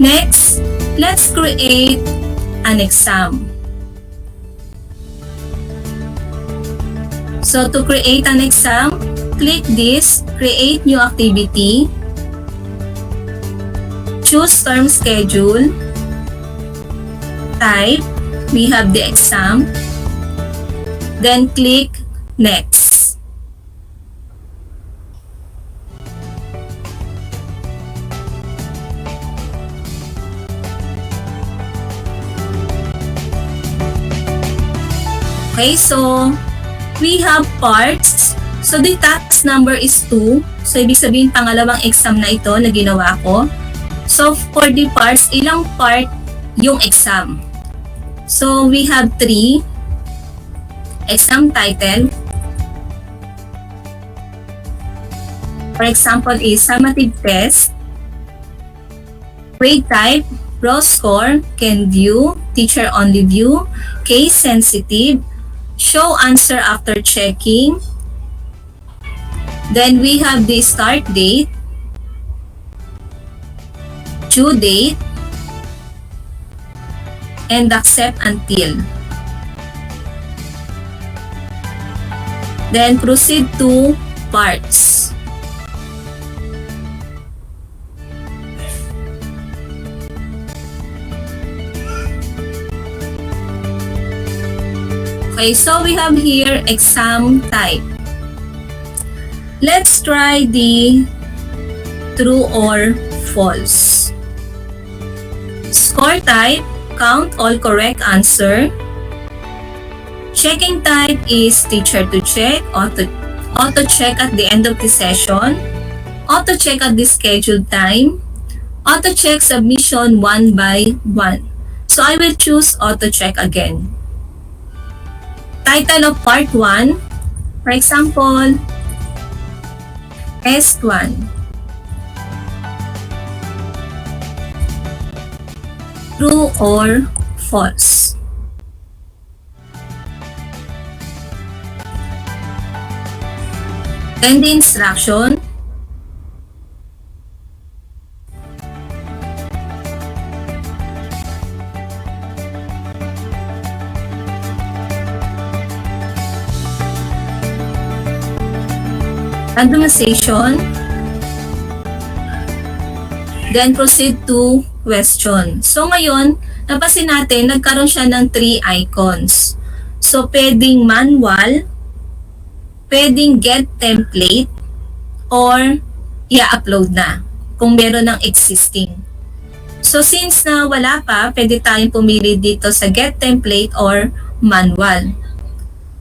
Next, Let's create an exam. So to create an exam, click this, create new activity, choose term schedule, type, we have the exam, then click next. Okay, so we have parts. So the task number is 2. So ibig sabihin pangalawang exam na ito na ginawa ko. So for the parts, ilang part yung exam? So we have 3. Exam title. For example is summative test. Grade type, raw score, can view, teacher only view, case sensitive, show answer after checking. Then we have the start date, due date, and accept until. Then proceed to parts. Okay, so we have here exam type. Let's try the true or false. Score type, count all correct answer. Checking type is teacher to check, auto check at the end of the session, auto check at the scheduled time, auto check submission 1 by 1. So I will choose auto check again. Title of part 1, for example, S1. True or false. Then the instruction. Randomization, then proceed to question. So ngayon, napansin natin, nagkaroon siya ng 3 icons. So pwedeng manual, pwedeng get template, or i-upload na kung meron ng existing. So since na wala pa, pwede tayong pumili dito sa get template or manual.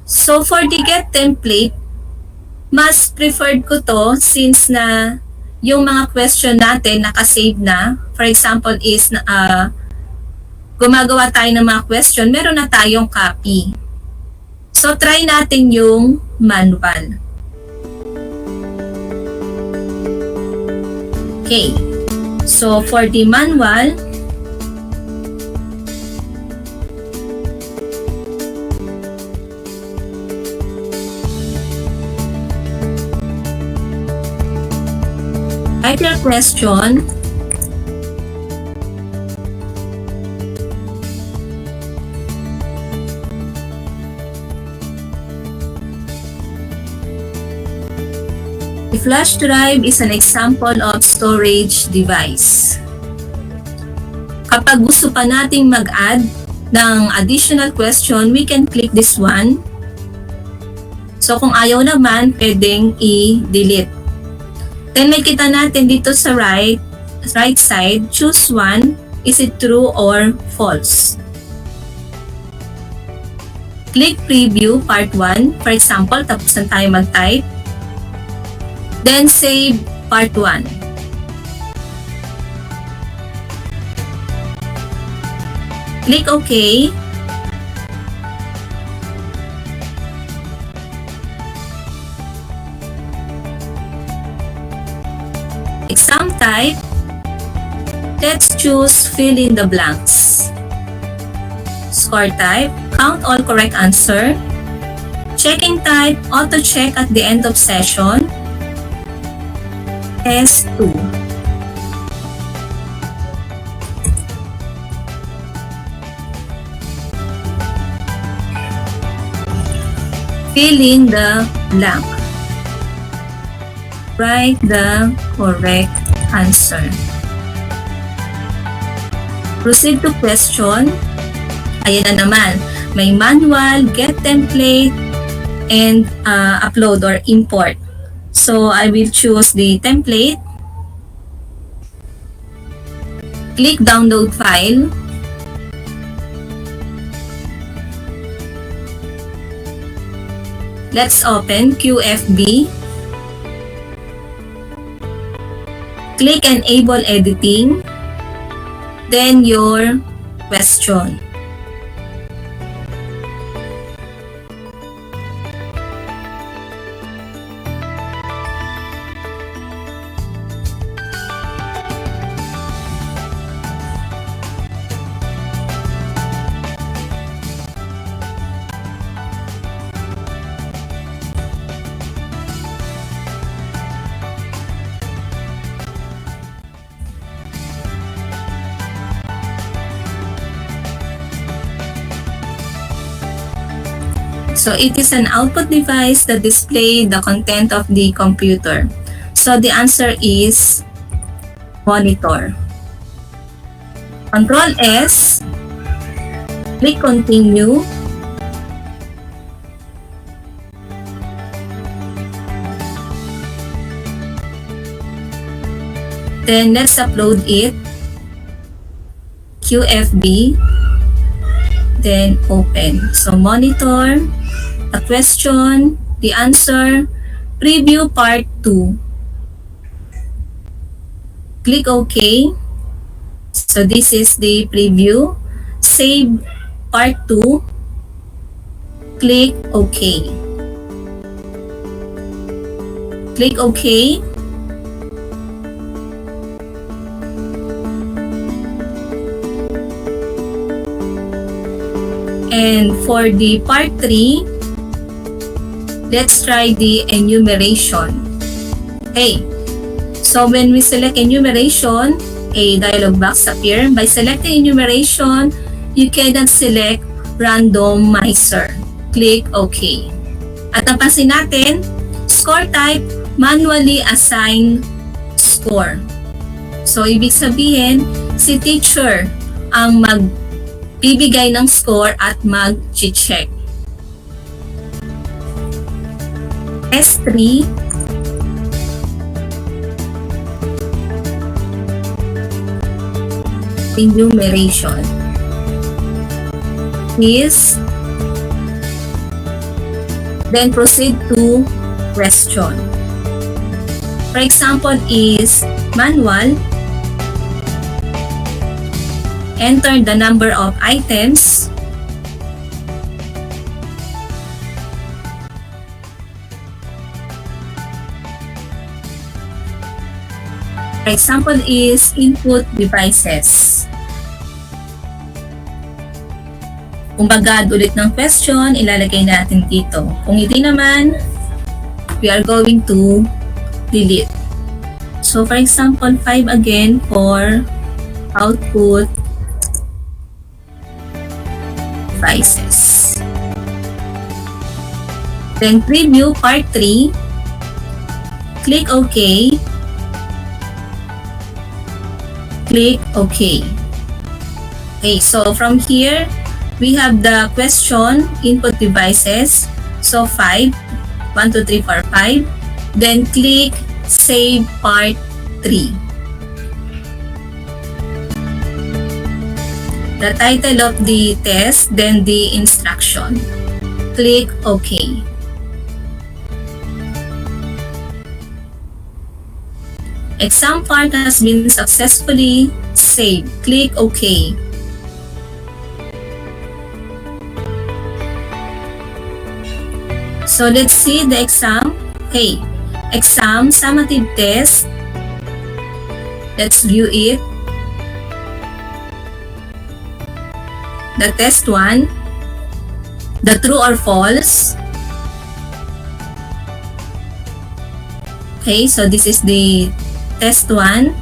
So for the get template, mas preferred ko to since na yung mga question natin nakasave na. For example is gumagawa tayo ng mga question, meron na tayong copy. So try natin yung manual. Okay. So for the manual, type your question. The flash drive is an example of storage device. Kapag gusto pa nating mag-add ng additional question, we can click this one. So kung ayaw naman, pwedeng i-delete. Then makita natin dito sa right side, choose one. Is it true or false? Click preview part 1. For example, tapos na tayo mag-type. Then save part 1. Click OK. Exam type, let's choose fill in the blanks. Score type, count all correct answer. Checking type, auto check at the end of session. S2. Fill in the blank. Write the correct answer. Proceed to question. Ayan na naman. May manual, get template, and upload or import. So I will choose the template. Click download file. Let's open QFB. Click Enable Editing. Then your question. So it is an output device that displays the content of the computer. So the answer is monitor. Control S, click continue. Then let's upload it. QFB. Then open. So monitor, the question, the answer, preview part 2. Click OK. So this is the preview. Save part 2. Click OK. Click OK. And for the part 3, let's try the enumeration. Okay, so when we select enumeration, a dialog box appears. By selecting enumeration, you cannot select randomizer. Click OK. At napansin natin, score type, manually assign score. So, ibig sabihin, si teacher ang magbibigay ng score at mag-check. S3, enumeration is, then proceed to question. For example is manual, enter the number of items, for example is input devices. Kung bagad ulit ng question, ilalagay natin dito. Kung hindi naman, we are going to delete. So for example, 5 again for output devices. Then preview part 3. Click OK. Click OK. Okay, so from here, we have the question, input devices. So 5, 1, 2, 3, 4, 5. Then click Save Part 3. The title of the test, then the instruction. Click OK. Exam part has been successfully saved. Click OK. So let's see the exam. Okay, exam summative test. Let's view it. The test 1, the true or false. Okay, so this is the test 1.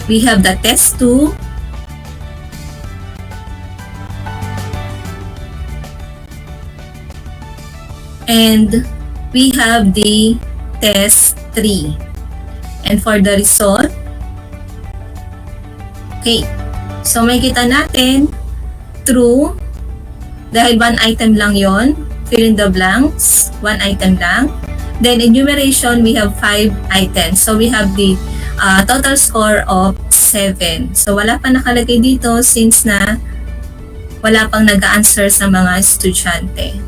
We have the test 2. And we have the test 3. And for the result, okay, so makikita natin true dahil one item lang yon, fill in the blanks, one item lang. Then enumeration, we have 5 items. So we have the total score of 7. So wala pa nakalagay dito since na wala pang nag-answer sa mga estudyante.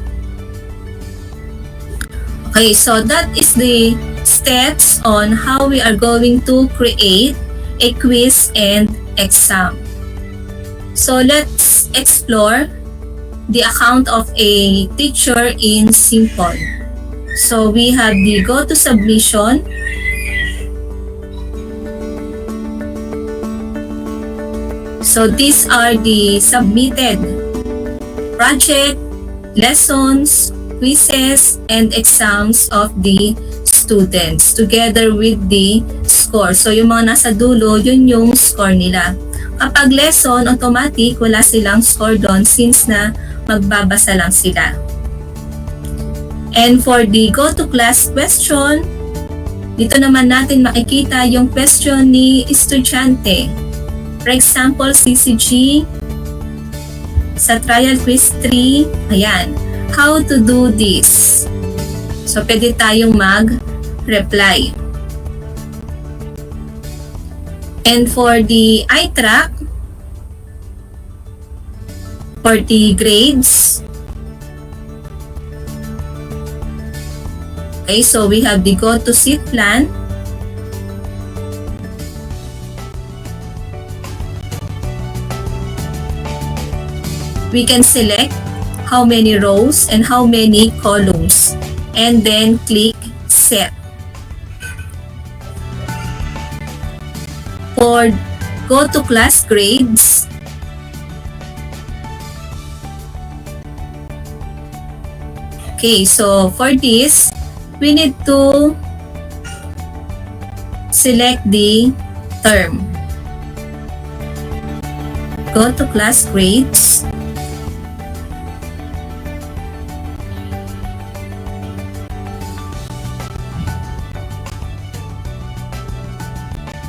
Okay, so that is the steps on how we are going to create a quiz and exam. So let's explore the account of a teacher in simple. So we have the go to submission. So these are the submitted project, lessons, quizzes, and exams of the students together with the score. So yung mga nasa dulo, yun yung score nila. Kapag lesson, automatic, wala silang score doon since na magbabasa lang sila. And for the go to class question, dito naman natin makikita yung question ni estudyante. For example, CCG, sa trial quiz 3, ayan, how to do this. So, pwede tayong mag-reply. And for the iTrack, for the grades, okay, so we have the go to seat plan. We can select how many rows and how many columns and then click set. For go to class grades, okay, so for this, we need to select the term. Go to class grades.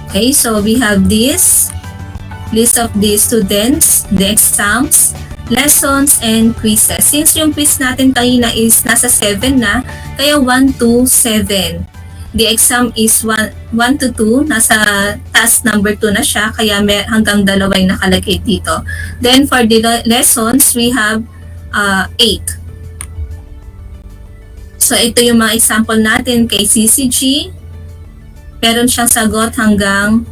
Okay, so we have this list of the students, the exams, lessons, and quizzes. Since yung quiz natin kanina is nasa 7 na, kaya 1 to 7. The exam is 1 to 2, nasa task number 2 na siya, kaya may hanggang 2 yung nakalagay dito. Then for the lessons, we have 8. So ito yung mga example natin kay CCG. Meron siyang sagot hanggang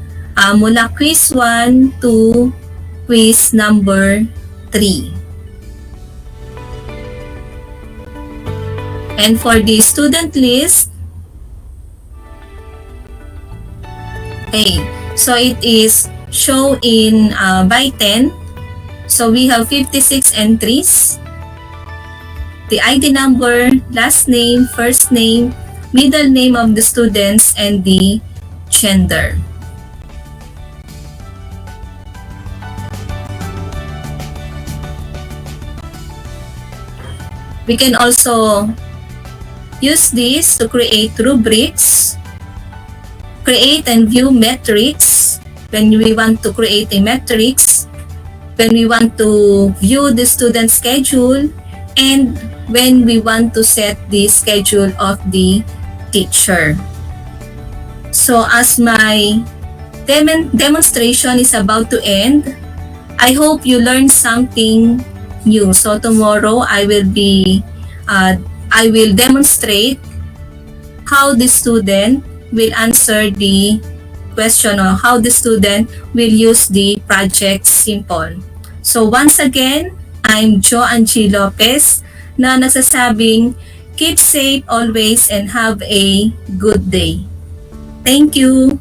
mula quiz 1 to quiz number 3. And for the student list, okay, so it is show in by 10. So we have 56 entries. The ID number, last name, first name, middle name of the students, and the gender. We can also use this to create rubrics, create and view metrics when we want to create a metrics, when we want to view the student schedule, and when we want to set the schedule of the teacher. So as my demonstration is about to end, I hope you learned something new. So tomorrow I will demonstrate how the student will answer the question or how the student will use the project simple. So once again, I'm Jo Angie Lopez na nagsasabing keep safe always and have a good day. Thank you.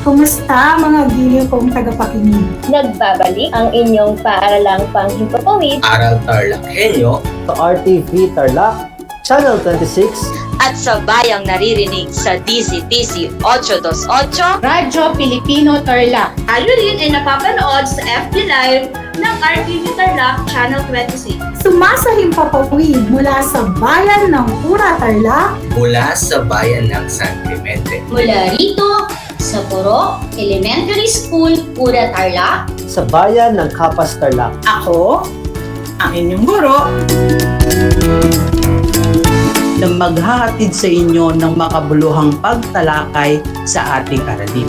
Kumusta mga giliw kong tagapakinig. Nagbabalik ang inyong paaralang panghimpapawid Aral TarlakHenyo sa RTV Tarlac, Channel 26 at sa bayang naririnig sa DZTC 828 Radyo Pilipino Tarlac. Tayo rin ay napapanood sa FB Live ng RTV Tarlac Channel 26. Sumasahimpapawid mula sa bayan ng Pura Tarlac, mula sa bayan ng San Clemente. Mula rito sa Poro Elementary School, Pura Tarlac, sa bayan ng Kapas Tarlac. Ako, ang inyong guro, na maghahatid sa inyo ng makabuluhang pagtalakay sa ating aralin.